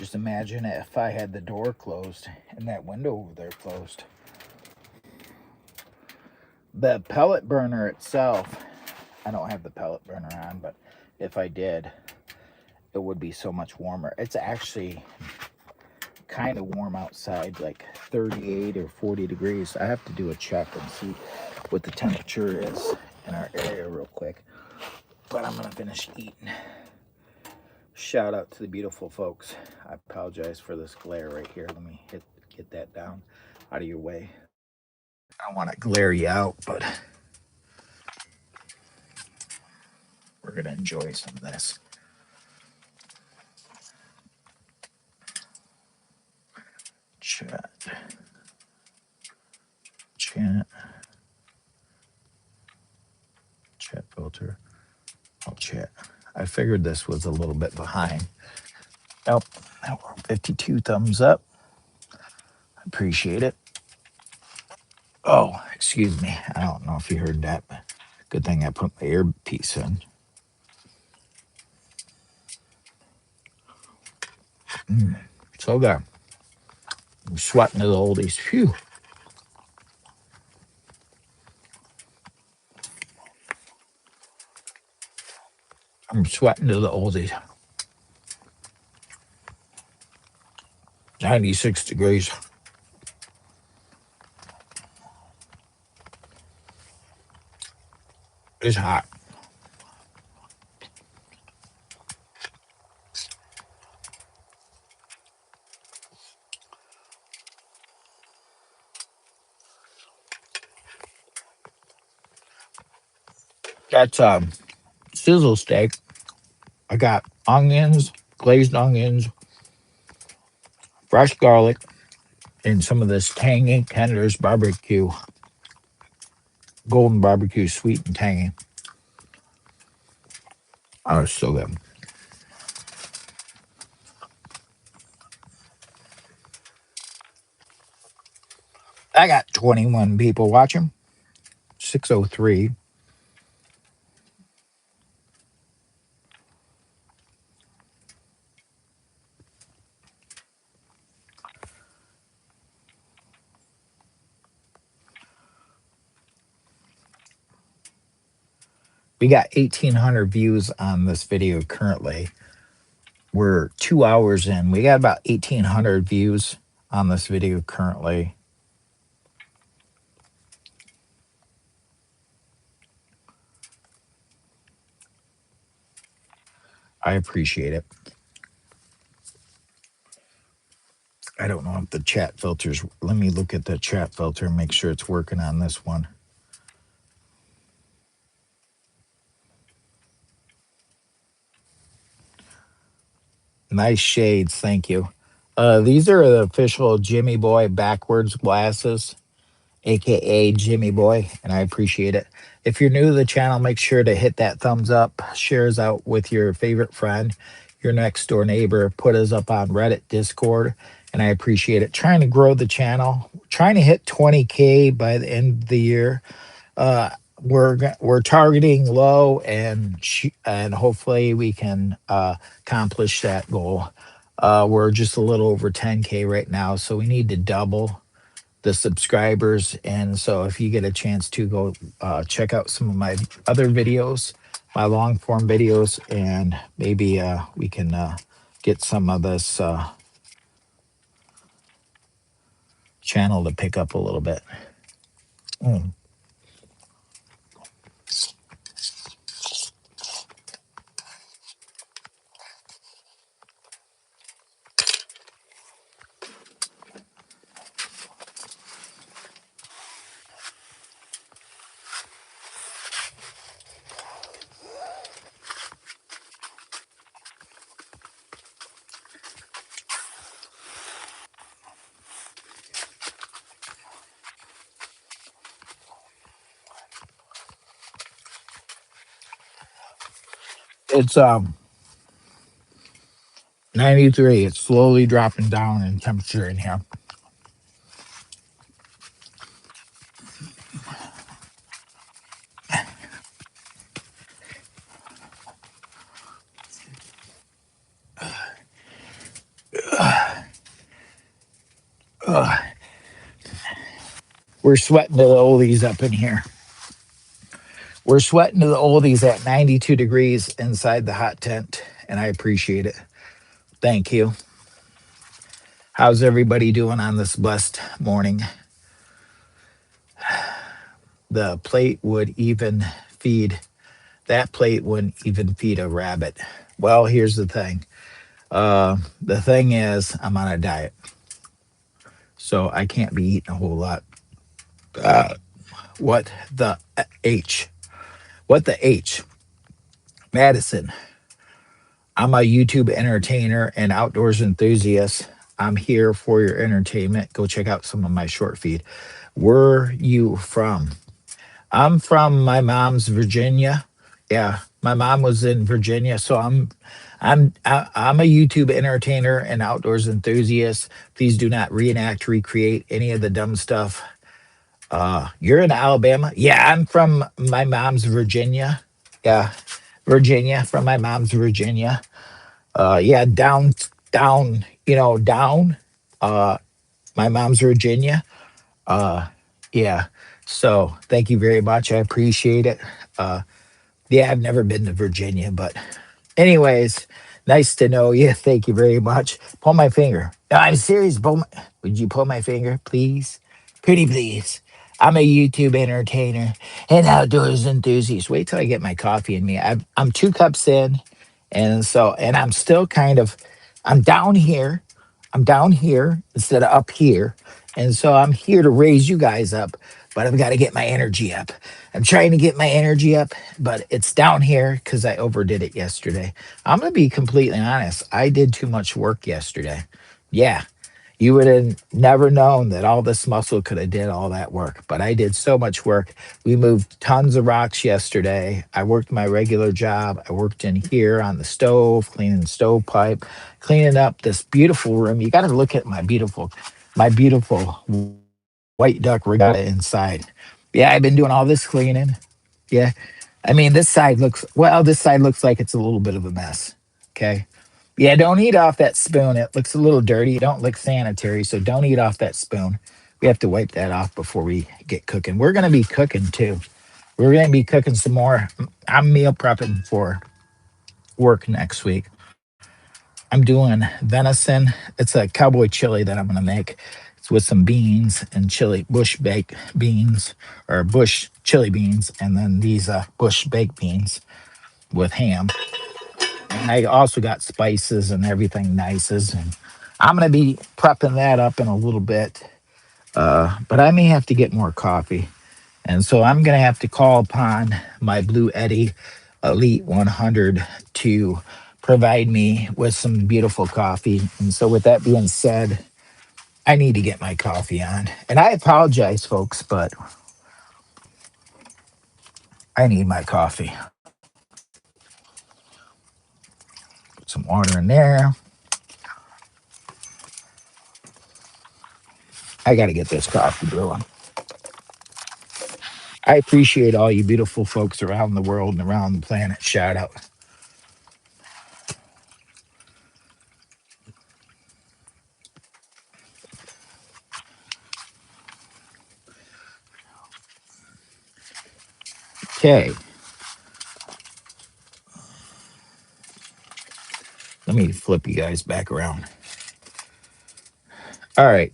Just imagine if I had the door closed and that window over there closed. The pellet burner itself, I don't have the pellet burner on, but if I did, it would be so much warmer. It's actually kind of warm outside, like 38 or 40 degrees. I have to do a check and see what the temperature is in our area real quick. But I'm gonna finish eating. Shout out to the beautiful folks. I apologize for this glare right here. Let me get that down out of your way. I don't want to glare you out, but we're gonna enjoy some of this. Chat. Chat filter. I'll chat. I figured this was a little bit behind. Nope. 52 thumbs up. I appreciate it. Oh, excuse me. I don't know if you heard that, but good thing I put my earpiece in. So good. I'm sweating to the oldies. Phew. I'm sweating to the oldies. 96 degrees. It's hot. That's sizzle steak. I got onions, glazed onions, fresh garlic, and some of this tangy Kenner's barbecue, golden barbecue, sweet and tangy. Oh, it's so good. I got 21 people watching. 603. We got 1,800 views on this video currently. We're 2 hours in. We got about 1,800 views on this video currently. I appreciate it. I don't know if the chat filters. Let me look at the chat filter and make sure it's working on this one. Nice shades, thank you. These are the official Jimmy Boy backwards glasses, aka Jimmy Boy, and I appreciate it. If you're new to the channel, make sure to hit that thumbs up, share us out with your favorite friend, your next door neighbor, put us up on Reddit, Discord, and I appreciate it. Trying to grow the channel, trying to hit 20K by the end of the year. Uh, we're targeting low, and hopefully we can accomplish that goal. We're just a little over 10K right now, so we need to double the subscribers. And so if you get a chance to go check out some of my other videos, my long form videos, and maybe we can get some of this channel to pick up a little bit. It's 93. It's slowly dropping down in temperature in here. We're sweating to the oldies up in here. We're sweating to the oldies at 92 degrees inside the hot tent, and I appreciate it. Thank you. How's everybody doing on this blessed morning? The plate would even feed, that plate wouldn't even feed a rabbit. Well, here's the thing. The thing is, I'm on a diet, so I can't be eating a whole lot. Uh, what the H? What the H? Madison. I'm a YouTube entertainer and outdoors enthusiast. I'm here for your entertainment. Go check out some of my short feed. Where you from? I'm from my mom's Virginia. Yeah, my mom was in Virginia, so I'm a YouTube entertainer and outdoors enthusiast. Please do not reenact, recreate any of the dumb stuff. You're in Alabama? Yeah, I'm from my mom's Virginia. Yeah, Virginia, from my mom's Virginia. Yeah, down, down. Uh, my mom's Virginia. Uh, yeah. So thank you very much. I appreciate it. Uh, yeah, I've never been to Virginia, but anyways, nice to know you. Thank you very much. Pull my finger. No, I'm serious. Would you pull my finger, please? Pretty please. I'm a YouTube entertainer and outdoors enthusiast. Wait till I get my coffee in me. I'm 2 cups in, and I'm still kind of, I'm down here. I'm down here instead of up here. And so I'm here to raise you guys up, but I've got to get my energy up. I'm trying to get my energy up, but it's down here because I overdid it yesterday. I'm going to be completely honest. I did too much work yesterday. Yeah, you would have never known that all this muscle could have did all that work, but I did so much work. We moved tons of rocks yesterday. I worked my regular job. I worked in here on the stove, cleaning the stovepipe, cleaning up this beautiful room. You got to look at my beautiful white duck regatta inside. Yeah, I've been doing all this cleaning. Yeah. I mean, this side looks like it's a little bit of a mess. Okay. Yeah, don't eat off that spoon. It looks a little dirty. It don't look sanitary, so don't eat off that spoon. We have to wipe that off before we get cooking. We're going to be cooking too. We're going to be cooking some more. I'm meal prepping for work next week. I'm doing venison. It's a cowboy chili that I'm going to make. It's with some beans and chili, bush baked beans or bush chili beans, and then these bush baked beans with ham. And I also got spices and everything nices. And I'm going to be prepping that up in a little bit. But I may have to get more coffee. And so I'm going to have to call upon my Blue Eddy Elite 100 to provide me with some beautiful coffee. And so, with that being said, I need to get my coffee on. And I apologize, folks, but I need my coffee. Put some water in there. I got to get this coffee brewing. I appreciate all you beautiful folks around the world and around the planet. Shout out. Okay, let me flip you guys back around. All right.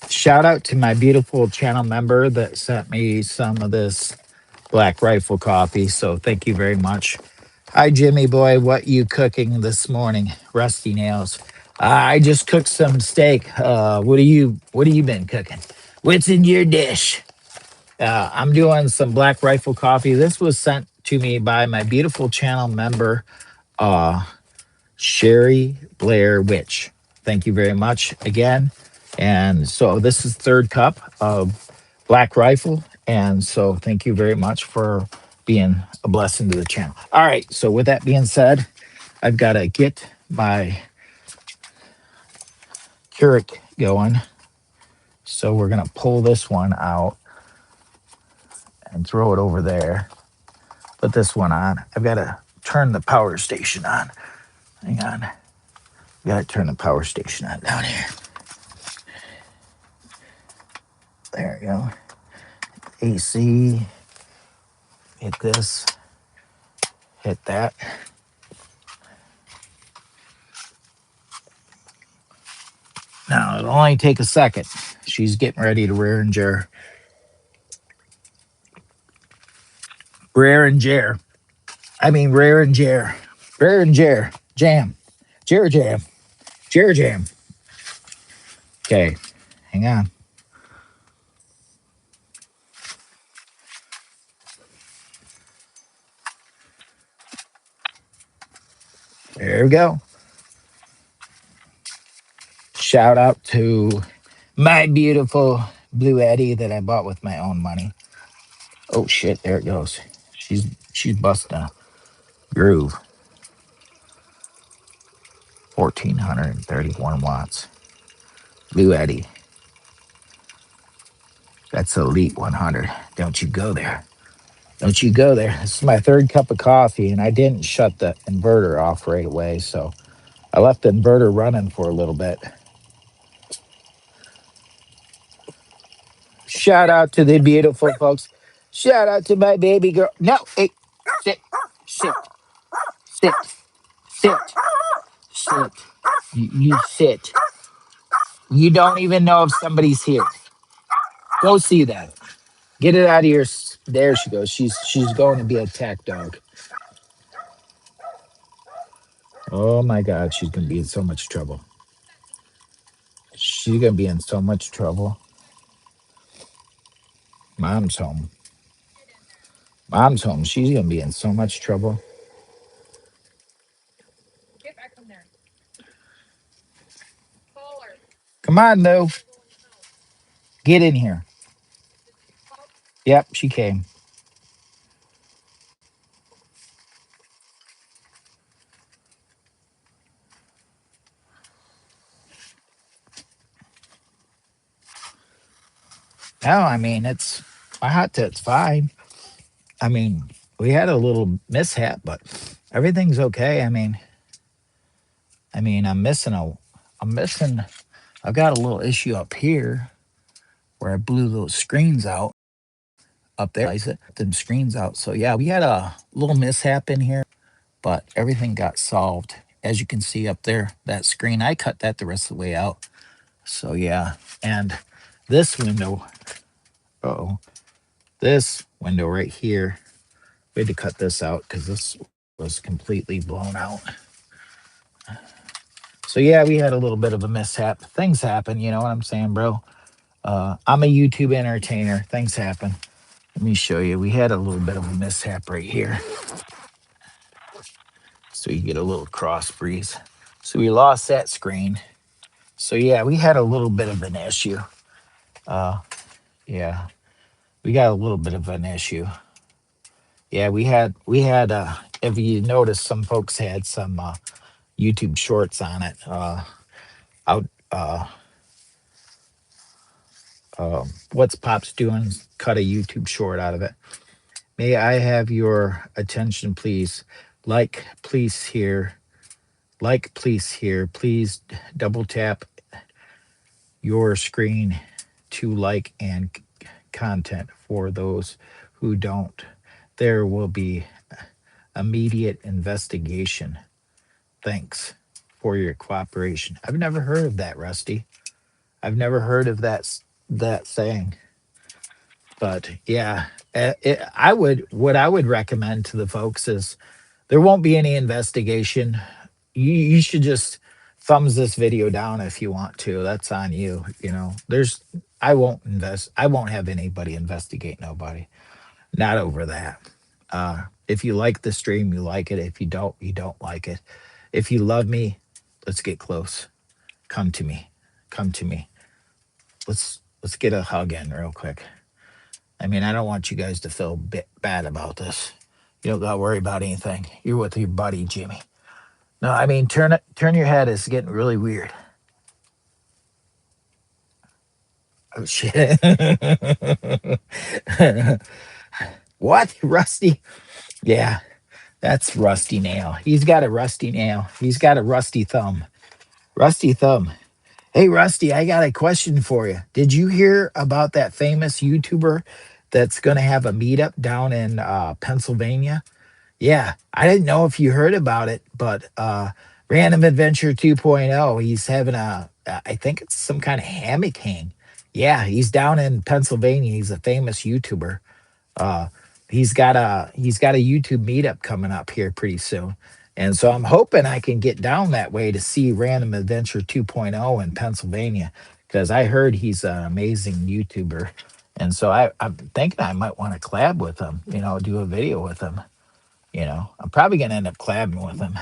Shout out to my beautiful channel member that sent me some of this Black Rifle coffee. So thank you very much. Hi, Jimmy boy. What you cooking this morning? Rusty nails. I just cooked some steak. What have you been cooking? What's in your dish? I'm doing some Black Rifle coffee. This was sent to me by my beautiful channel member, uh, Sherry Blair Witch. Thank you very much again. And so this is third cup of Black Rifle. And so thank you very much for being a blessing to the channel. All right. So with that being said, I've got to get my Keurig going. So we're going to pull this one out and throw it over there. Put this one on. I've got to turn the power station on. Hang on. Gotta turn the power station on down here. There we go. AC. Hit this. Hit that. Now it'll only take a second. She's getting ready to rear and jar. Rear and jar. I mean rear and jar. Rear and jar. Jam. Jar jam. Jar jam. Okay. Hang on. There we go. Shout out to my beautiful BLUETTI that I bought with my own money. Oh shit, there it goes. She's busting a groove. 1431 watts. BLUETTI. That's Elite 100. Don't you go there. Don't you go there. This is my third cup of coffee, and I didn't shut the inverter off right away, so I left the inverter running for a little bit. Shout out to the beautiful folks. Shout out to my baby girl. No, hey, sit, sit, sit, sit, sit. You sit. You don't even know if somebody's here. Go see that. Get it out of your. There she goes. She's going to be a attack dog. Oh my God, she's gonna be in so much trouble. She's gonna be in so much trouble. Mom's home. Mom's home. She's gonna be in so much trouble. Come on, Lou. Get in here. Yep, she came. No, I mean it's my hot tit's fine. I mean, we had a little mishap, but everything's okay. I mean, I'm missing. I've got a little issue up here where I blew those screens out up there. I set them screens out. So yeah, we had a little mishap in here, but everything got solved. As you can see up there, that screen, I cut that the rest of the way out. So yeah, and this window, oh, this window right here, we had to cut this out because this was completely blown out. So yeah, we had a little bit of a mishap. Things happen, you know what I'm saying, bro? I'm a YouTube entertainer. Things happen. Let me show you. We had a little bit of a mishap right here. So you get a little cross breeze. So we lost that screen. So yeah, we had a little bit of an issue. Uh, yeah, we got a little bit of an issue. Yeah, we had. If you notice, some folks had some YouTube shorts on it. Out. What's Pops doing? Cut a YouTube short out of it. May I have your attention, please? Like, please here. Like, please here. Please double tap your screen to like and content for those who don't. There will be immediate investigation. Thanks for your cooperation. I've never heard of that, Rusty. I've never heard of that thing. But yeah, I would what I would recommend to the folks is there won't be any investigation. You should just thumbs this video down if you want to. That's on you. You know, I won't invest. I won't have anybody investigate nobody. Not over that. If you like the stream, you like it. If you don't, you don't like it. If you love me, let's get close. Come to me. Come to me. Let's get a hug in real quick. I mean, I don't want you guys to feel bad about this. You don't got to worry about anything. You're with your buddy Jimmy. No, I mean, turn your head. It's getting really weird. Oh shit! What, Rusty? Yeah, that's Rusty Nail. He's got a rusty nail. He's got a rusty thumb. Rusty Thumb. Hey, Rusty, I got a question for you. Did you hear about that famous YouTuber that's going to have a meetup down in Pennsylvania? Yeah, I didn't know if you heard about it, but Random Adventure 2.0, he's having I think it's some kind of hammock hang. Yeah, he's down in Pennsylvania. He's a famous YouTuber. Uh, he's got a YouTube meetup coming up here pretty soon, and so I'm hoping I can get down that way to see Random Adventure 2.0 in Pennsylvania because I heard he's an amazing YouTuber, and so I'm thinking I might want to collab with him. Do a video with him. I'm probably gonna end up collabing with him.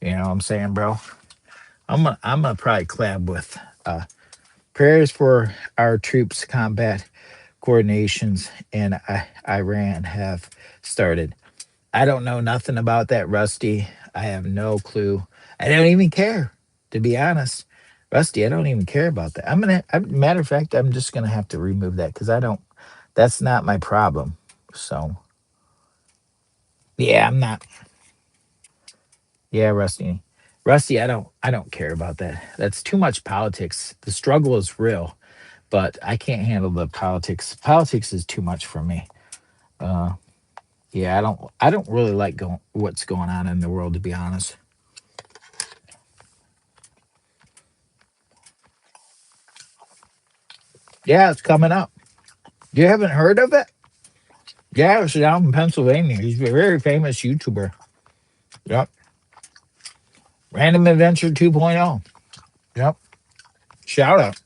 You know what I'm saying, bro? I'm gonna probably collab with uh, prayers for our troops combat coordinations in Iran have started. I don't know nothing about that, Rusty. I have no clue. I don't even care, to be honest. Rusty, I don't even care about that. Matter of fact, I'm just gonna have to remove that because I don't. That's not my problem. So yeah, I'm not. Yeah, Rusty. Rusty, I don't care about that. That's too much politics. The struggle is real, but I can't handle the politics. Politics is too much for me. Uh yeah, I don't really like what's going on in the world, to be honest. Yeah, it's coming up. You haven't heard of it? Yeah, it's down in Pennsylvania. He's a very famous YouTuber. Yep. Random Adventure 2.0. Yep. Shout out.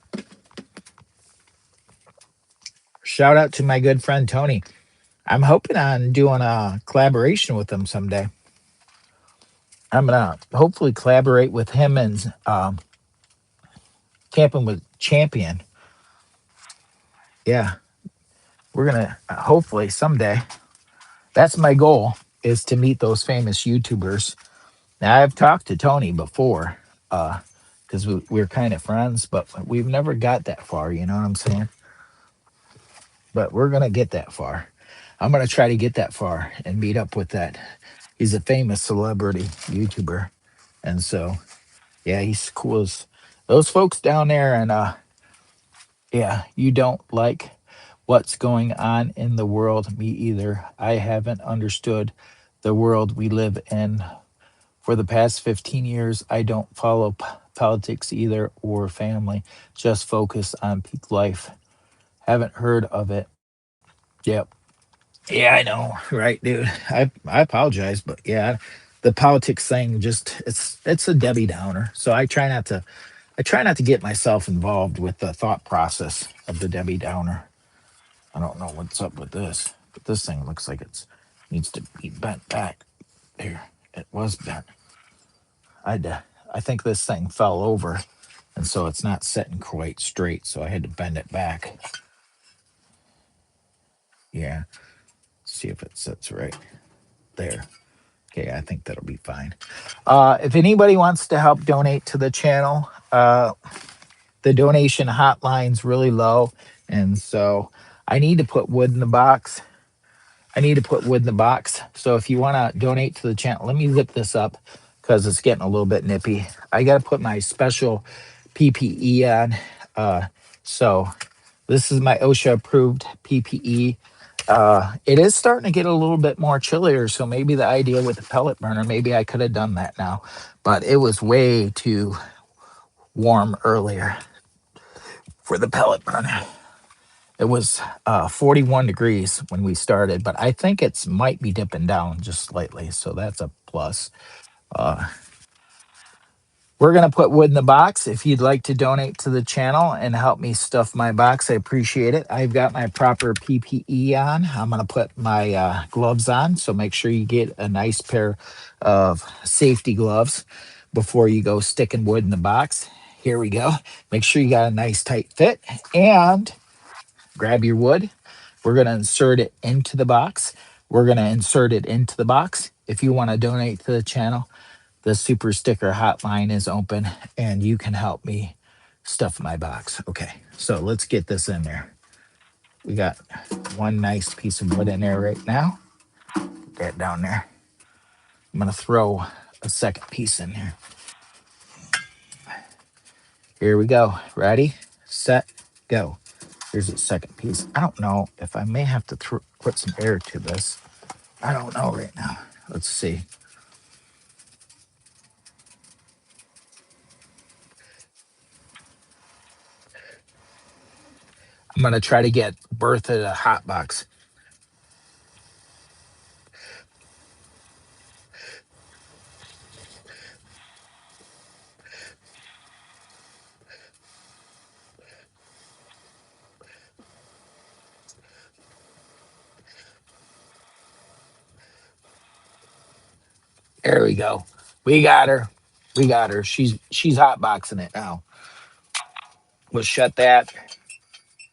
Shout out to my good friend Tony. I'm hoping on doing a collaboration with him someday. I'm gonna hopefully collaborate with him and camping with Champion. Yeah, we're gonna hopefully someday. That's my goal is to meet those famous YouTubers. Now I've talked to Tony before, because we're kind of friends, but we've never got that far. You know what I'm saying? But we're gonna get that far. I'm gonna try to get that far and meet up with that. He's a famous celebrity YouTuber, and so yeah, he's cool as those folks down there. And yeah, you don't like what's going on in the world. Me either. I haven't understood the world we live in for the past 15 years. I don't follow politics either or family, just focus on peak life. Haven't heard of it. Yep. Yeah, I know. Right, dude. I apologize, but yeah, the politics thing just it's a Debbie Downer. So I try not to get myself involved with the thought process of the Debbie Downer. I don't know what's up with this, but this thing looks like it's needs to be bent back. Here, it was bent. I think this thing fell over, and so it's not sitting quite straight. So I had to bend it back. Yeah, see if it sits right there. Okay, I think that'll be fine. If anybody wants to help donate to the channel, the donation hotline's really low, and so I need to put wood in the box. I need to put wood in the box. So if you want to donate to the channel, let me zip this up because it's getting a little bit nippy. I got to put my special PPE on. So this is my OSHA approved PPE. It is starting to get a little bit more chillier, so maybe the idea with the pellet burner, maybe I could have done that now, but it was way too warm earlier for the pellet burner. It was 41 degrees when we started, but I think it's might be dipping down just slightly, so that's a plus. Uh, we're going to put wood in the box. If you'd like to donate to the channel and help me stuff my box, I appreciate it. I've got my proper PPE on. I'm going to put my gloves on, so make sure you get a nice pair of safety gloves before you go sticking wood in the box. Here we go. Make sure you got a nice tight fit and grab your wood. We're going to insert it into the box. We're going to insert it into the box. If you want to donate to the channel, the super sticker hotline is open and you can help me stuff my box. Okay, so let's get this in there. We got one nice piece of wood in there right now. Get down there. I'm going to throw a second piece in there. Here we go. Ready, set, go. Here's the second piece. I don't know if I may have to put some air to this. I don't know right now. Let's see. I'm gonna try to get Bertha the hot box. There we go. We got her. We got her. She's hot boxing it now. We'll shut that.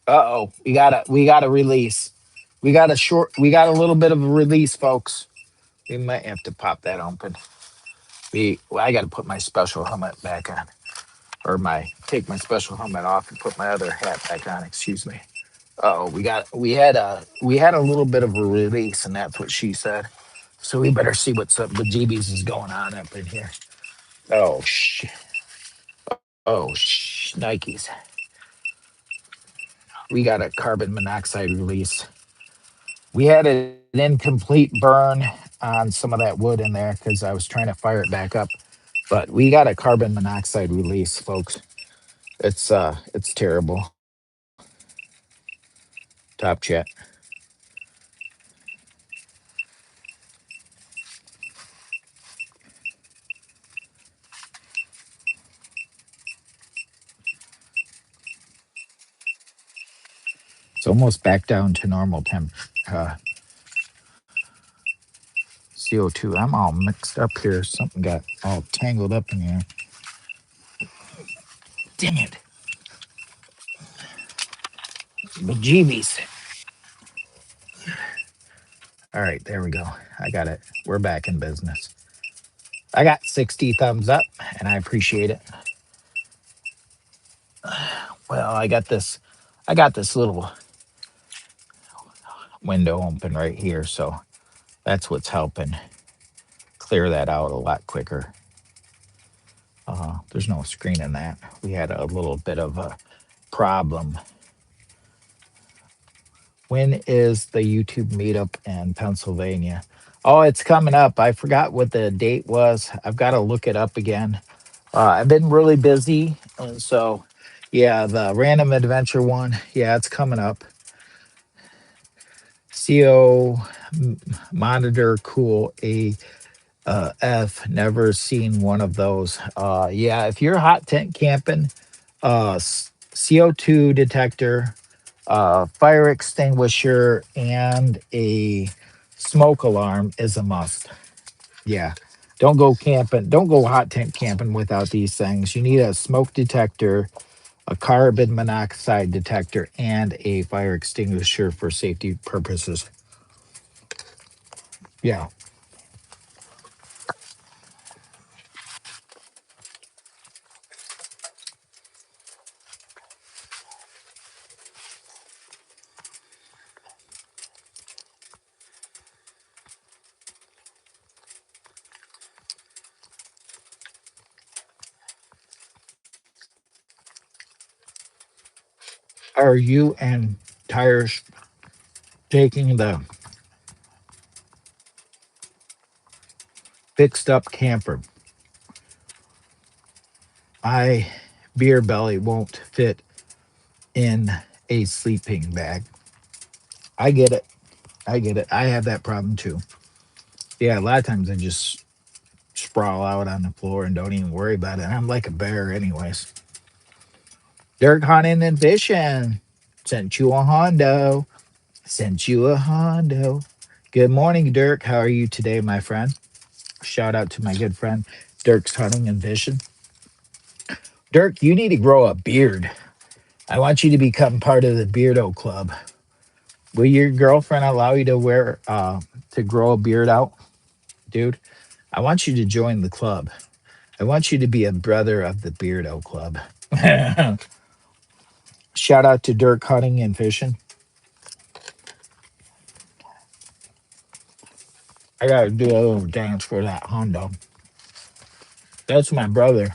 Uh-oh. We got a release. We got a little bit of a release, folks. We might have to pop that open. I gotta put my special helmet back on. Or take my special helmet off and put my other hat back on, excuse me. Oh, we had a little bit of a release, and that's what she said. So we better see what's up. The GBs is going on up in here. Oh Nikes. We got a carbon monoxide release. We had an incomplete burn on some of that wood in there because I was trying to fire it back up. But we got a carbon monoxide release, folks. It's terrible. Top chat. It's almost back down to normal temp. Uh, CO2. I'm all mixed up here. Something got all tangled up in here. Dang it. Bejeebies. All right, there we go. I got it. We're back in business. I got 60 thumbs up, and I appreciate it. Well, I got this little window open right here, so that's what's helping clear that out a lot quicker. There's no screen in that. We had a little bit of a problem. When is the YouTube meetup in Pennsylvania? Oh, it's coming up. I forgot what the date was. I've got to look it up again. I've been really busy, and so yeah, the random adventure one. Yeah, it's coming up. CO monitor cool a F. Never seen one of those. Yeah, if you're hot tent camping, CO2 detector, fire extinguisher, and a smoke alarm is a must. Yeah. Don't go camping. Don't go hot tent camping without these things. You need a smoke detector, a carbon monoxide detector, and a fire extinguisher for safety purposes. Yeah. Are you and tires taking the fixed up camper? My beer belly won't fit in a sleeping bag. I get it. I get it. I have that problem too. Yeah, a lot of times I just sprawl out on the floor and don't even worry about it. I'm like a bear, anyways. Dirk hunting and fishing. Sent you a Hondo. Sent you a Hondo. Good morning, Dirk. How are you today, my friend? Shout out to my good friend, Dirk's hunting and fishing. Dirk, you need to grow a beard. I want you to become part of the Beardo Club. Will your girlfriend allow you to to grow a beard out, dude? I want you to join the club. I want you to be a brother of the Beardo Club. Shout out to Dirk hunting and fishing. I gotta do a little dance for that Hondo. That's my brother.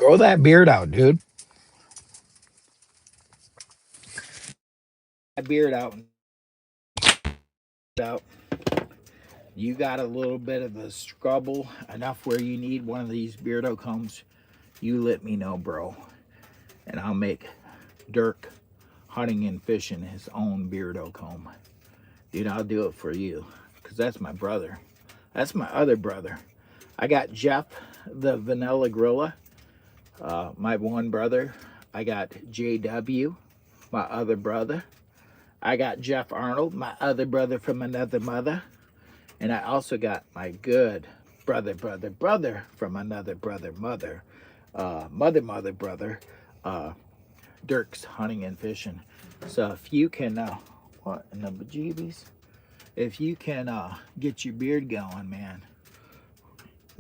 Grow that beard out, dude. That beard out. Out. You got a little bit of a scrubble, enough where you need one of these beardo combs, you let me know, bro. And I'll make Dirk hunting and fishing his own beardo comb. Dude, I'll do it for you. Because that's my brother. That's my other brother. I got Jeff, the vanilla gorilla, my one brother. I got JW, my other brother. I got Jeff Arnold, my other brother from another mother. And I also got my good brother from another mother, brother, Dirk's hunting and fishing. So if you can, what in the bejeebies? If you can get your beard going, man,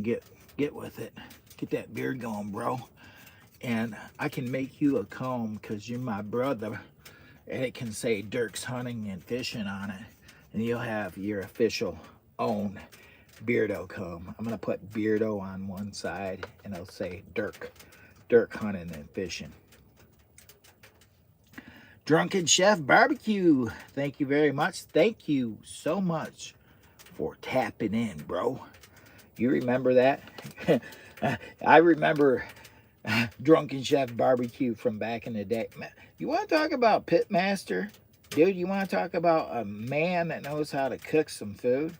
get with it. Get that beard going, bro. And I can make you a comb because you're my brother. And it can say Dirk's hunting and fishing on it. And you'll have your official own beardo comb. I'm gonna put beardo on one side and it'll say Dirk hunting and fishing. Drunken Chef Barbecue, thank you very much. Thank you so much for tapping in, bro. You remember that? I remember Drunken Chef Barbecue from back in the day. You want to talk about pitmaster? Dude, you want to talk about a man that knows how to cook some food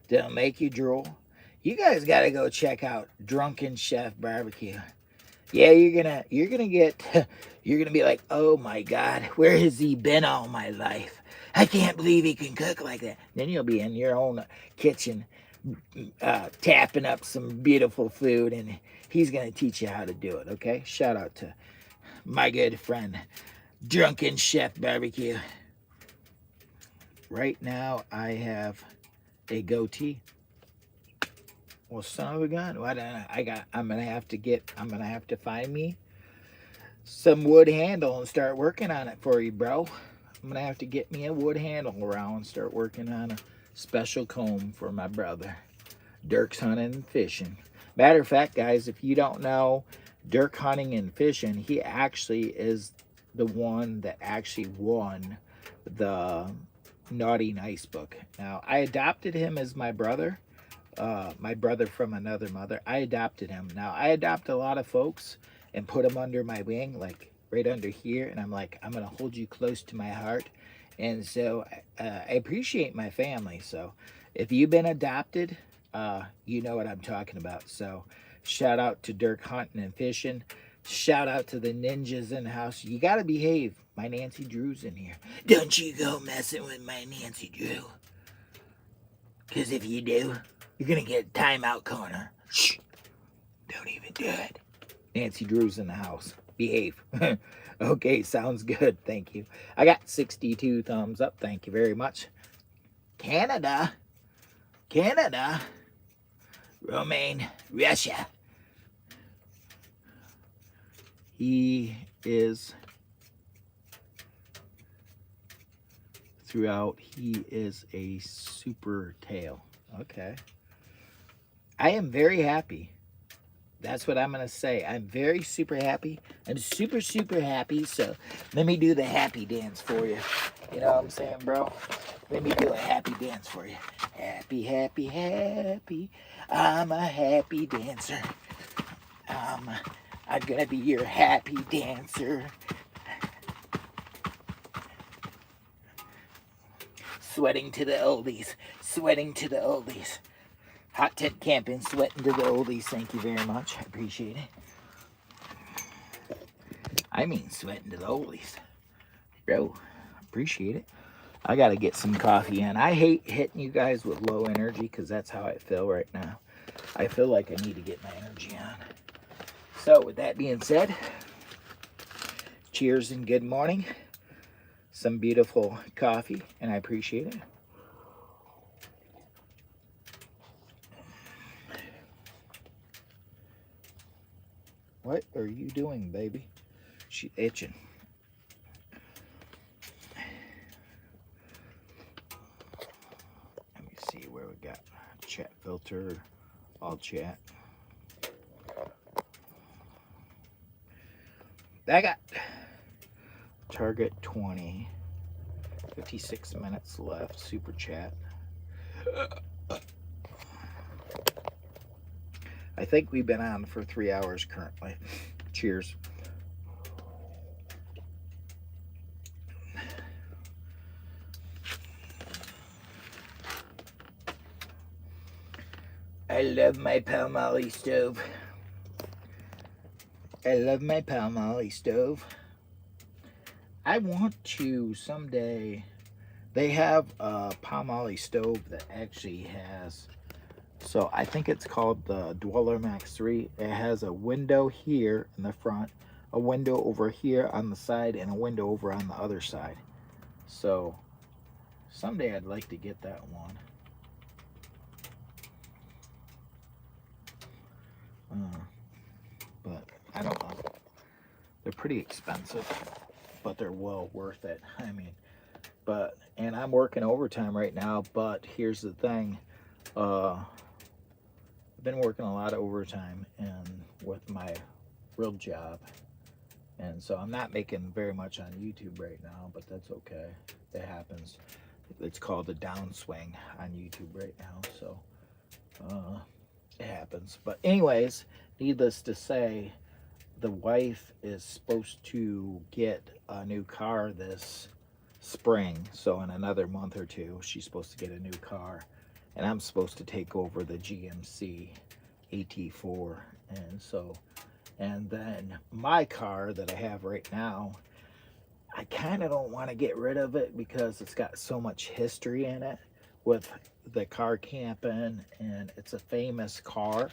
that'll make you drool? You guys got to go check out Drunken Chef Barbecue. Yeah, you're gonna you're gonna be like, oh my God, where has he been all my life? I can't believe he can cook like that. Then you'll be in your own kitchen, tapping up some beautiful food, and he's gonna teach you how to do it. Okay, shout out to my good friend, Drunken Chef Barbecue. Right now, I have a goatee. Well, son of a gun, I'm gonna have to find me some wood handle and start working on it for you, bro. I'm gonna have to get me a wood handle around and start working on a special comb for my brother, Dirk's hunting and fishing. Matter of fact, guys, if you don't know Dirk hunting and fishing, he actually is the one that actually won the Naughty Nice book. Now, I adopted him as my brother from another mother. I adopted him. Now, I adopt a lot of folks and put them under my wing, like right under here. And I'm like, I'm going to hold you close to my heart. And so I appreciate my family. So if you've been adopted, you know what I'm talking about. So shout out to Dirk Hunting and Fishing. Shout out to the ninjas in the house. You got to behave. My Nancy Drew's in here. Don't you go messing with my Nancy Drew. Because if you do, you're going to get a timeout corner. Shh. Don't even do it. Nancy Drew's in the house. Behave. Okay, sounds good. Thank you. I got 62 thumbs up. Thank you very much. Canada. Romaine. Russia. He is throughout. He is a super tail. Okay. I am very happy. That's what I'm going to say. I'm very super happy. I'm super happy. So let me do the happy dance for you. You know what I'm saying, bro? Let me do a happy dance for you. Happy. I'm a happy dancer. I'm going to be your happy dancer. Sweating to the oldies. Hot tent camping, sweating to the oldies. Thank you very much. I appreciate it. I mean sweating to the oldies. Bro, appreciate it. I got to get some coffee in. I hate hitting you guys with low energy because that's how I feel right now. I feel like I need to get my energy on. So with that being said, cheers and good morning. Some beautiful coffee, and I appreciate it. What are you doing, baby? She's itching. Let me see where we got chat filter, all chat. I got Target 20. 56 minutes left. Super chat. I think we've been on for 3 hours currently. Cheers. I love my Palmolive stove. I love my Palmolive stove. I want to someday. They have a Palmolive stove that actually has. So I think it's called the Dweller Max 3. It has a window here in the front, a window over here on the side, and a window over on the other side. So someday I'd like to get that one. But I don't know. They're pretty expensive, but they're well worth it. I mean, and I'm working overtime right now, but here's the thing. I've been working a lot of overtime and with my real job. And so I'm not making very much on YouTube right now, but that's okay. It happens. It's called a downswing on YouTube right now. So it happens. But anyways, needless to say, the wife is supposed to get a new car this spring. So in another month or two, she's supposed to get a new car. And I'm supposed to take over the GMC AT4. And then my car that I have right now, I kind of don't want to get rid of it because it's got so much history in it with the car camping, and it's a famous car.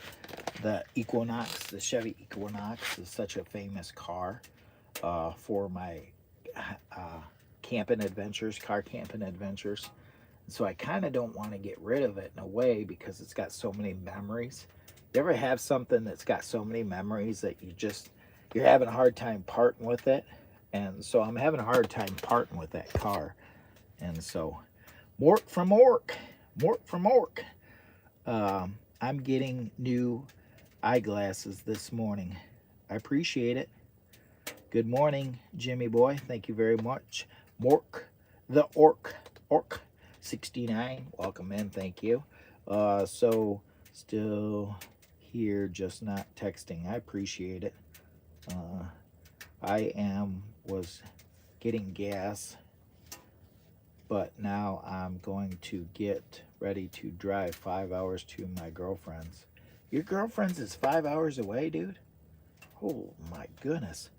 The Equinox, the Chevy Equinox is such a famous car for my camping adventures, car camping adventures. So I kind of don't want to get rid of it in a way because it's got so many memories. You ever have something that's got so many memories that you're having a hard time parting with it? And so I'm having a hard time parting with that car. And so, Mork from Ork. I'm getting new eyeglasses this morning. I appreciate it. Good morning, Jimmy boy. Thank you very much. Mork, the Ork 69. Welcome in. Thank you. So still here, just not texting. I appreciate it. Was getting gas, but now I'm going to get ready to drive 5 hours to my girlfriend's. Your girlfriend's is 5 hours away, dude? Oh my goodness.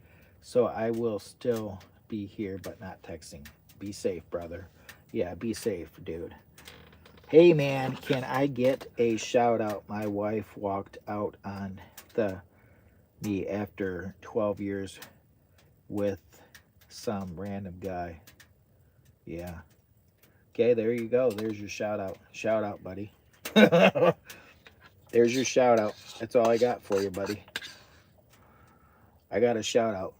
So I will still be here, but not texting. Be safe, brother. Yeah, be safe, dude. Hey man, can I get a shout out? My wife walked out on me after 12 years with some random guy. Yeah. Okay, there you go. There's your shout out. Shout out, buddy. There's your shout out. That's all I got for you, buddy. I got a shout out.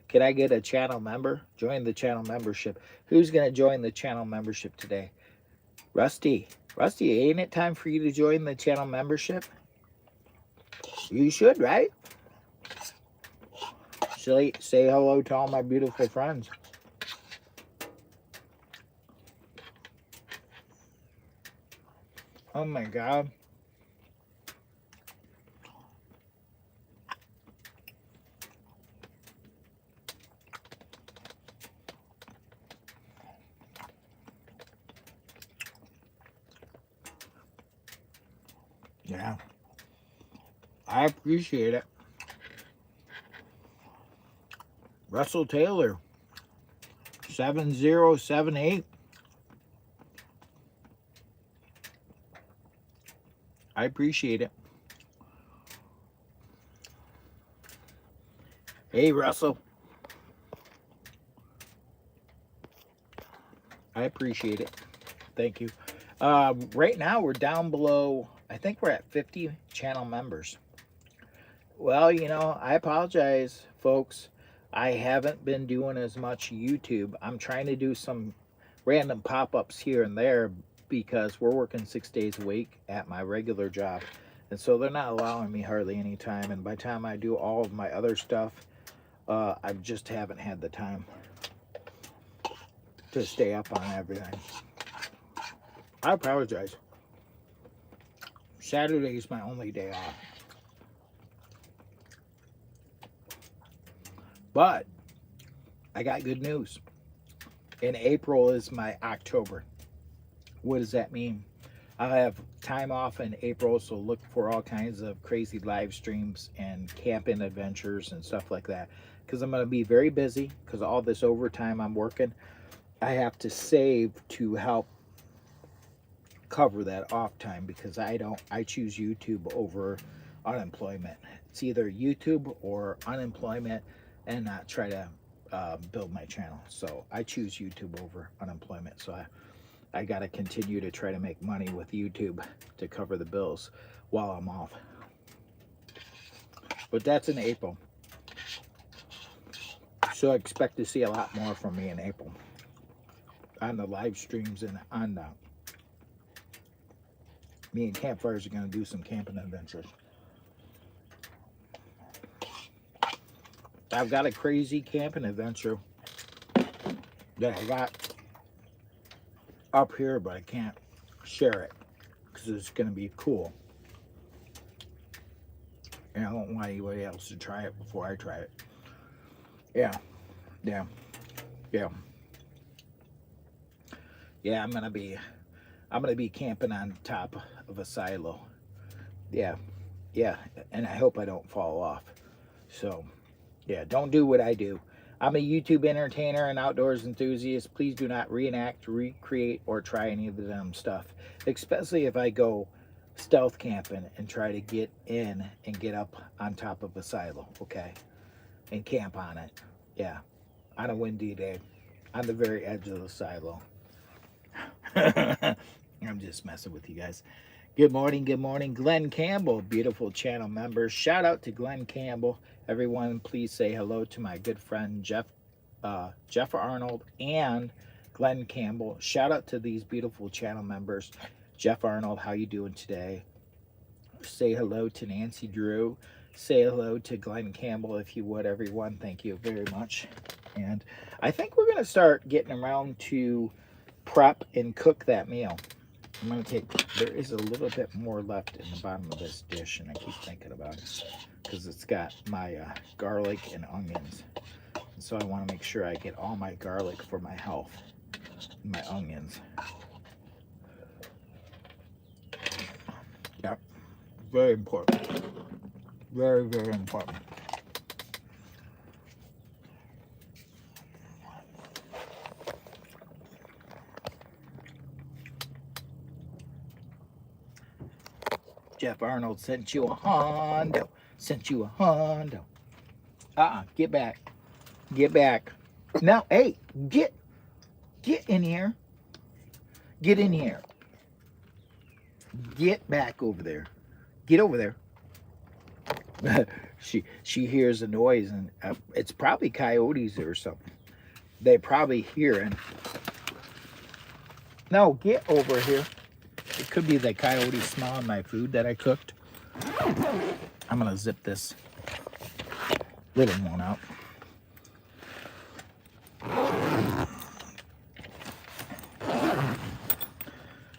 Can I get a channel member? Join the channel membership. Who's going to join the channel membership today? Rusty, ain't it time for you to join the channel membership? You should, right? Say hello to all my beautiful friends. Oh my God. Yeah. I appreciate it. Russell Taylor, 7078. I appreciate it. Hey, Russell. I appreciate it. Thank you. Right now, we're down below, I think we're at 50 channel members. Well, I apologize, folks. I haven't been doing as much YouTube. I'm trying to do some random pop-ups here and there because we're working 6 days a week at my regular job. And so they're not allowing me hardly any time. And by the time I do all of my other stuff, I just haven't had the time to stay up on everything. I apologize. Saturday is my only day off. But I got good news. In April is my October. What does that mean? I'll have time off in April, so look for all kinds of crazy live streams and camping adventures and stuff like that. Because I'm going to be very busy because all this overtime I'm working. I have to save to help cover that off time because I choose YouTube over unemployment. It's either YouTube or unemployment and not try to build my channel. So I choose YouTube over unemployment. So I got to continue to try to make money with YouTube to cover the bills while I'm off. But that's in April. So I expect to see a lot more from me in April on the live streams and on me and Campfires are going to do some camping adventures. I've got a crazy camping adventure that I got up here, but I can't share it because it's going to be cool. And I don't want anybody else to try it before I try it. Yeah. I'm gonna be camping on top of a silo. Yeah, and I hope I don't fall off. So, yeah, don't do what I do. I'm a YouTube entertainer and outdoors enthusiast. Please do not reenact, recreate, or try any of the dumb stuff, especially if I go stealth camping and try to get in and get up on top of a silo, okay, and camp on it. Yeah, on a windy day, on the very edge of the silo. I'm just messing with you guys. Good morning, Glenn Campbell, beautiful channel members. Shout out to Glenn Campbell. Everyone, please say hello to my good friend Jeff Arnold and Glenn Campbell. Shout out to these beautiful channel members. Jeff Arnold, how you doing today? Say hello to Nancy Drew. Say hello to Glenn Campbell, if you would, everyone. Thank you very much. And I think we're going to start getting around to prep and cook that meal. I'm going to there is a little bit more left in the bottom of this dish, and I keep thinking about it because it's got my garlic and onions. And so I want to make sure I get all my garlic for my health and my onions. Yep. Very important. Very, very important. Jeff Arnold sent you a Hondo. Sent you a Hondo. Get back. Get back. Now, hey, get in here. Get in here. Get back over there. Get over there. she hears a noise, and it's probably coyotes or something. They probably hear it. No, get over here. It could be the coyote smelling my food that I cooked. I'm gonna zip this little one out.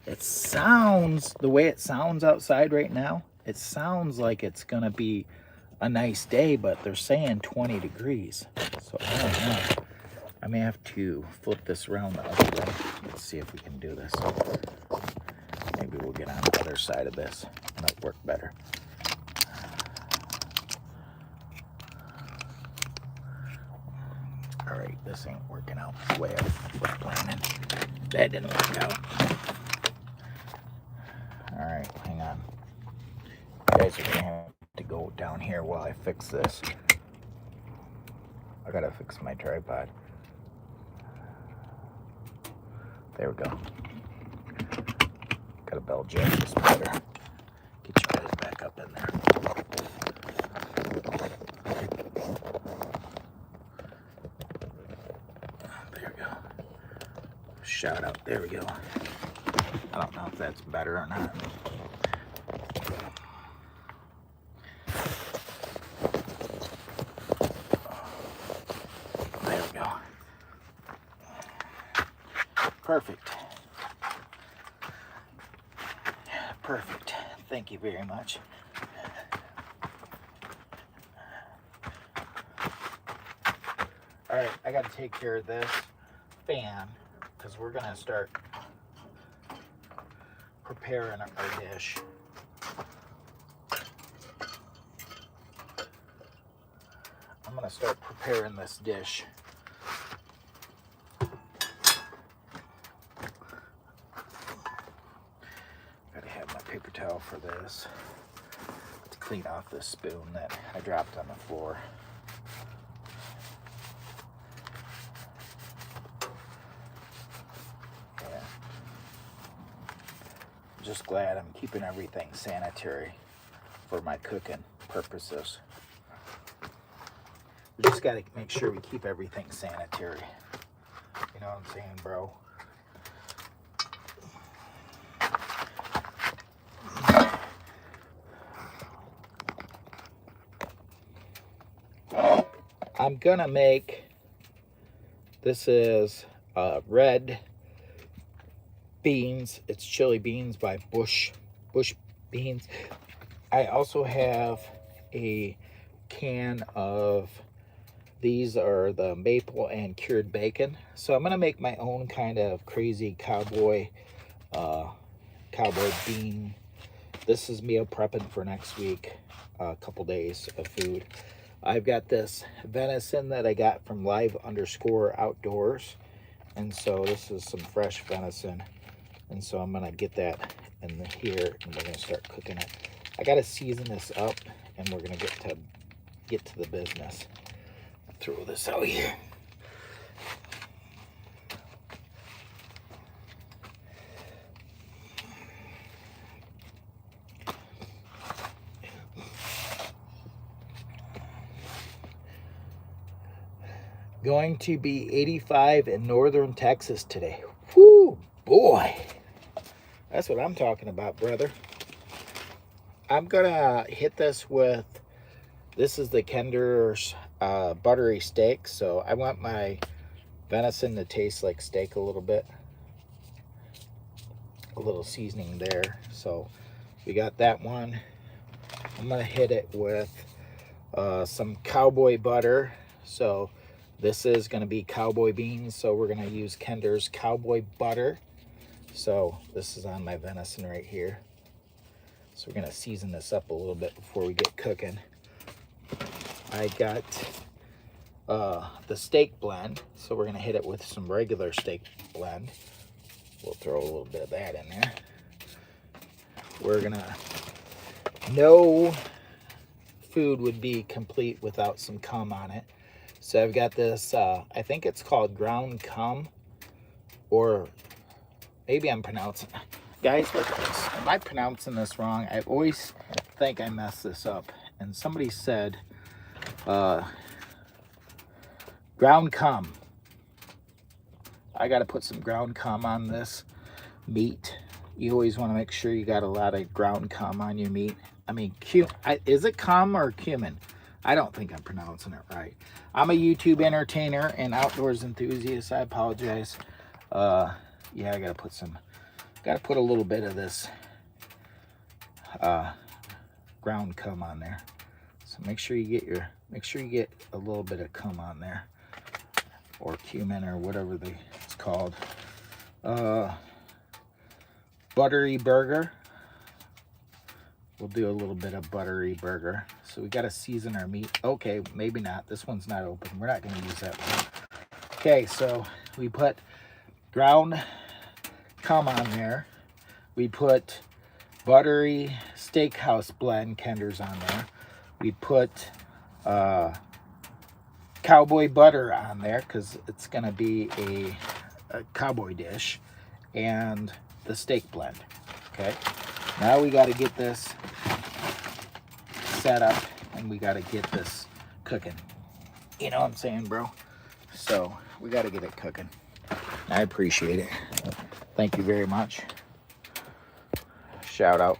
It sounds, the way it sounds outside right now, it sounds like it's gonna be a nice day, but they're saying 20 degrees. So I don't know. I may have to flip this around the other way. Let's see if we can do this. Maybe we'll get on the other side of this and it'll work better. All right, this ain't working out the way I was planning. That didn't work out. All right, hang on. You guys are gonna have to go down here while I fix this. I gotta fix my tripod. There we go. Got a bell jack this better. Get you guys back up in there. There we go. Shout out. There we go. I don't know if that's better or not. Perfect. Thank you very much. All right, I got to take care of this fan because we're going to start preparing our dish. I'm going to start preparing this dish. Got to have my paper towel for this to clean off this spoon that I dropped on the floor. Yeah. I'm just glad I'm keeping everything sanitary for my cooking purposes. We just got to make sure we keep everything sanitary. You know what I'm saying, bro? I'm gonna make, this is red beans. It's chili beans by Bush Beans. I also have a can of, these are the maple and cured bacon. So I'm gonna make my own kind of crazy cowboy bean. This is meal prepping for next week, a couple days of food. I've got this venison that I got from live_outdoors. And so this is some fresh venison. And so I'm gonna get that in here and we're gonna start cooking it. I gotta season this up and we're gonna get to the business. I'll throw this out here. Going to be 85 in northern Texas today. Whoo, boy. That's what I'm talking about, brother. I'm gonna hit this with, this is the Kinder's buttery steak. So I want my venison to taste like steak a little bit. A little seasoning there. So we got that one. I'm gonna hit it with some cowboy butter. So this is gonna be cowboy beans. So we're gonna use Kinder's cowboy butter. So this is on my venison right here. So we're gonna season this up a little bit before we get cooking. I got the steak blend. So we're gonna hit it with some regular steak blend. We'll throw a little bit of that in there. We're gonna, no food would be complete without some cum on it. So I've got this, I think it's called ground cum, or maybe I'm pronouncing, guys, look at this. Am I pronouncing this wrong? I always think I mess this up. And somebody said, ground cum. I got to put some ground cum on this meat. You always want to make sure you got a lot of ground cum on your meat. I mean, is it cum or cumin? I don't think I'm pronouncing it right. I'm a YouTube entertainer and outdoors enthusiast. I apologize. Yeah, I gotta put a little bit of this ground cum on there. So make sure you get a little bit of cum on there, or cumin, or whatever it's called. Buttery burger. We'll do a little bit of buttery burger. So we got to season our meat. Okay, maybe not. This one's not open. We're not going to use that one. Okay, so we put ground cum on there. We put buttery steakhouse blend Kinder's on there. We put cowboy butter on there because it's going to be a cowboy dish, and the steak blend. Okay, now we got to get this set up and we got to get this cooking. You know what I'm saying, bro? So we got to get it cooking. I appreciate it. Thank you very much. Shout out.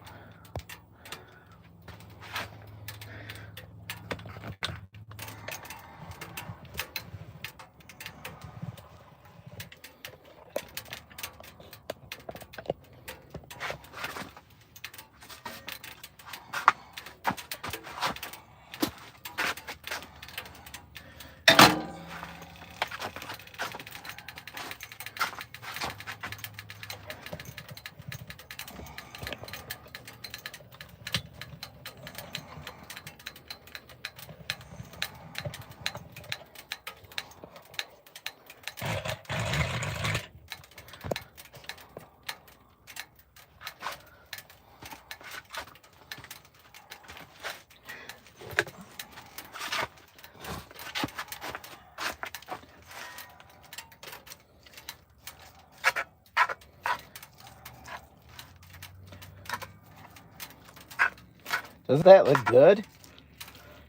Doesn't that look good?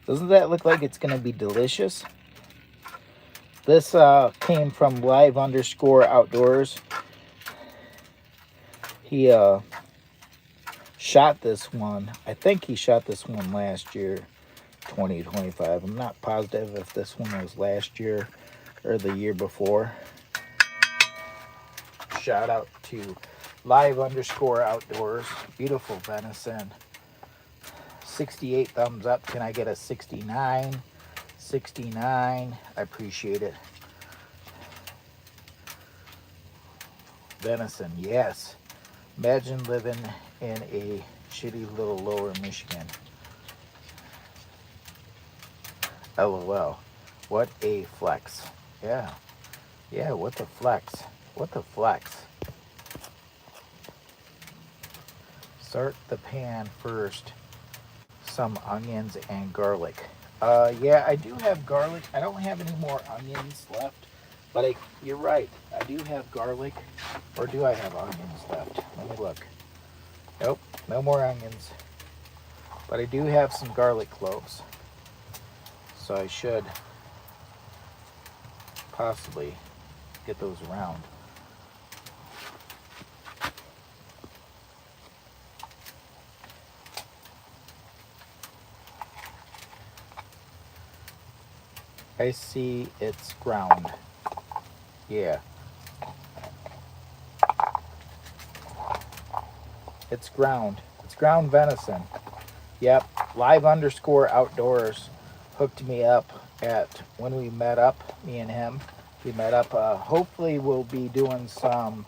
Doesn't that look like it's going to be delicious? This came from live_outdoors. He shot this one. I think he shot this one last year, 2025. I'm not positive if this one was last year or the year before. Shout out to live_outdoors. Beautiful venison. 68 thumbs up. Can I get a 69? 69. I appreciate it. Venison, yes. Imagine living in a shitty little lower Michigan. LOL. What a flex. Yeah. Yeah, what the flex? What the flex? Start the pan first. Some onions and garlic. Yeah, I do have garlic. I don't have any more onions left, but you're right. I do have garlic, or do I have onions left? Let me look. Nope, no more onions, but I do have some garlic cloves, so I should possibly get those around. I see it's ground. Yeah. It's ground. It's ground venison. Yep. Live_outdoors hooked me up when we met up, me and him. We met up. Hopefully we'll be doing some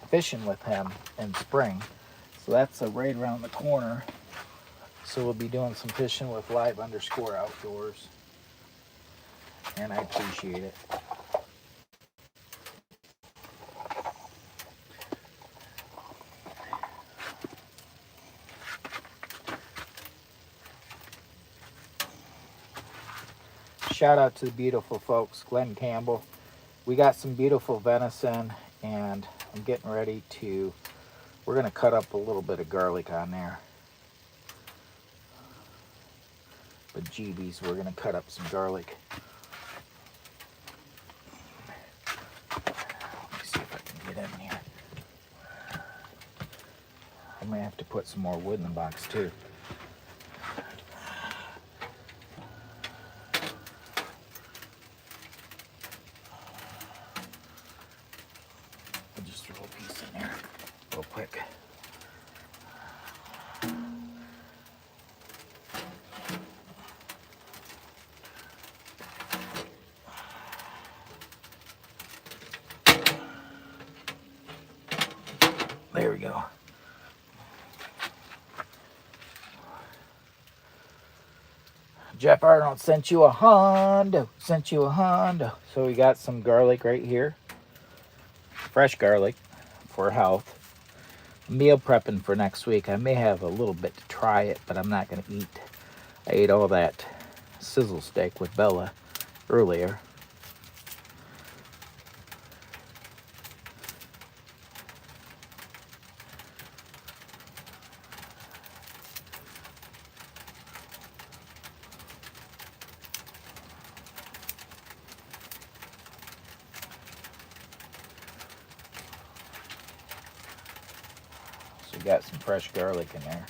fishing with him in spring. So that's right around the corner. So we'll be doing some fishing with live_outdoors. And I appreciate it. Shout out to the beautiful folks, Glenn Campbell. We got some beautiful venison, and I'm getting ready to, we're going to cut up a little bit of garlic on there. But GBs, we're going to cut up some garlic. Let me see if I can get in here. I may have to put some more wood in the box too. I'll just throw a piece in there real quick. There we go. Jeff Arnold sent you a Hondo. Sent you a Hondo. So we got some garlic right here. Fresh garlic for health. Meal prepping for next week. I may have a little bit to try it, but I'm not going to eat. I ate all that sizzle steak with Bella earlier. So we got some fresh garlic in there.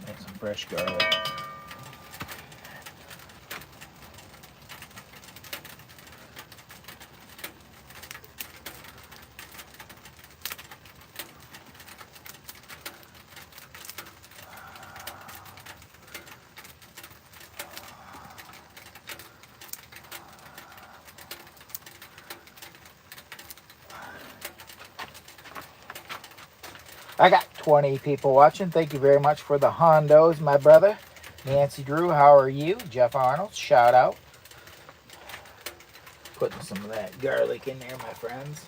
Got some fresh garlic. I got 20 people watching. Thank you very much for the Hondos, my brother. Nancy Drew, how are you? Jeff Arnold, shout out. Putting some of that garlic in there, my friends.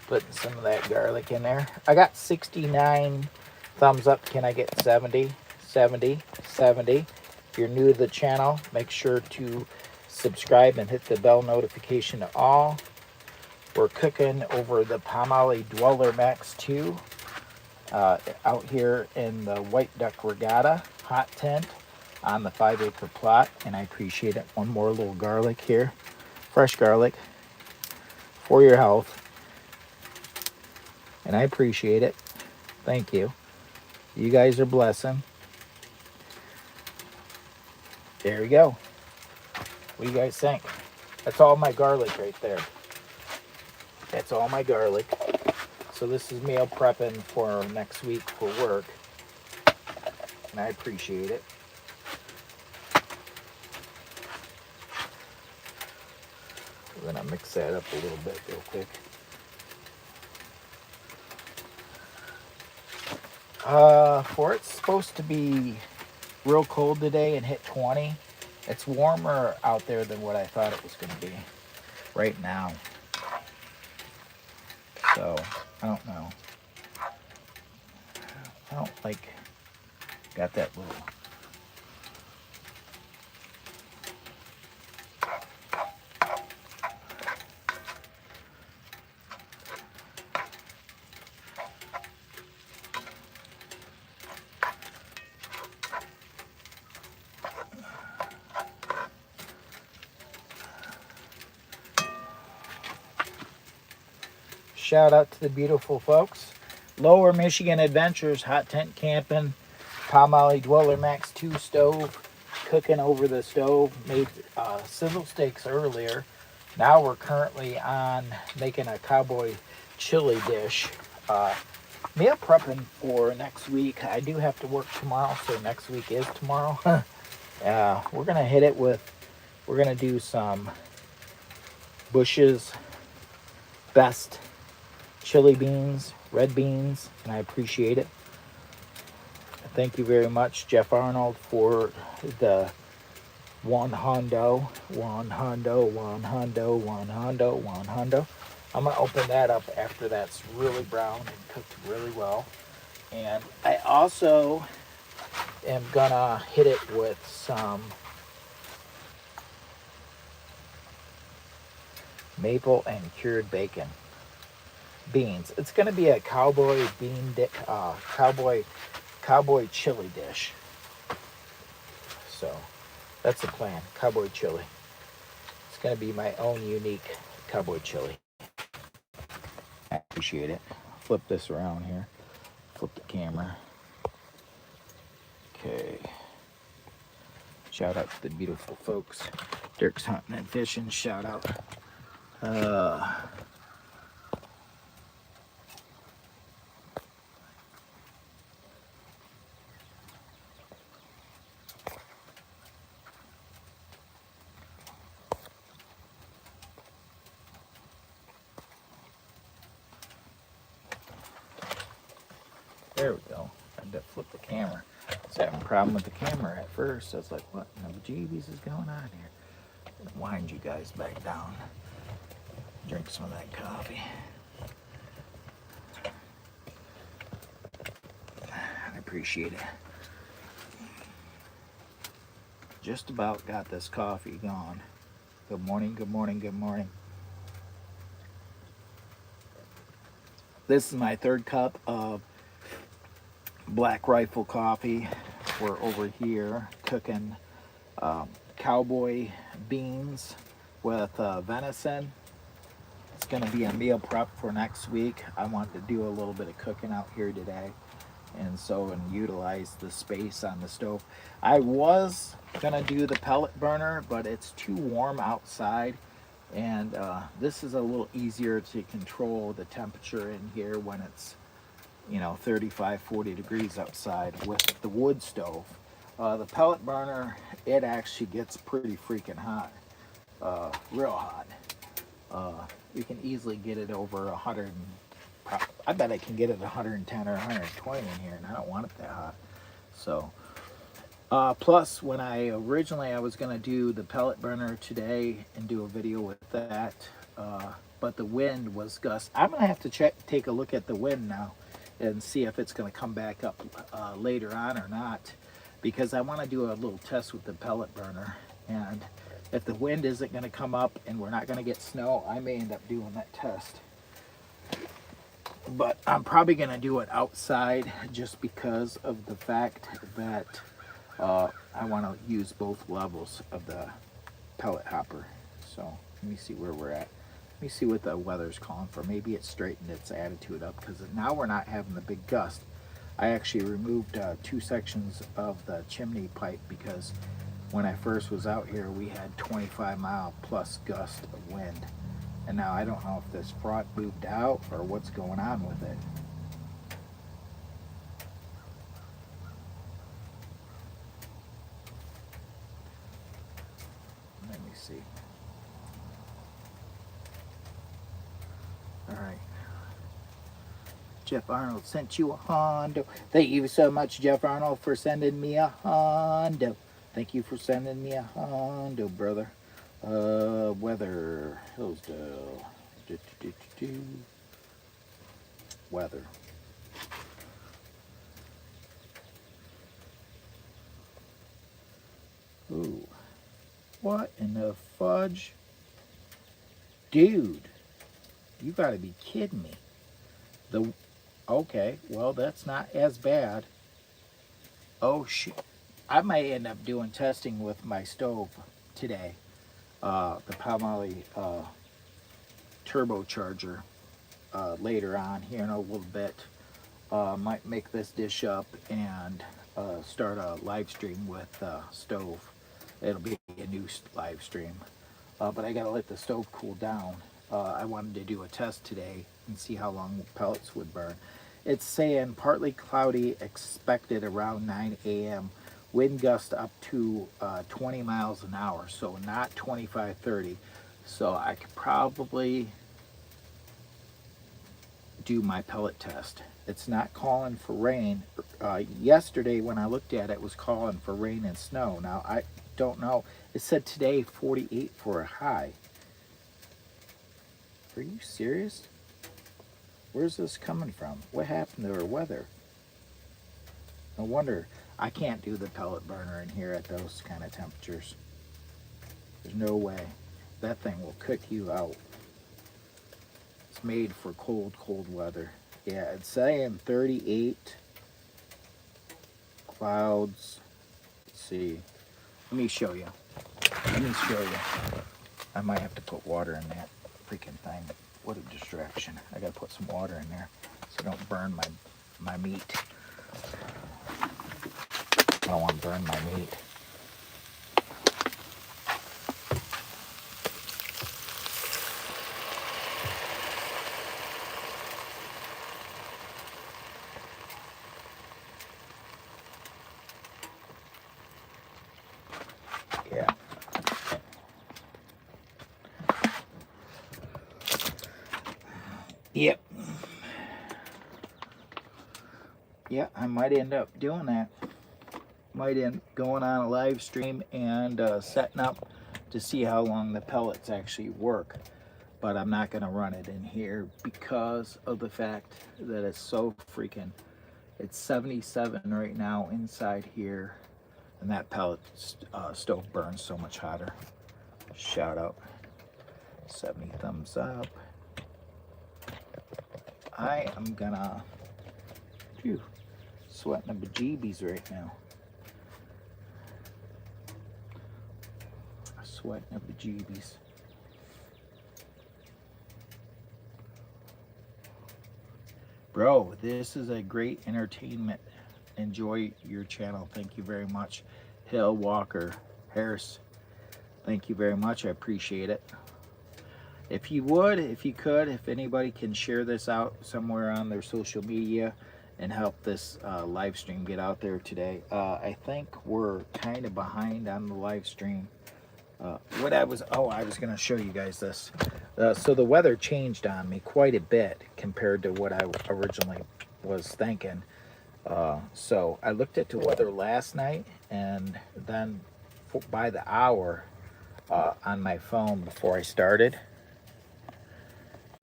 Putting some of that garlic in there. I got 69 thumbs up. Can I get 70? 70, 70. If you're new to the channel, make sure to subscribe and hit the bell notification to all. We're cooking over the Palmolive Dweller Max 2 out here in the White Duck Regatta hot tent on the 5-acre plot, and I appreciate it. One more little garlic here, fresh garlic for your health, and I appreciate it. Thank you. You guys are blessing. There we go. What do you guys think? That's all my garlic right there. That's all my garlic. So this is meal prepping for next week for work, and I appreciate it. We're gonna mix that up a little bit real quick. For it's supposed to be real cold today and hit 20. It's warmer out there than what I thought it was going to be right now. So, I don't know. I don't like, got that little. Shout out to the beautiful folks. Lower Michigan Adventures, hot tent camping, Palmolive Dweller Max 2 stove, cooking over the stove. Made sizzle steaks earlier. Now we're currently on making a cowboy chili dish. Meal prepping for next week. I do have to work tomorrow, so next week is tomorrow. We're gonna hit it with, we're gonna do some Bush's best chili beans, red beans, and I appreciate it. Thank you very much, Jeff Arnold, for the one hundo. I'm gonna open that up after that's really browned and cooked really well. And I also am gonna hit it with some maple and cured bacon. Beans. It's going to be a cowboy cowboy chili dish. So that's the plan. Cowboy chili. It's going to be my own unique cowboy chili. I appreciate it. Flip this around here. Flip the camera. Okay. Shout out to the beautiful folks. Dirk's Hunting and Fishing. Shout out. There we go. I had to flip the camera. I was having a problem with the camera at first. I was like, what in the bejeebies is going on here? Wind you guys back down. Drink some of that coffee. I appreciate it. Just about got this coffee gone. Good morning, good morning, good morning. This is my third cup of Black Rifle coffee. We're over here cooking cowboy beans with venison. It's going to be a meal prep for next week. I wanted to do a little bit of cooking out here today, and utilize the space on the stove. I was going to do the pellet burner, but it's too warm outside, and this is a little easier to control the temperature in here when it's 35-40 degrees outside with the wood stove. The pellet burner, it actually gets pretty freaking hot, real hot. You can easily get it over 100. I bet I can get it 110 or 120 in here, and I don't want it that hot. So, plus when I was gonna do the pellet burner today and do a video with that, but the wind was gust. I'm gonna have to take a look at the wind now and see if it's going to come back up later on or not. because I want to do a little test with the pellet burner. And if the wind isn't going to come up and we're not going to get snow, I may end up doing that test. But I'm probably going to do it outside just because of the fact that I want to use both levels of the pellet hopper. So let me see where we're at. Let me see what the weather's calling for. Maybe it straightened its attitude up because now we're not having the big gust. I actually removed 2 sections of the chimney pipe because when I first was out here, we had 25-mile-plus gust of wind. And now I don't know if this front moved out or what's going on with it. Let me see. All right. Jeff Arnold sent you a Hondo. Thank you so much, Jeff Arnold, for sending me a Hondo. Thank you for sending me a Hondo, brother. Weather, Hillsdale. Weather. Ooh. What in the fudge? Dude, you gotta be kidding me. Okay, well, that's not as bad. Oh, shit. I might end up doing testing with my stove today. The Palmolive turbocharger later on here in a little bit. Might make this dish up and start a live stream with stove. It'll be a new live stream. But I gotta let the stove cool down. I wanted to do a test today and see how long pellets would burn. It's saying partly cloudy, expected around 9 a.m. Wind gust up to 20 miles an hour, so not 25, 30. So I could probably do my pellet test. It's not calling for rain. Yesterday when I looked at it, it was calling for rain and snow. Now I don't know. It said today 48 for a high. Are you serious? Where's this coming from? What happened to our weather? No wonder I can't do the pellet burner in here at those kind of temperatures. There's no way. That thing will cook you out. It's made for cold, cold weather. Yeah, it's saying 38 clouds. Let's see. Let me show you. Let me show you. I might have to put water in that freaking thing. What a distraction. I gotta put some water in there so I don't burn my meat. I don't want to burn my meat. Yeah. Yep. Yeah, I might end up doing that. Might end going on a live stream and setting up to see how long the pellets actually work. But I'm not going to run it in here because of the fact that it's so freaking, it's 77 right now inside here, and that pellet stove burns so much hotter. Shout out. 70 thumbs up. I am gonna, phew, sweating the bejeebies right now. Sweating the bejeebies. Bro, this is a great entertainment. Enjoy your channel. Thank you very much. Hill Walker Harris. Thank you very much. I appreciate it. If you would, if you could, if anybody can share this out somewhere on their social media and help this live stream get out there today. I think we're kind of behind on the live stream. I was going to show you guys this. So the weather changed on me quite a bit compared to what I originally was thinking. So I looked at the weather last night, and then by the hour on my phone before I started.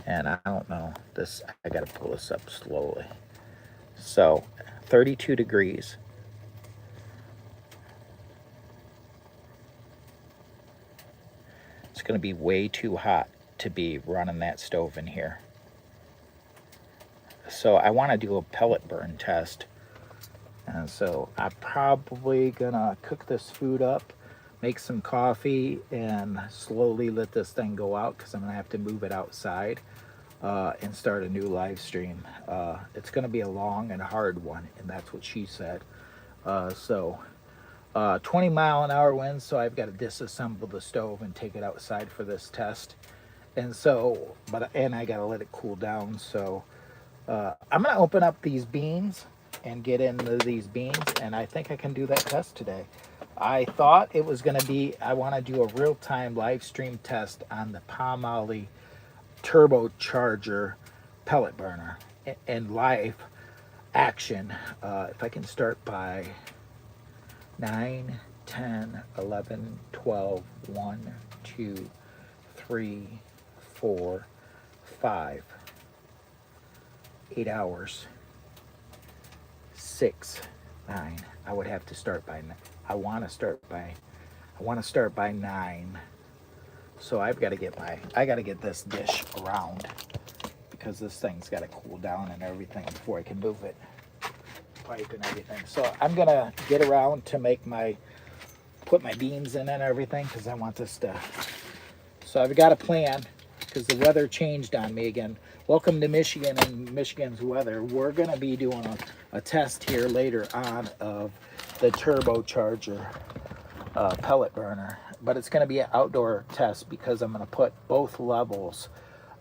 And I don't know, this, I got to pull this up slowly. So 32 degrees. It's going to be way too hot to be running that stove in here. So I want to do a pellet burn test. And so I'm probably going to cook this food up, make some coffee, and slowly let this thing go out because I'm going to have to move it outside and start a new live stream. It's going to be a long and hard one, and that's what she said. 20-mile-an-hour winds, so I've got to disassemble the stove and take it outside for this test. And so, and I got to let it cool down. So I'm going to open up these beans and get into these beans, and I think I can do that test today. I thought it was going to be, I want to do a real-time live stream test on the Palmolive turbocharger pellet burner and live action. If I can start by 9, 10, 11, 12, 1, 2, 3, 4, 5, 8 hours, 6, 9. I would have to start by, I want to start by 9. So I got to get this dish around because this thing's got to cool down and everything before I can move it, pipe and everything. So I'm going to get around to put my beans in and everything because I want this to, so I've got a plan because the weather changed on me again. Welcome to Michigan and Michigan's weather. We're going to be doing a test here later on of the turbocharger pellet burner, but it's going to be an outdoor test because I'm going to put both levels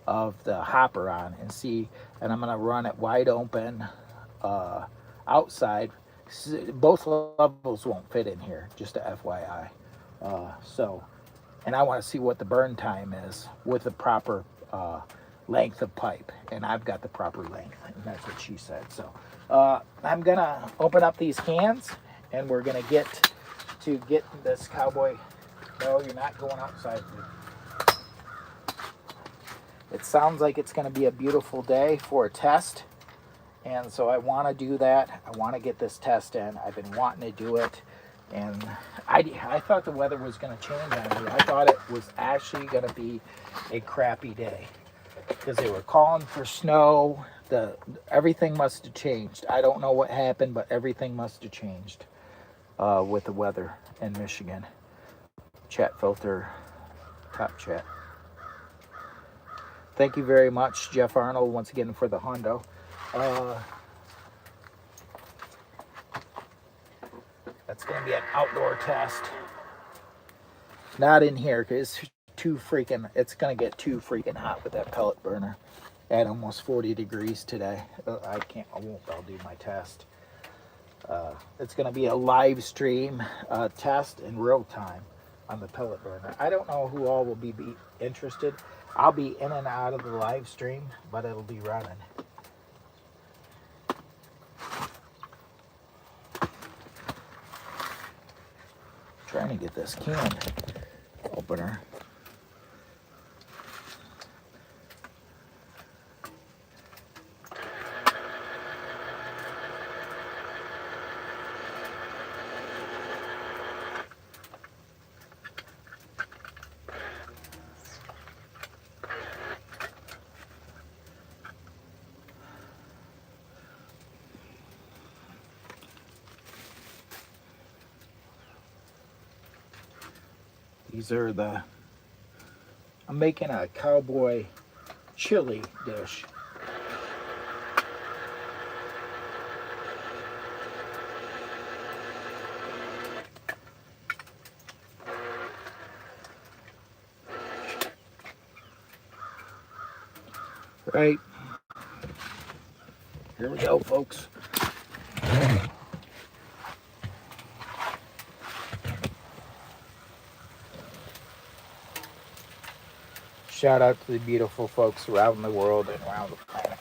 of the hopper on and see, and I'm going to run it wide open outside. Both levels won't fit in here, just a FYI. And I want to see what the burn time is with the proper length of pipe, and I've got the proper length, and that's what she said. So I'm gonna open up these cans, and we're gonna get this cowboy. No, you're not going outside, dude. It sounds like it's gonna be a beautiful day for a test, and so I want to do that. I want to get this test in. I've been wanting to do it, and I thought the weather was going to change on me. I thought it was actually going to be a crappy day because they were calling for snow. Everything must have changed. I don't know what happened, but everything must have changed with the weather in Michigan. Chat filter, top chat. Thank you very much, Jeff Arnold, once again for the hundo. That's going to be an outdoor test. Not in here because it's going to get too freaking hot with that pellet burner at almost 40 degrees today. I won't do my test. It's going to be a live stream test in real time on the pellet burner. I don't know who all will be interested. I'll be in and out of the live stream, but it'll be running. Trying to get this can opener. These are I'm making a cowboy chili dish. Right. Here we go, folks. Shout out to the beautiful folks around the world and around the planet.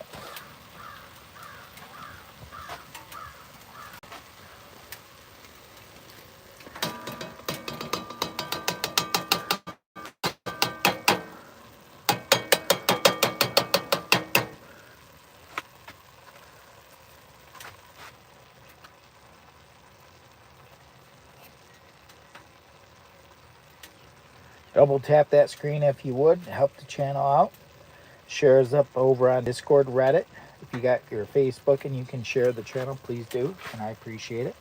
Double tap that screen if you would, help the channel out. Share us up over on Discord, Reddit. If you got your Facebook and you can share the channel, please do, and I appreciate it.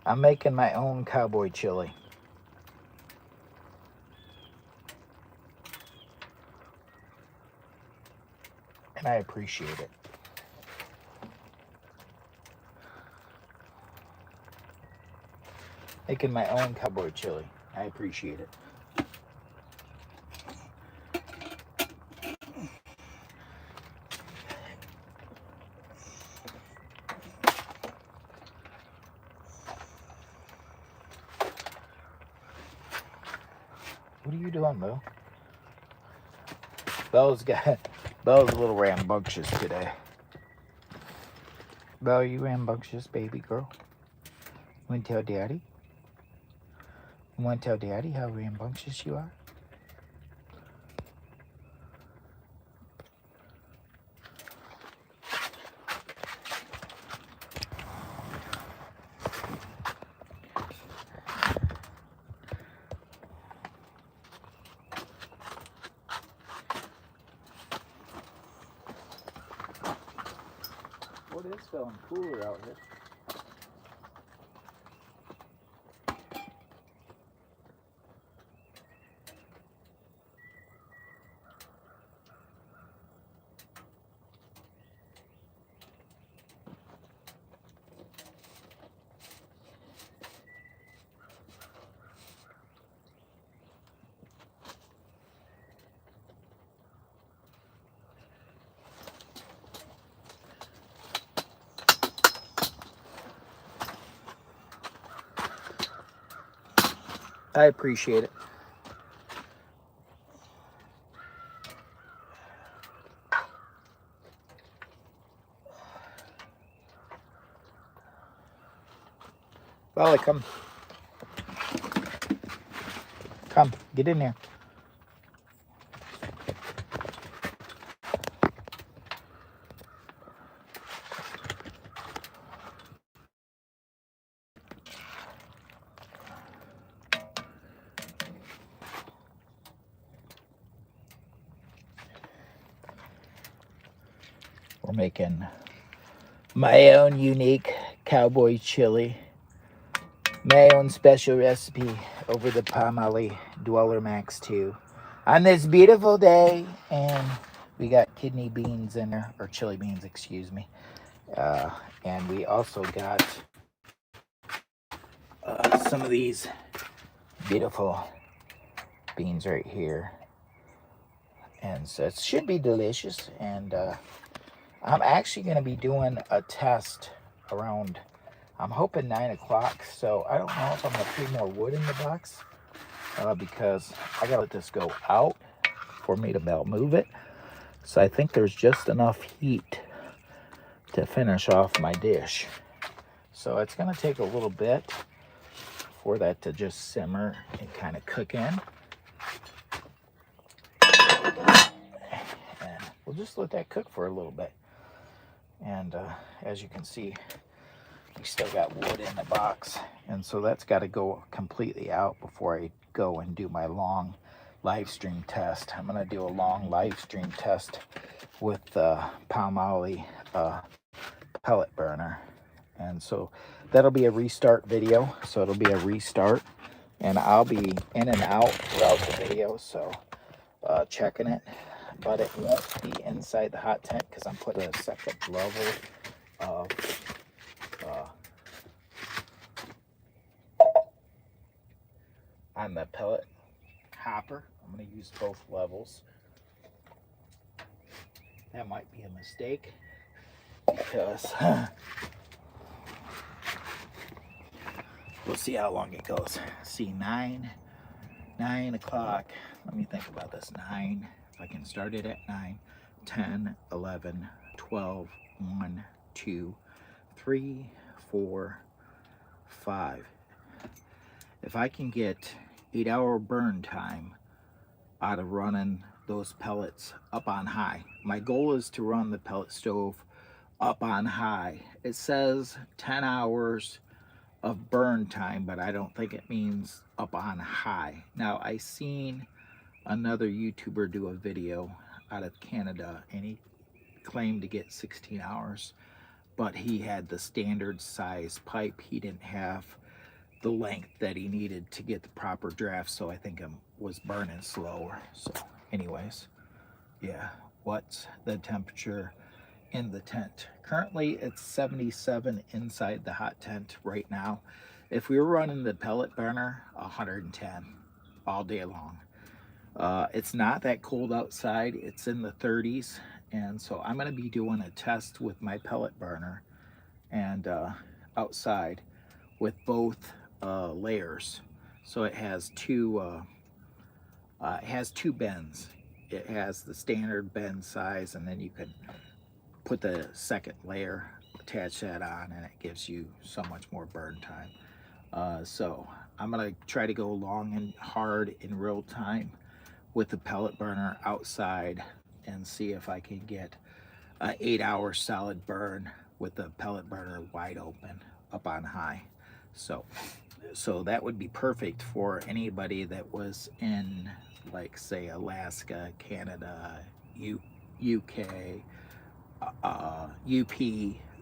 I'm making my own cowboy chili. And I appreciate it. Making my own cowboy chili. I appreciate it. What are you doing, Bo? Bella's a little rambunctious today. Belle, you rambunctious baby girl? You want to tell Daddy? You want to tell Daddy how rambunctious you are? Well, it is feeling cooler out here. I appreciate it. Bella, come. Come, get in there. We're making my own unique cowboy chili. My own special recipe over the Palmolive Dweller Max 2 on this beautiful day. And we got kidney beans in there, or chili beans, excuse me. And we also got some of these beautiful beans right here. And so it should be delicious. And I'm actually going to be doing a test around, I'm hoping 9 o'clock. So I don't know if I'm going to put more wood in the box because I got to let this go out for me to move it. So I think there's just enough heat to finish off my dish. So it's going to take a little bit for that to just simmer and kind of cook in. And we'll just let that cook for a little bit. And as you can see, we still got wood in the box. And so that's got to go completely out before I go and do my long live stream test. I'm going to do a long live stream test with the Palmolive pellet burner. And so that'll be a restart video. So it'll be a restart. And I'll be in and out throughout the video. So checking it. But it won't be inside the hot tent because I'm putting a second level of on the pellet hopper. I'm going to use both levels. That might be a mistake because we'll see how long it goes. See, 9 o'clock. Let me think about this. 9, if I can start it at 9, 10, 11, 12, 1, 2, 3, 4, 5. If I can get 8-hour burn time out of running those pellets up on high, my goal is to run the pellet stove up on high. It says 10 hours of burn time, but I don't think it means up on high. Now, I seen another YouTuber do a video out of Canada, and he claimed to get 16 hours, but he had the standard size pipe. He didn't have the length that he needed to get the proper draft, so I think it was burning slower. So anyways, yeah, what's the temperature in the tent? Currently it's 77 inside the hot tent right now. If we were running the pellet burner, 110 all day long. It's not that cold outside, it's in the 30s, and so I'm going to be doing a test with my pellet burner and outside with both layers. So it has two bends. It has the standard bend size, and then you can put the second layer, attach that on, and it gives you so much more burn time. So I'm gonna try to go long and hard in real time with the pellet burner outside and see if I can get an 8-hour solid burn with the pellet burner wide open up on high. So that would be perfect for anybody that was in, like, say, Alaska, Canada, UK, UP,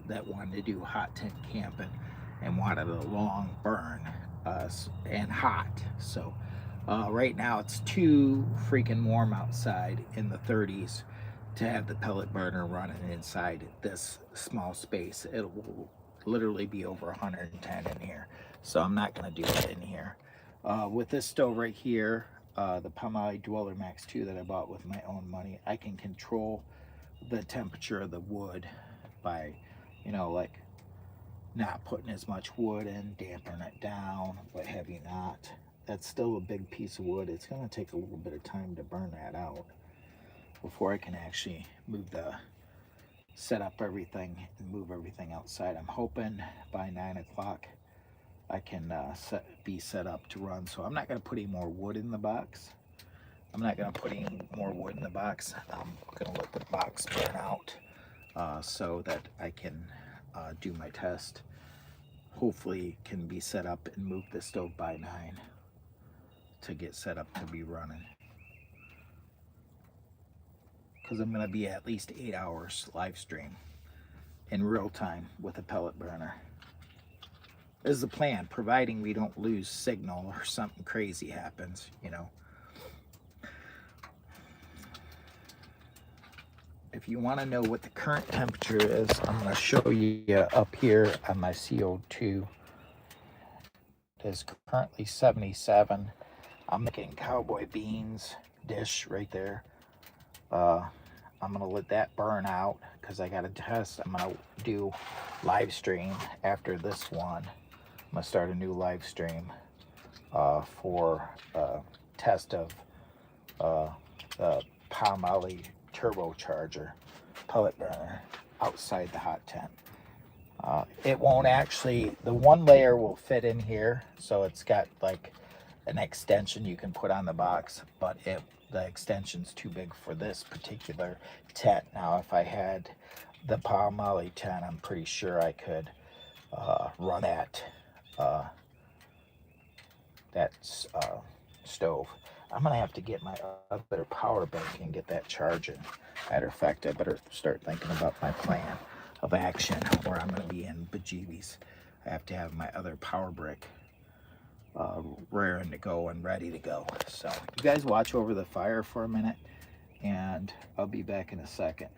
that wanted to do hot tent camping and wanted a long burn and hot. So right now it's too freaking warm outside in the 30s to have the pellet burner running inside this small space. It will literally be over 110 in here, so I'm not going to do it in here. With this stove right here, the Palmolive Dweller Max 2 that I bought with my own money, I can control the temperature of the wood by, like not putting as much wood in, dampening it down, what have you not. That's still a big piece of wood. It's going to take a little bit of time to burn that out before I can actually set up everything and move everything outside. I'm hoping by 9 o'clock I can be set up to run. So I'm not going to put any more wood in the box. I'm not going to put any more wood in the box. I'm going to let the box burn out so that I can do my test. Hopefully can be set up and move the stove by 9 to get set up to be running. Because I'm going to be at least 8 hours live stream in real time with a pellet burner. This is the plan, providing we don't lose signal or something crazy happens, If you want to know what the current temperature is, I'm going to show you up here on my CO2. It is currently 77. I'm making cowboy beans dish right there. I'm going to let that burn out because I got to test. I'm going to do live stream after this one. I'm going to start a new live stream for test of the Palmolive turbocharger pellet burner outside the hot tent. It won't actually, the one layer will fit in here, so it's got like an extension you can put on the box, but the extension's too big for this particular tent. Now, if I had the Palmolive tent, I'm pretty sure I could run that stove. I'm gonna have to get my other power bank and get that charging. Matter of fact, I better start thinking about my plan of action, or I'm gonna be in bejeebies. I have to have my other power brick raring to go and ready to go. So you guys watch over the fire for a minute, and I'll be back in a second.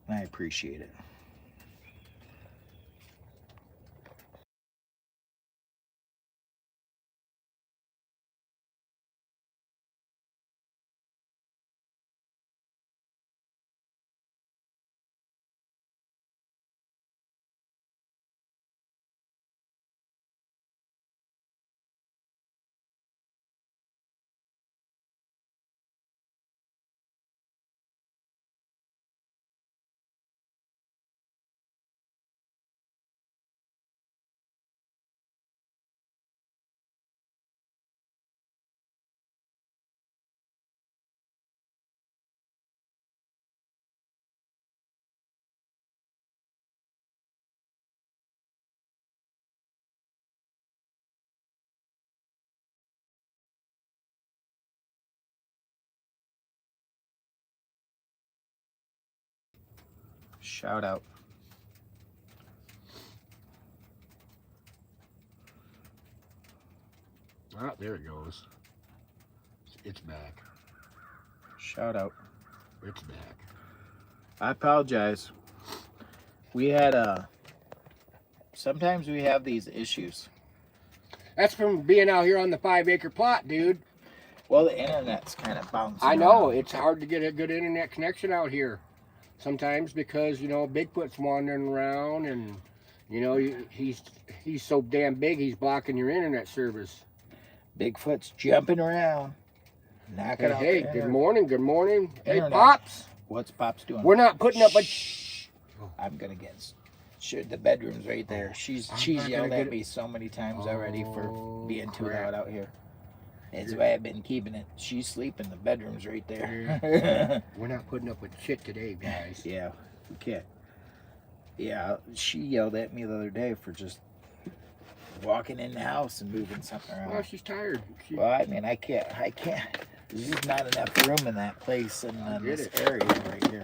I appreciate it. Shout out. Ah, there it goes. It's back. Shout out. It's back. I apologize. We had sometimes we have these issues. That's from being out here on the 5-acre plot, dude. Well, the internet's kind of bouncing. I know. around. It's hard to get a good internet connection out here. Sometimes because, you know, Bigfoot's wandering around and, you know, he's so damn big he's blocking your internet service. Bigfoot's jumping around. Knocking out Hey, the good morning, good morning. Hey, Internet. Pops. What's Pop's doing? We're not putting up a... Shh. I'm gonna get... Sure, the bedroom's right there. She's yelled at me so many times already for being too loud out here. That's why I've been keeping it. She's sleeping. The bedroom's right there. We're not putting up with shit today, guys. Yeah, we can't. Yeah, she yelled at me the other day for just walking in the house and moving something around. Well, she's tired. Well, I mean, I can't. There's just not enough room in that place and in this area right here.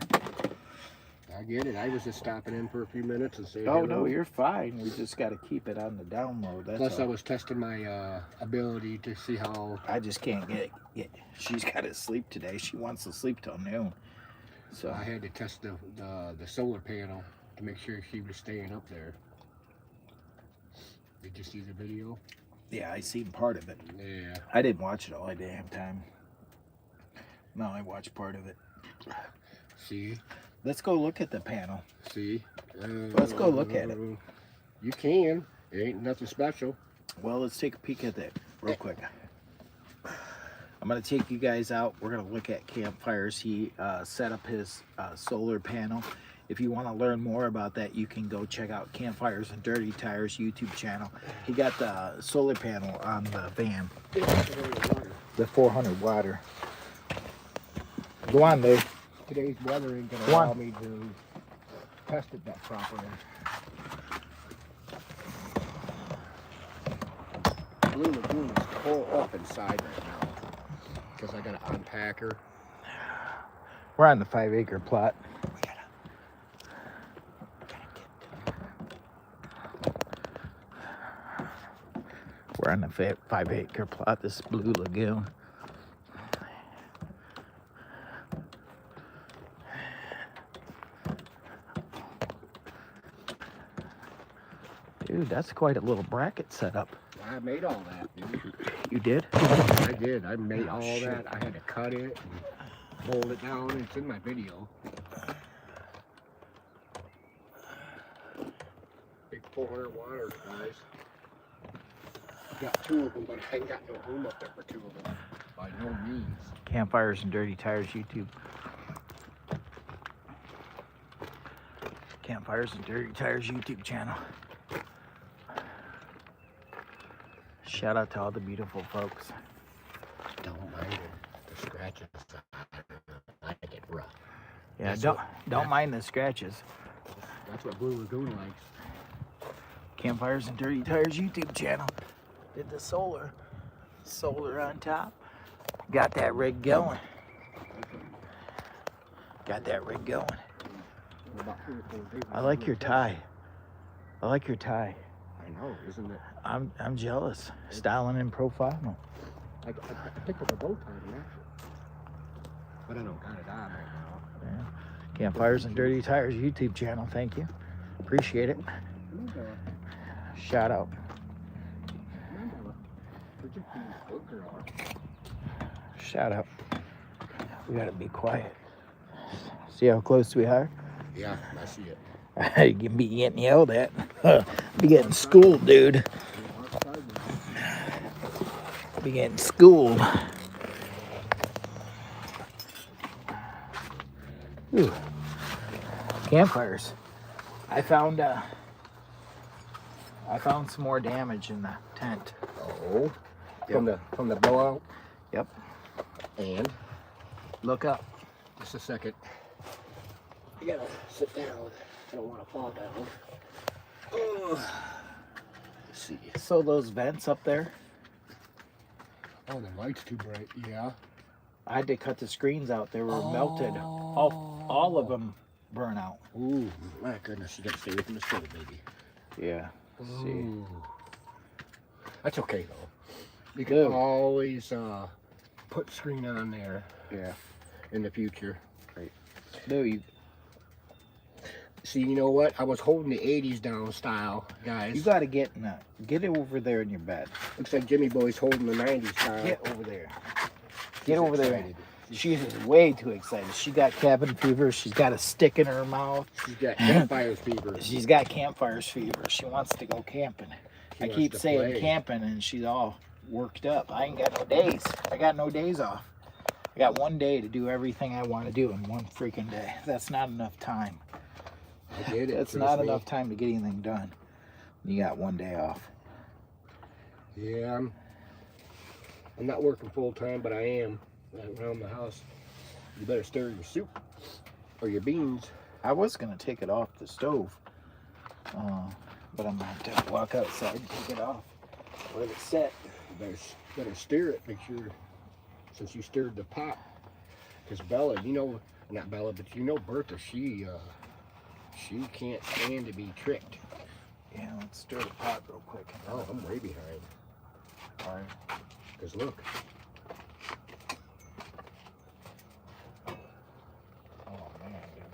I get it. I was just stopping in for a few minutes and saying, Oh, no, you're fine. We just got to keep it on the download. That's Plus, all. I was testing my ability to see how... I just can't get she's got to sleep today. She wants to sleep till noon. So I had to test the solar panel to make sure she was staying up there. Did you see the video? yeah, I seen part of it. Yeah. I didn't watch it all. I didn't have time. No, I watched part of it. See? Let's go look at the panel. See? Let's go look at it. You can. It ain't nothing special. Well, let's take a peek at that real quick. I'm going to take you guys out. We're going to look at campfires. He set up his solar panel. If you want to learn more about that, you can go check out Campfires and Dirty Tires YouTube channel. He got the solar panel on the van. The 400 water. Go on, Dave. Today's weather ain't going to Go on. allow me to test it that properly. Blue Lagoon is full up inside right now because I got to unpack her. We're on the 5-acre plot. We're on the 5-acre plot. This is Blue Lagoon. Dude, that's quite a little bracket setup. I made all that, dude. You did? I did. I made all that. I had to cut it and hold it down. It's in my video. Big 400 waters, guys. Got 2 of them, but I ain't got no room up there for 2 of them. By no means. Campfires and Dirty Tires YouTube. Campfires and Dirty Tires YouTube channel. Shout out to all the beautiful folks. Don't mind the scratches. I get rough. Yeah, That's don't mind the scratches. That's what Blue Lagoon likes. Campfires and Dirty Tires YouTube channel. Did the solar on top. Got that rig going. Got that rig going. I like your tie. I like your tie. I know, isn't it? I'm jealous. Styling and profiling. I picked up a bow tie, actually. But I don't got it on right now. Yeah. Campfires and Dirty Tires YouTube channel. Thank you. Appreciate it. Shout out. Shout out. We gotta be quiet. See how close we are? Yeah, I see it. You can be getting yelled at. Be getting schooled, dude. Be getting schooled. Ooh. Campfires. I found some more damage in the tent. Oh, from the blowout. Yep. And Look up. just a second. You gotta sit down. I don't want to fall down. Oh. Let's see. So those vents up there, Oh, the light's too bright. Yeah. I had to cut the screens out. They were melted. All of them burnout. Ooh, my goodness, you gotta stay away from the stove, baby. Yeah. See. Ooh. That's okay though. You can Good. always put screen on there Yeah. in the future. Great. No, you See, you know what? I was holding the 80s down style, guys. you got to get it over there in your bed. Looks like Jimmy Boy's holding the 90s style. Get over there. She's Get over there. excited. She's way too excited. She got cabin fever. She's got a stick in her mouth. She's got campfire fever. She's got campfires fever. She wants to go camping. She I wants keep to saying play. camping, and she's all worked up. I ain't got no days. I got no days off. I got one day to do everything I want to do in one freaking day. That's not enough time. I get it. That's trust not me. enough time to get anything done. You got one day off. Yeah, I'm not working full time, but I am around the house. You better stir your soup or your beans. I was gonna take it off the stove, but I'm gonna have to walk outside and take it off. Let it set. You better stir it. Make sure, since you stirred the pot, because Bella, you know, not Bella, but you know Bertha, she can't stand to be tricked. Yeah, let's stir the pot real quick. Oh, I'm way behind. All right. Because look, Oh man, dude.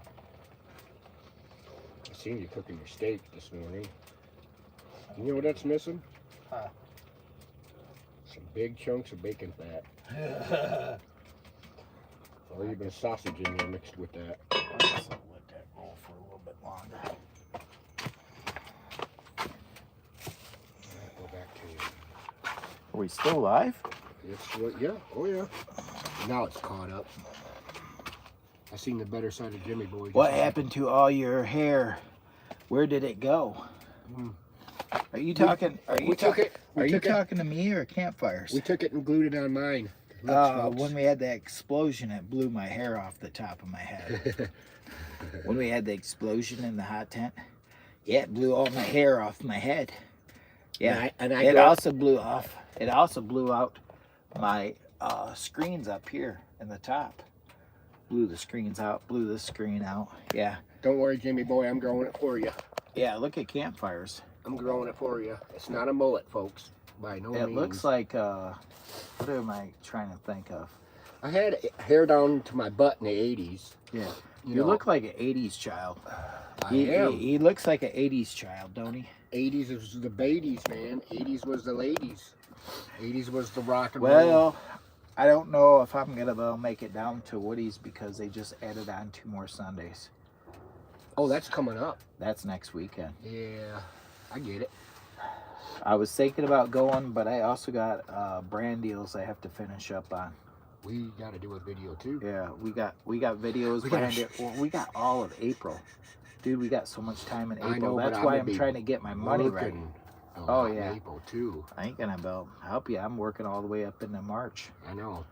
I seen you cooking your steak this morning. You know what that's missing? Huh. Some big chunks of bacon fat. Or even sausage in there mixed with that. I'll just let that roll for a little bit longer. Go back to you. Are we still live? It's what? Yeah. Oh yeah. Now it's caught up. I seen the better side of Jimmy Boy. What happened to all your hair? Where did it go? Are you talking? Are you talking? Are you talking to me or campfires? We took it and glued it on mine. Look, folks. When we had that explosion, it blew my hair off the top of my head. When we had the explosion in the hot tent, yeah, it blew all my hair off my head. Yeah, it also blew off. It also blew out my screens up here in the top. Blew the screens out. Blew this screen out. Yeah. Don't worry, Jimmy Boy. I'm growing it for you. Yeah. Look at campfires. I'm growing it for you. It's not a mullet, folks. By no means. It looks like what am I trying to think of? I had hair down to my butt in the 80s. Yeah. You You know, look like an 80s child. I am. He looks like an 80s child, don't he? 80s was the babies, man. 80s was the ladies. 80s was the rock and roll. Well, I don't know if I'm going to make it down to Woody's because they just added on 2 more Sundays. Oh, that's coming up. That's next weekend. Yeah, I get it. I was thinking about going, but I also got brand deals I have to finish up on. We got to do a video too. Yeah, we got videos. We got all of April. Dude, we got so much time in April. I know, That's but why I'm I'm trying to get my money right. Oh, yeah. April too. I ain't gonna help you. I'm working all the way up into March. I know.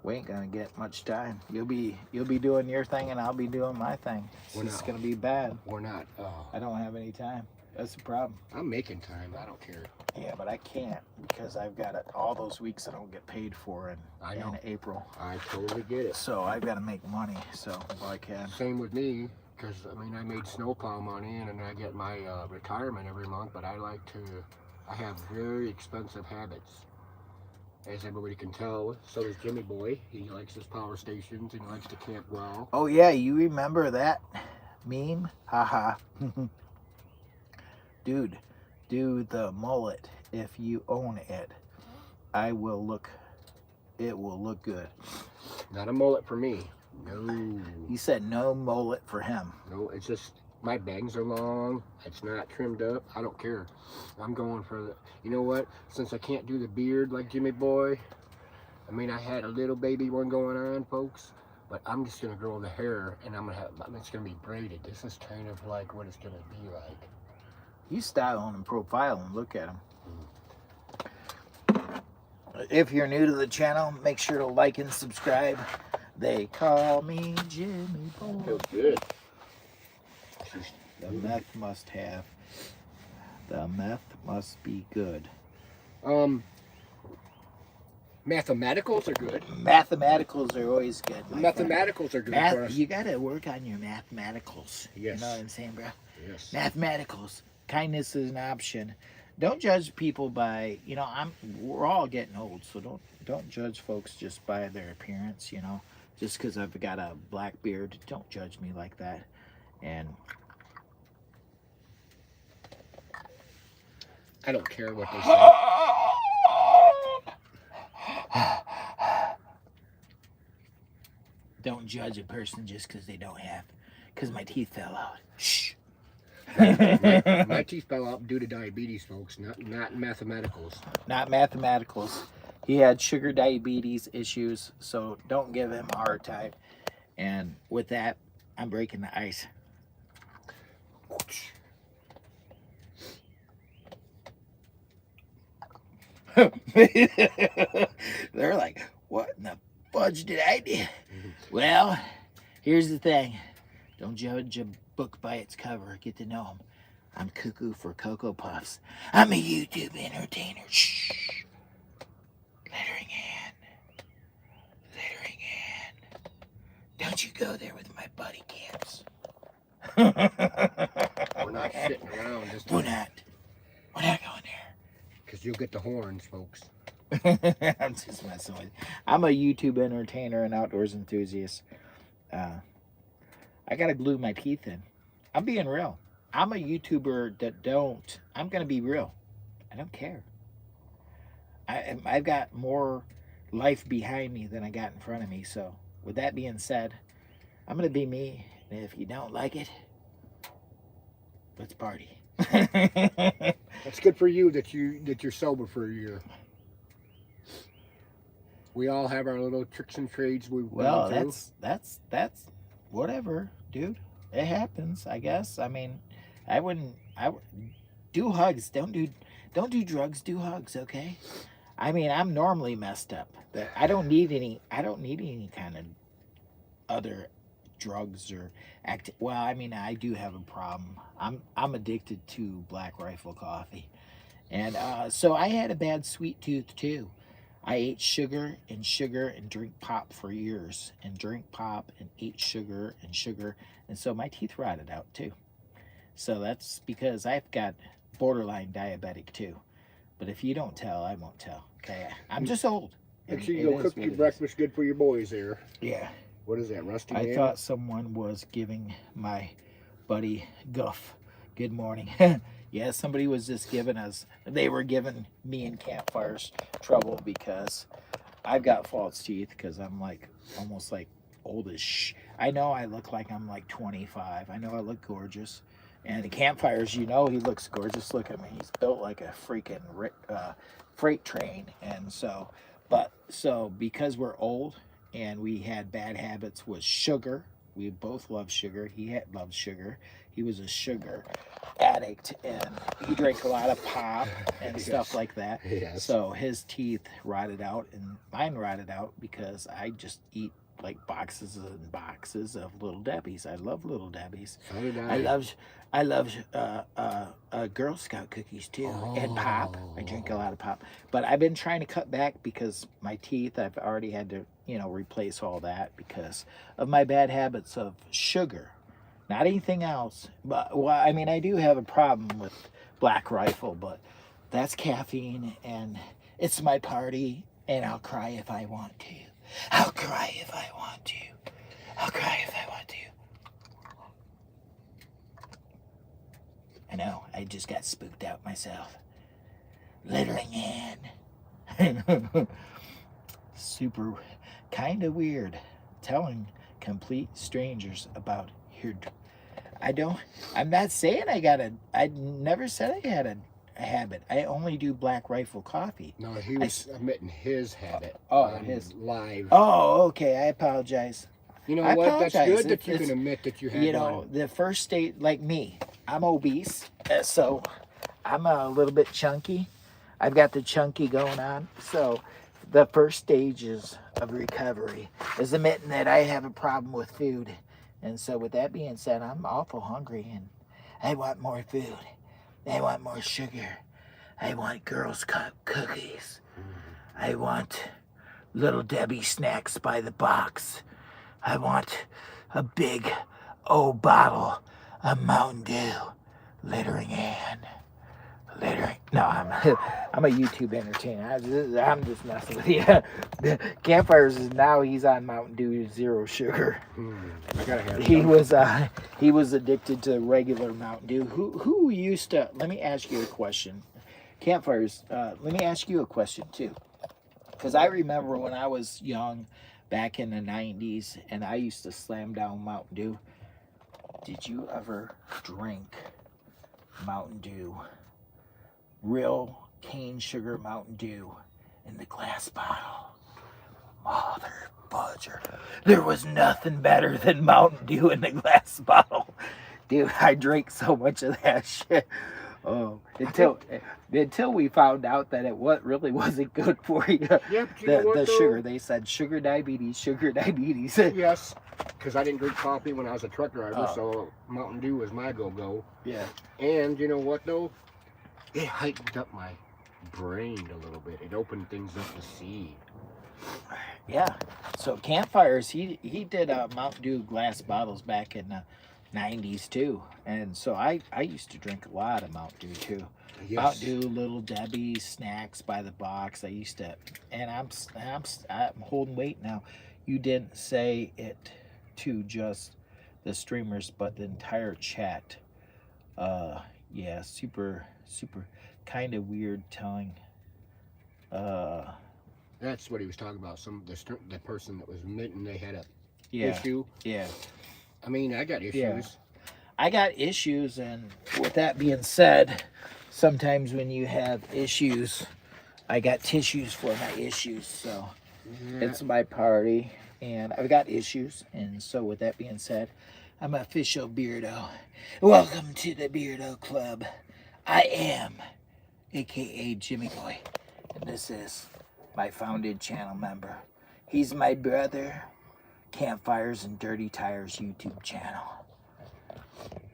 We ain't gonna get much time. You'll be doing your thing and I'll be doing my thing. It's gonna be bad. We're not. I don't have any time. That's the problem. I'm making time. I don't care. Yeah, but I can't because I've got all those weeks I don't get paid for in April. I totally get it. So I've got to make money. So I can. Same with me, because I mean I made snowplow money and I get my retirement every month. But I have very expensive habits, as everybody can tell. So does Jimmy Boy. He likes his power stations and he likes to camp well. Oh yeah, you remember that meme? Haha. Dude, do the mullet if you own it. It will look good. Not a mullet for me. No. He said no mullet for him. No, it's just my bangs are long. It's not trimmed up. I don't care. I'm going for the. You know what? Since I can't do the beard like Jimmy Boy, I mean I had a little baby one going on, folks. But I'm just gonna grow the hair, and it's gonna be braided. This is kind of like what it's gonna be like. You style him and profile him. Look at him. If you're new to the channel, make sure to like and subscribe. They call me Jimmy Boy. Feels good. The meth must have. The meth must be good. Mathematicals are good. Mathematicals are always good. Mathematicals are good for us. You got to work on your mathematicals. Yes. You know what I'm saying, bro? Yes. Mathematicals. Kindness is an option. Don't judge people by, we're all getting old, so don't judge folks just by their appearance, Just because I've got a black beard, don't judge me like that. And I don't care what they say. don't judge a person just because they don't have, because my teeth fell out. Shh. my teeth fell out due to diabetes, folks, not mathematicals. Not mathematicals. He had sugar diabetes issues, so don't give him a hard time. And with that, I'm breaking the ice. They're like, what in the fudge did I do? Well, here's the thing. Don't judge a book by its cover. Get to know him. I'm cuckoo for Cocoa Puffs. I'm a YouTube entertainer. Shh. Lettering hand. Lettering hand. Don't you go there with my buddy camps. We're not sitting around. We're not going there. Because you'll get the horns, folks. I'm just messing with you. I'm a YouTube entertainer and outdoors enthusiast. I gotta glue my teeth in. I'm being real. I'm a YouTuber that don't. I'm gonna be real. I don't care. I've got more life behind me than I got in front of me. So, with that being said, I'm gonna be me. And if you don't like it, let's party. That's good for you that you're sober for a year. We all have our little tricks and trades we've Well, gone through. that's whatever, dude. It happens, I guess. I mean, I would do hugs. Don't do drugs. Do hugs, okay? I mean, I'm normally messed up. I don't need any kind of other drugs or well, I mean, I do have a problem. I'm addicted to Black Rifle coffee. And so I had a bad sweet tooth too. I ate sugar and drink pop for years, and drink pop and ate sugar, and so my teeth rotted out too. So that's because I've got borderline diabetic too. But if you don't tell, I won't tell. Okay, I'm just old. Make sure you go cook your breakfast good for your boys there. Yeah. What is that, rusty I ham? thought someone was giving my buddy Guff good morning. Yeah, somebody was just they were giving me and Campfires trouble because I've got false teeth because I'm like almost like old as I know I look like I'm like 25. I know I look gorgeous. And the Campfires, he looks gorgeous. Look at me. He's built like a freaking freight train. And so because we're old and we had bad habits with sugar, we both love sugar. He loved sugar. He was a sugar addict and he drank a lot of pop and Yes. stuff like that. Yes. So his teeth rotted out and mine rotted out because I just eat like boxes and boxes of Little Debbie's. I love Little Debbie's. So did I love Girl Scout cookies too, and pop. I drink a lot of pop, but I've been trying to cut back because my teeth. I've already had to, replace all that because of my bad habits of sugar, not anything else. But I mean, I do have a problem with Black Rifle, but that's caffeine, and it's my party, and I'll cry if I want to. I'll cry if I want to. I'll cry if I want to. I know, I just got spooked out myself. Littering in. Super kind of weird telling complete strangers about your I'm not saying I never said I had a habit. I only do Black Rifle coffee. No, he was admitting his habit. His live. Oh, okay. I apologize. You know I what? apologize. That's good that you can admit that you had one. The first stage, like me, I'm obese, so I'm a little bit chunky. I've got the chunky going on. So the first stages of recovery is admitting that I have a problem with food. And so with that being said, I'm awful hungry and I want more food. I want more sugar. I want Girl Scout cookies. I want Little Debbie snacks by the box. I want a big old bottle of Mountain Dew. Littering Ann. Littering. No, I'm a YouTube entertainer. I'm just messing with you. Campfires is now he's on Mountain Dew Zero Sugar. I gotta have He was addicted to regular Mountain Dew. Who used to? Let me ask you a question. Campfires. Let me ask you a question too, because I remember when I was young, back in the '90s, and I used to slam down Mountain Dew. Did you ever drink Mountain Dew? Real cane sugar Mountain Dew in the glass bottle. Mother budger. There was nothing better than Mountain Dew in the glass bottle. Dude, I drank so much of that shit. Oh, until we found out that it really wasn't good for you. Yeah, but you know what, The though? sugar, they said sugar diabetes, sugar diabetes. Yes, because I didn't drink coffee when I was a truck driver, Oh. so Mountain Dew was my go-go. Yeah. And you know what, though? It heightened up my brain a little bit. It opened things up to see. Yeah. So Campfires, he did Mountain Dew glass bottles back in the '90s too, and so I used to drink a lot of Mountain Dew too. Yes. Mountain Dew, Little Debbie snacks by the box. I used to, and I'm holding weight now. You didn't say it to just the streamers, but the entire chat. Yeah, super kind of weird telling. That's what he was talking about. The person that was admitting they had a Yeah, issue. yeah. I mean, I got issues. Yeah. I got issues, and with that being said, sometimes when you have issues, I got tissues for my issues. So Yeah. it's my party, and I've got issues. And so with that being said, I'm an official Beardo. Welcome to the Beardo Club. I am, aka Jimmy Boy, and this is my founded channel member. He's my brother. Campfires and Dirty Tires YouTube channel.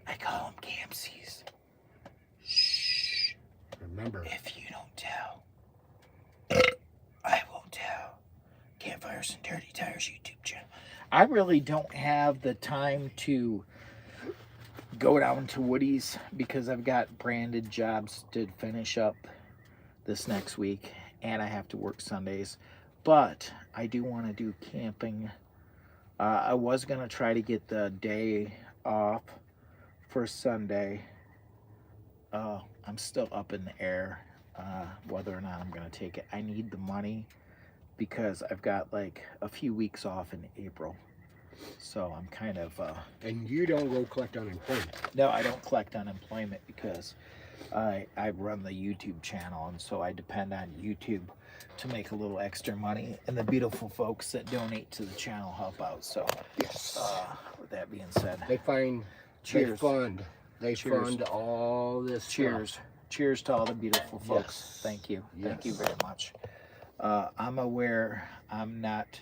I call him Campsies. Shh. Remember. If you don't tell, I won't tell. Campfires and Dirty Tires YouTube channel. I really don't have the time to go down to Woody's because I've got branded jobs to finish up this next week, and I have to work Sundays. But I do want to do camping. I was going to try to get the day off for Sunday. I'm still up in the air whether or not I'm going to take it. I need the money because I've got like a few weeks off in April. So I'm kind of... And you don't go collect unemployment. No, I don't collect unemployment because I run the YouTube channel, and so I depend on YouTube to make a little extra money, and the beautiful folks that donate to the channel help out. So Yes. with that being said, They find. cheers. They Cheers. fund all this. Cheers. Stuff. Cheers to all the beautiful folks. Yes. Thank you. Yes. Thank you very much. I'm aware I'm not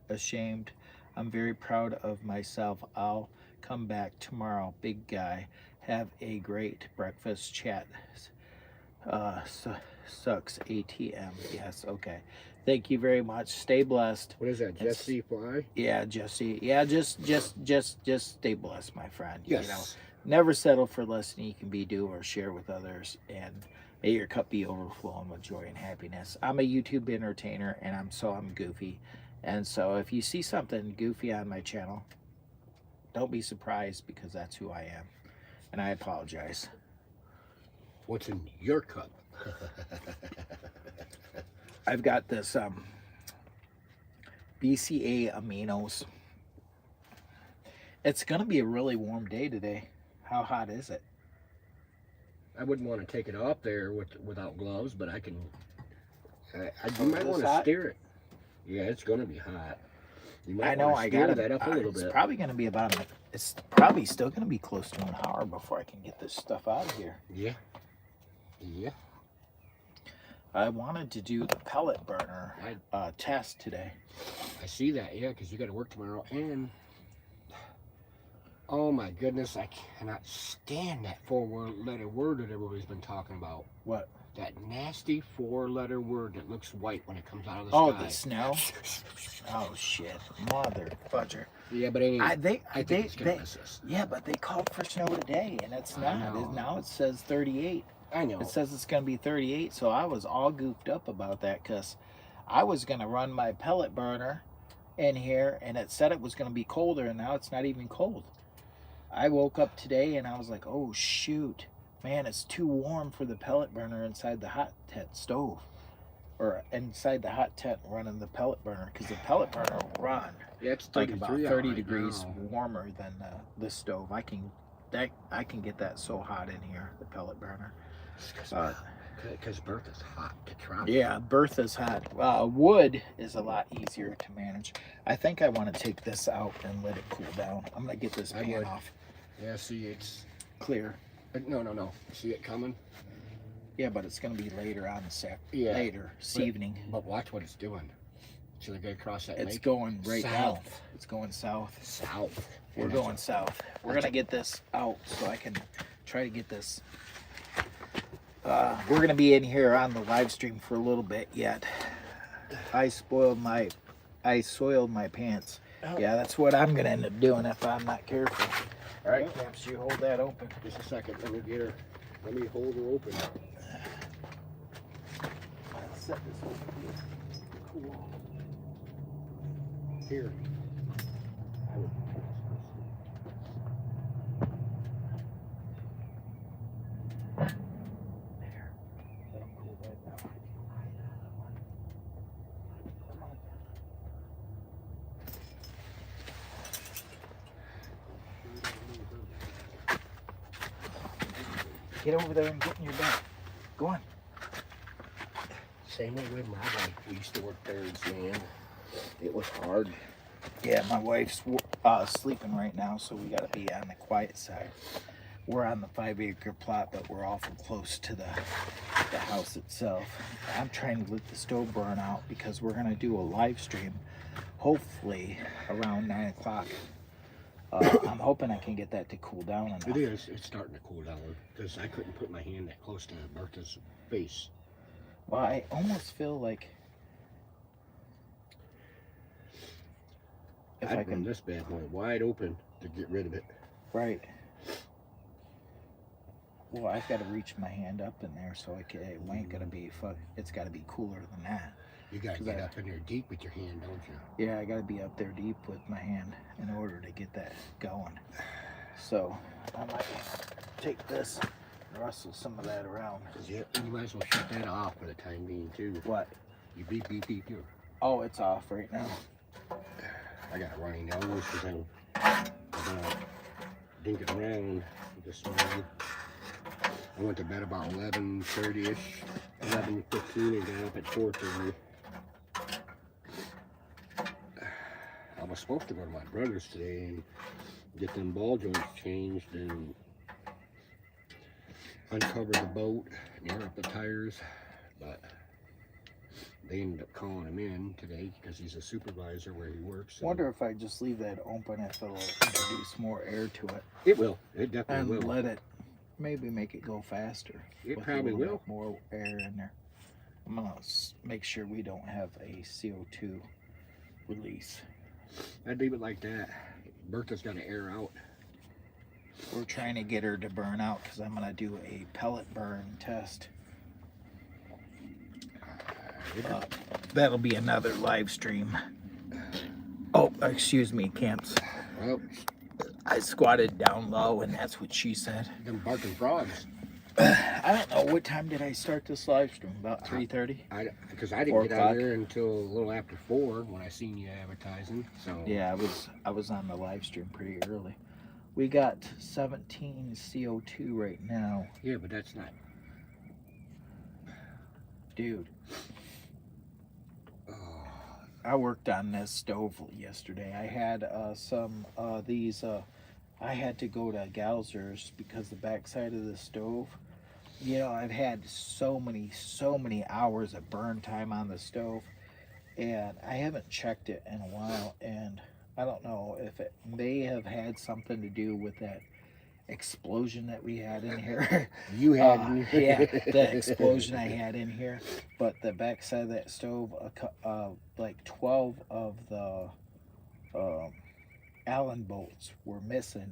ashamed. I'm very proud of myself. I'll come back tomorrow. Big guy. Have a great breakfast chat. Sucks ATM. Yes, okay. Thank you very much. Stay blessed. What is that, Jesse Fly? Yeah, Jesse. Yeah, just stay blessed, my friend. Yes. You know, never settle for less than you can be. Do or share with others, and may your cup be overflowing with joy and happiness. I'm a YouTube entertainer, and I'm goofy, and so if you see something goofy on my channel, don't be surprised because that's who I am, and I apologize. What's in your cup? I've got this BCA aminos. It's gonna be a really warm day today. How hot is it? I wouldn't want to take it off there without gloves, but I can. You Oh, might is want this to hot? steer it. Yeah, it's going to be hot. You might I know. wanna I steer got that up a little It's bit. probably gonna be it's probably still gonna be close to an hour before I can get this stuff out of here. Yeah. Yeah. I wanted to do the pellet burner test today. I see that. Yeah, because you got to work tomorrow, and oh my goodness, I cannot stand that 4-letter word that everybody's been talking about. What? that nasty 4-letter word that looks white when it comes out of the Oh, sky. the snow. Oh shit, mother fudger. Yeah, but anyway, I think it's gonna miss us. Yeah, but they called for snow today, and it's not. Now it says 38. I know. It says it's gonna be 38. So I was all goofed up about that because I was gonna run my pellet burner in here, and it said it was gonna be colder, and now it's not even cold. I woke up today and I was like, oh shoot, man, it's too warm for the pellet burner inside the hot tent stove. Or inside the hot tent running the pellet burner, because the pellet burner will run Yeah, it's like about 30 right degrees now. warmer than the stove. I can get that so hot in here, the pellet burner. Because Bertha's hot to travel. Yeah, Bertha's hot. Wood is a lot easier to manage. I think I want to take this out and let it cool down. I'm gonna get this pan off. Yeah, see, it's Clear. no. See it coming? Yeah, but it's gonna be later on this later this evening. But watch what it's doing. Should I go across that lake? It's going right now. South. It's going south. South. We're going south. We're gonna get this out so I can try to get this. We're gonna be in here on the live stream for a little bit yet. I soiled my pants. Oh. Yeah, that's what I'm gonna end up doing if I'm not careful. All right, Camps, you hold that open. Just a second. Let me get her. Let me hold her open. Set this open. Cool. Here. There. That'll cool that down. Come on. Get over there and get in your bed. Go on. Same way with my wife. We used to work thirds, man. It was hard. Yeah, my wife's sleeping right now, so we got to be on the quiet side. We're on the 5-acre plot, but we're awful close to the house itself. I'm trying to let the stove burn out because we're going to do a live stream, hopefully around 9 o'clock. I'm hoping I can get that to cool down enough. It is. It's starting to cool down because I couldn't put my hand that close to Bertha's face. Well, I almost feel like if I'd I can run this bad boy wide open to get rid of it. Right. Well, I've got to reach my hand up in there, so it ain't gonna be it's got to be cooler than that. You got to get up in there deep with your hand, don't you? Yeah, I got to be up there deep with my hand in order to get that going. So I might take this and rustle some of that around. Yeah, you might as well shut that off for the time being too. What? You beep beep beep. Oh, it's off right now. I got a runny nose because I'm dinking around this morning. I went to bed about 11:30ish, 11:15, and got up at 4:30. I was supposed to go to my brother's today and get them ball joints changed and uncover the boat and air up the tires, but they ended up calling him in today because he's a supervisor where he works. Wonder if I just leave that open if it'll introduce more air to it. It will. It definitely And will. let it maybe make it go faster. It with probably a little will. bit more air in there. I'm gonna make sure we don't have a CO2 release. I'd leave it like that. Bertha's got to air out. We're trying to get her to burn out because I'm gonna do a pellet burn test. That'll be another live stream. Oh, excuse me, Camps. Well, I squatted down low and that's what she said. them barking frogs. I don't know, what time did I start this live stream? About 3:30? Because I didn't 4 get out o'clock? there until a little after 4 when I seen you advertising. So Yeah, I was on the live stream pretty early. We got 17 CO2 right now. Yeah, but that's not. Dude, Oh, I worked on this stove yesterday. I had some these. I had to go to Gauser's because the backside of the stove. You know, I've had so many hours of burn time on the stove, and I haven't checked it in a while. And I don't know if it may have had something to do with that explosion that we had in here. You had Yeah, the explosion I had in here. But the backside of that stove, like 12 of the um, Allen bolts were missing,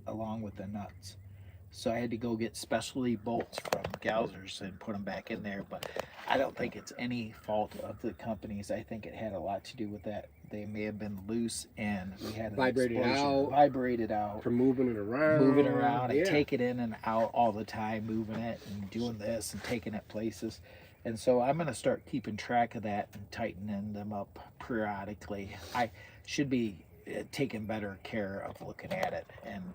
along with the nuts. So I had to go get specialty bolts from Gausers and put them back in there. But I don't think it's any fault of the companies. I think it had a lot to do with that. They may have been loose and we had an vibrated explosion. out Vibrated out. from moving it around. Moving around. I Yeah. take it in and out all the time, moving it and doing this and taking it places. And so I'm going to start keeping track of that and tightening them up periodically. I should be taking better care of looking at it and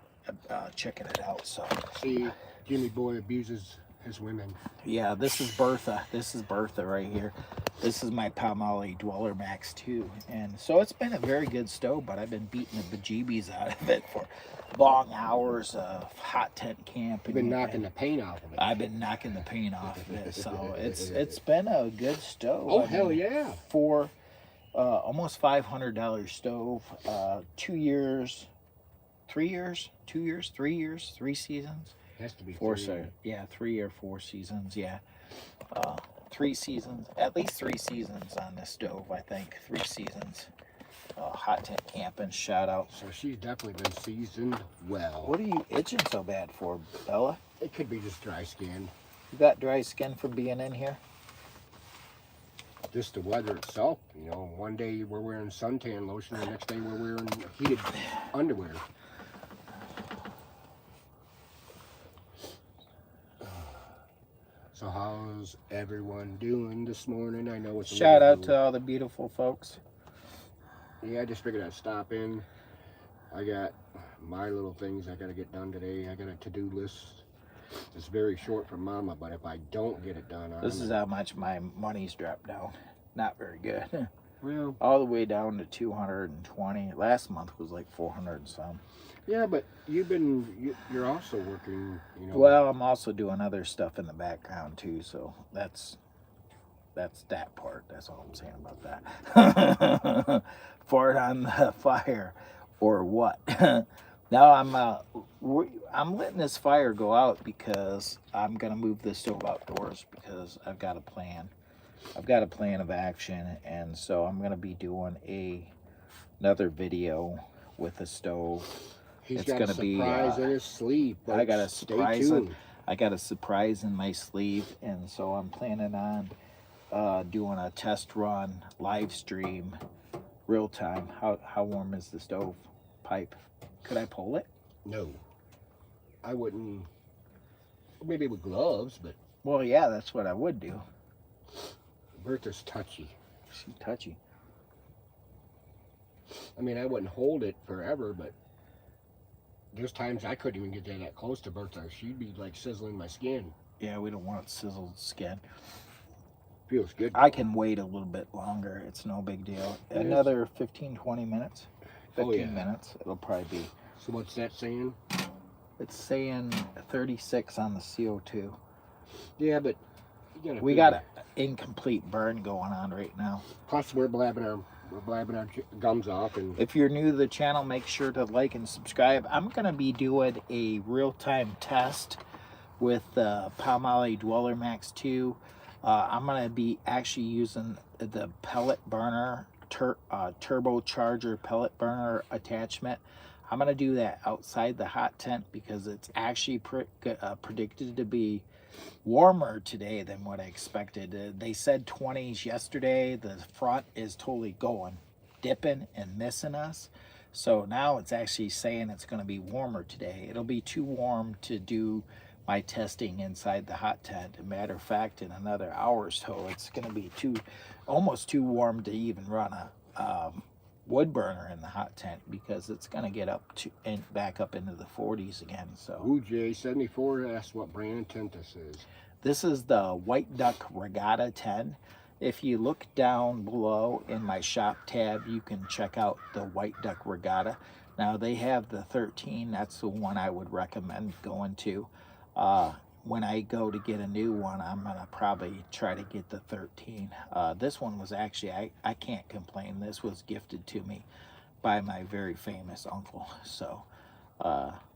checking it out. So See, Jimmy Boy abuses his women. yeah, this is Bertha. This is Bertha right here. This is my Palmolive Dweller Max 2. And so it's been a very good stove, but I've been beating the bejeebies out of it for long hours of hot tent camping. You've been knocking the paint off of it. I've been knocking the paint off of it. So it's been a good stove. Oh, hell yeah. For almost $500 stove, 2 years, 3 years, 2 years, 3 years, 3 seasons. Has to be 4 3. yeah, 3 or 4 seasons, yeah. 3 seasons, at least 3 seasons on this stove, I think. 3 seasons. Hot tent camping, shout out. So she's definitely been seasoned well. What are you itching so bad for, Bella? It could be just dry skin. You got dry skin from being in here? Just the weather itself, you know. One day we're wearing suntan lotion, the next day we're wearing heated underwear. So how's everyone doing this morning? I know it's Shout out to all the beautiful folks. Yeah, I just figured I'd stop in. I got my little things I gotta get done today. I got a to-do list. It's very short for Mama, but if I don't get it done, This is how much my money's dropped down. Not very good. Well, all the way down to 220. Last month was like 400 and some. Yeah, but you're also working, you know. Well, I'm also doing other stuff in the background too, so that's that part. That's all I'm saying about that. Fart on the fire, or what? Now I'm letting this fire go out because I'm gonna move this stove outdoors because I've got a plan. I've got a plan of action, and so I'm gonna be doing another video with the stove. He's got a surprise in his sleeve. I got a surprise. I got a surprise in my sleeve, and so I'm planning on doing a test run, live stream, real time. How warm is the stove pipe? Could I pull it? No, I wouldn't. Maybe with gloves, but. Well, yeah, that's what I would do. Bertha's touchy. She's touchy. I mean, I wouldn't hold it forever, but there's times I couldn't even get that close to Bertha. She'd be like sizzling my skin. Yeah, we don't want sizzled skin. Feels good. I can wait a little bit longer. It's no big deal. Another 15, 20 minutes. 15 minutes. It'll probably be. So what's that saying? It's saying 36 on the CO2. Yeah, but we got an incomplete burn going on right now. Plus, we're blabbing our gums off. And if you're new to the channel, make sure to like and subscribe. I'm gonna be doing a real-time test with the Palmolive Dweller Max 2. I'm gonna be actually using the pellet burner, turbocharger pellet burner attachment. I'm gonna do that outside the hot tent because it's actually predicted to be warmer today than what I expected. They said 20s yesterday. The front is totally going, dipping and missing us. So now it's actually saying it's going to be warmer today. It'll be too warm to do my testing inside the hot tent. As a matter of fact, in another hour or so, it's going to be almost too warm to even run a wood burner in the hot tent because it's going to get up to and back up into the 40s again. So UJ74 asked what brand tent this is. This is the White Duck Regatta 10. If you look down below in my shop tab, you can check out the White Duck Regatta. Now they have the 13. That's the one I would recommend going to. When I go to get a new one, I'm gonna probably try to get the 13. This one was actually, I can't complain. This was gifted to me by my very famous uncle. So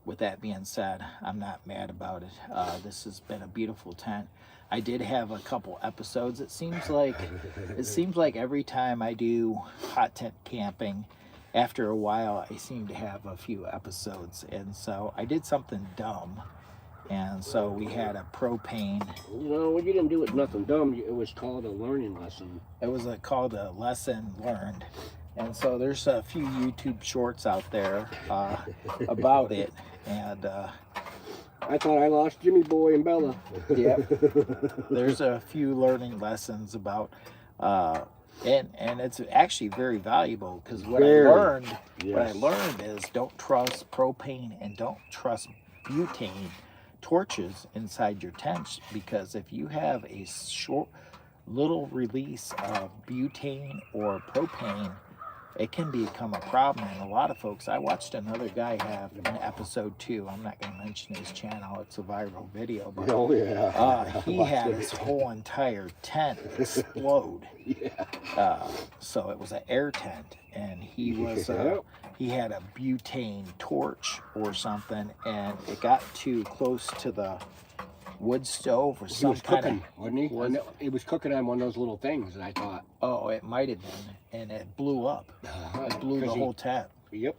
with that being said, I'm not mad about it. This has been a beautiful tent. I did have a couple episodes. It seems like every time I do hot tent camping, after a while I seem to have a few episodes. And so I did something dumb. And so we had a propane. No, what you didn't do was nothing dumb. It was called a learning lesson. It was called a lesson learned. And so there's a few YouTube shorts out there about it. And I thought I lost Jimmy Boy and Bella. yeah, there's a few learning lessons about, and it's actually very valuable, because what I learned is don't trust propane and don't trust butane torches inside your tents, because if you have a short little release of butane or propane, it can become a problem. And a lot of folks, I watched another guy have in episode 2, I'm not going to mention his channel, it's a viral video, but Oh, yeah. he had his whole entire tent explode. Yeah. So it was an air tent, and he had a butane torch or something, and it got too close to the wood stove or He some was kind cooking, of. wasn't he? Was- He was cooking on one of those little things, and I thought. Oh, it might have been, and it blew up. It blew the whole tent. Yep.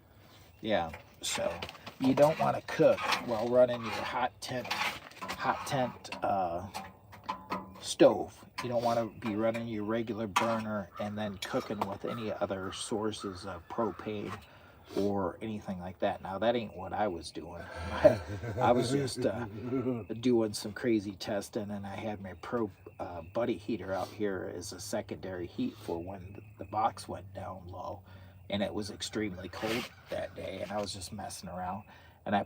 Yeah. So you don't want to cook while running your hot tent stove. You don't want to be running your regular burner and then cooking with any other sources of propane or anything like that. Now, that ain't what I was doing. I was just doing some crazy testing, and I had my buddy heater out here as a secondary heat for when the box went down low, and it was extremely cold that day, and I was just messing around. And I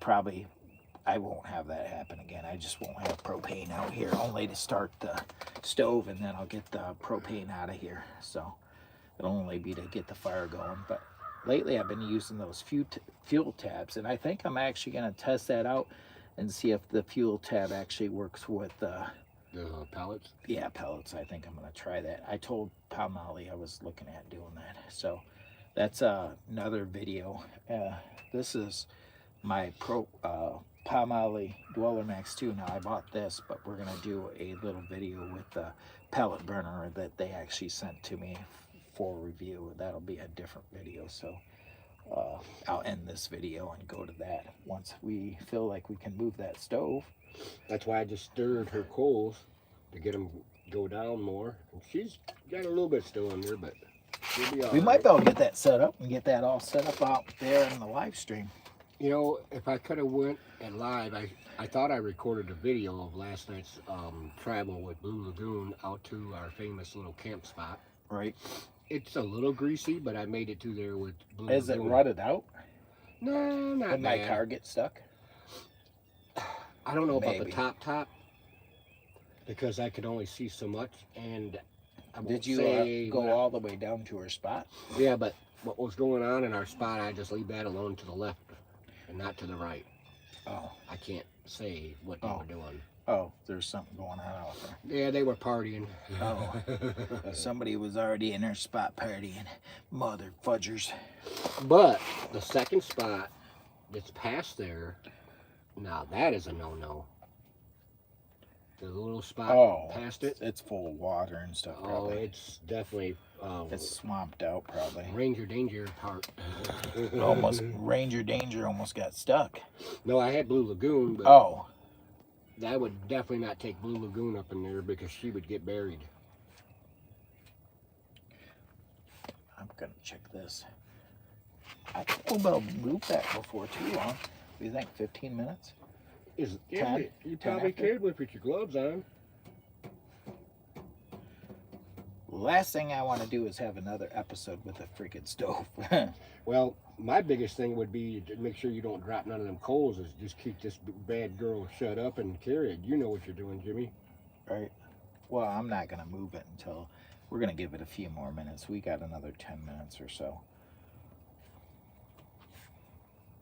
won't have that happen again. I just won't have propane out here, only to start the stove, and then I'll get the propane out of here. So it'll only be to get the fire going. But lately I've been using those fuel tabs, and I think I'm actually going to test that out and see if the fuel tab actually works with the pellets. Yeah, pellets. I think I'm going to try that. I told Palmali I was looking at doing that. So that's another video. This is my Palmali Dweller Max 2. Now, I bought this, but we're going to do a little video with the pellet burner that they actually sent to me for review. That'll be a different video. So I'll end this video and go to that once we feel like we can move that stove. That's why I just stirred her coals to get them go down more. And she's got a little bit still in there, but she'll be all We right. might be able to get that set up and get that all set up out there in the live stream. You know, if I could have went and live, I thought I recorded a video of last night's travel with Blue Lagoon out to our famous little camp spot. Right. It's a little greasy, but I made it to there with Blue Is Lagoon. it rutted out? No, not Did bad. my car get stuck? I don't know about Maybe. the top, because I could only see so much, and I Did won't you say go all the way down to her spot? Yeah, but what was going on in our spot, I just leave that alone to the left and not to the right. Oh. I can't say what they were doing. Oh, there's something going on out there. Yeah, they were partying. Oh. Somebody was already in her spot partying. Mother fudgers. But the second spot that's past there, now that is a no-no. The little spot past it. It's full of water and stuff, Oh, probably. it's definitely It's swamped out, probably. Ranger danger part. Ranger Danger almost got stuck. No, I had Blue Lagoon, but Oh. that would definitely not take Blue Lagoon up in there because she would get buried. I'm going to check this. I think we'll move that before too long. Do you think 15 minutes? Yeah, you probably could with your gloves on. Last thing I want to do is have another episode with a freaking stove. Well, my biggest thing would be to make sure you don't drop none of them coals, is just keep this bad girl shut up and carry it. You know what you're doing, Jimmy. Right. Well, I'm not going to move it until we're going to give it a few more minutes. We got another 10 minutes or so.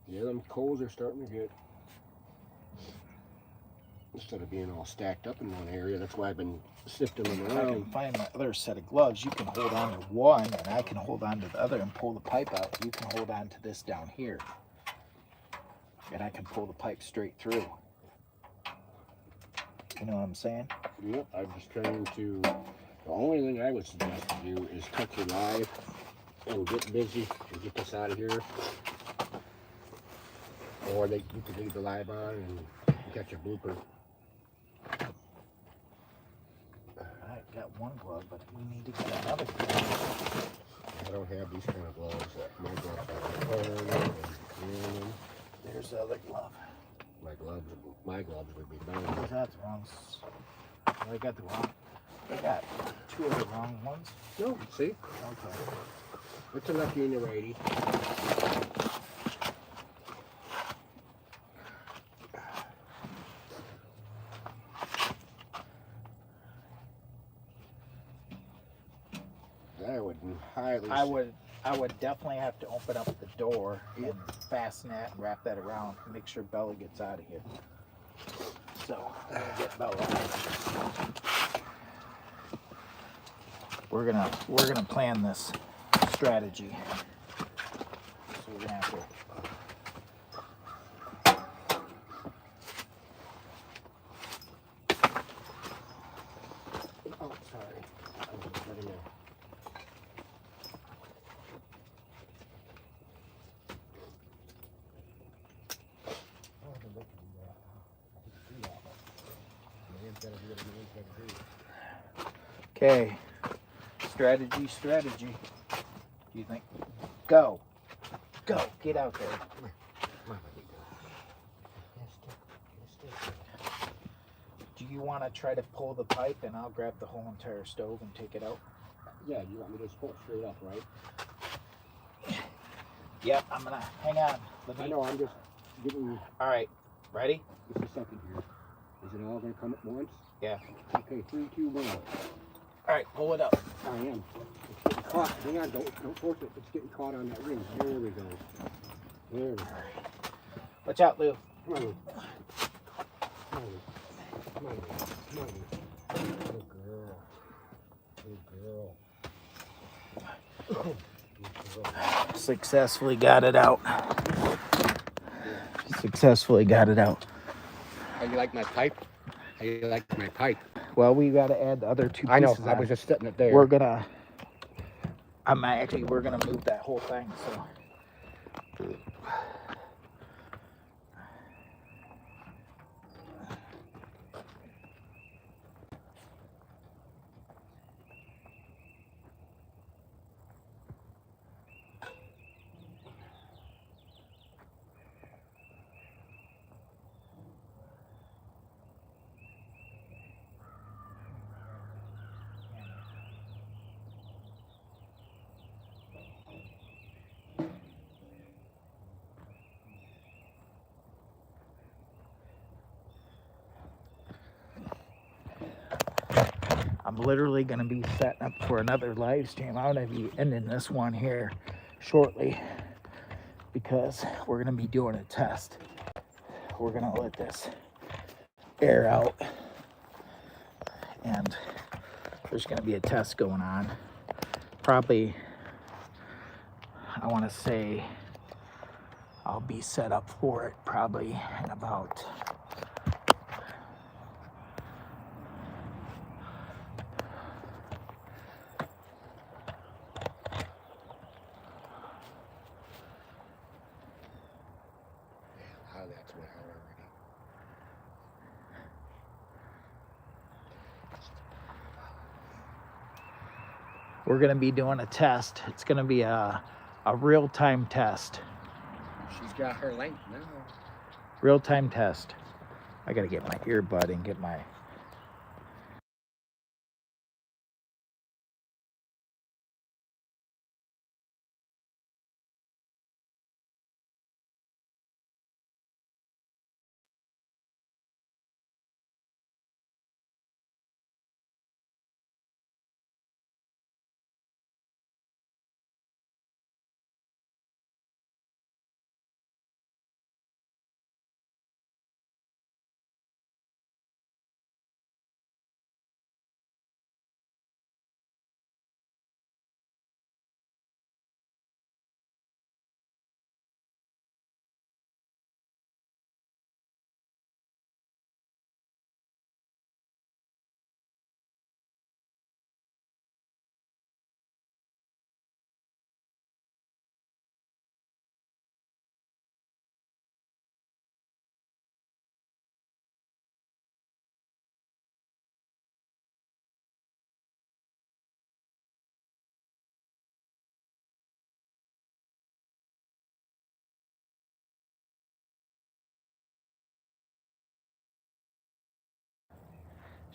Yeah, them coals are starting to get, instead of being all stacked up in one area, that's why I've been sifting them If I can around. find my other set of gloves, you can hold on to one and I can hold on to the other and pull the pipe out. You can hold on to this down here. and I can pull the pipe straight through. You know what I'm saying? Yep, I'm just trying to, the only thing I would suggest to do is cut your live and get busy and get this out of here. Or you could leave the live on and you got your blooper. I got one glove, but we need to get another glove. I don't have these kind of gloves. My gloves are There's the other glove. My gloves would be better. That's wrong. I got the wrong. I got two of the wrong ones. No, see? Okay. It's a lefty and a righty. I would highly. I would definitely have to open up the door and fasten that and wrap that around and make sure Bella gets out of here. So I'm gonna get Bella out. We're gonna plan this strategy. So we're gonna have to. Oh, sorry. I was letting you. Okay. Strategy. Do you think? Go. Get out there. Do you want to try to pull the pipe and I'll grab the whole entire stove and take it out? Yeah, you want me to just pull it straight up, right? Yep, I'm gonna hang on. I know, I'm just getting. All right, ready? Just a second here. Is it all gonna come at once? Yeah. Okay, 3, 2, 1. All right, pull it up. I am. It's getting caught. Hang on, don't force it. It's getting caught on that ring. There we go. There we go. Watch out, Lou. Come on, Lou. Come on, Lou. Come on, Lou. Come on, Lou. Good girl. Good girl. Good girl. Successfully got it out. How you like my pipe? How you like my pipe? Well, we got to add the other two pieces. I know. I on. was just setting it there. We're gonna move that whole thing. So. I'm literally going to be setting up for another live stream. I'm going to be ending this one here shortly because we're going to be doing a test. We're going to let this air out and there's going to be a test going on. Probably, I want to say I'll be set up for it probably in about That's what I already. we're going to be doing a test. It's going to be a real-time test. She's got her length now. Real-time test. I got to get my earbud and get my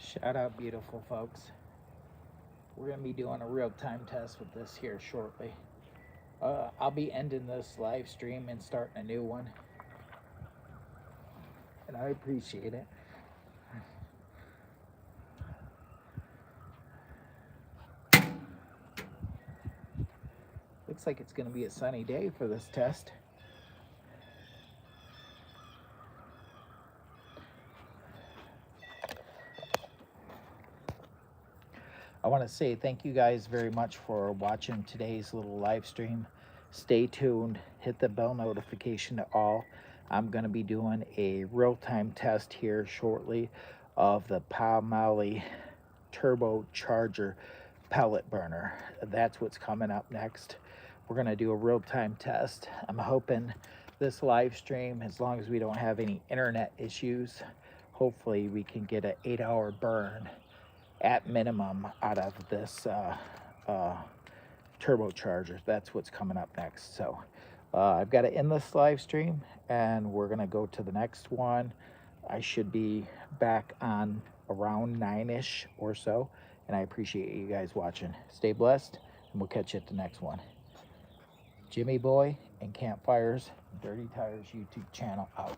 Shout out, beautiful folks. We're going to be doing a real-time test with this here shortly. I'll be ending this live stream and starting a new one. And I appreciate it. Looks like it's going to be a sunny day for this test. I want to say thank you guys very much for watching today's little live stream. Stay tuned. Hit the bell notification to all. I'm going to be doing a real-time test here shortly of the Palmali turbocharger pellet burner. That's what's coming up next. We're going to do a real-time test. I'm hoping this live stream, as long as we don't have any internet issues, hopefully we can get an 8-hour burn at minimum out of this turbocharger. That's what's coming up next. So I've got to end this live stream and we're going to go to the next one. I should be back on around 9-ish or so. And I appreciate you guys watching. Stay blessed, and we'll catch you at the next one. Jimmy Boy and Campfires Dirty Tires YouTube channel out.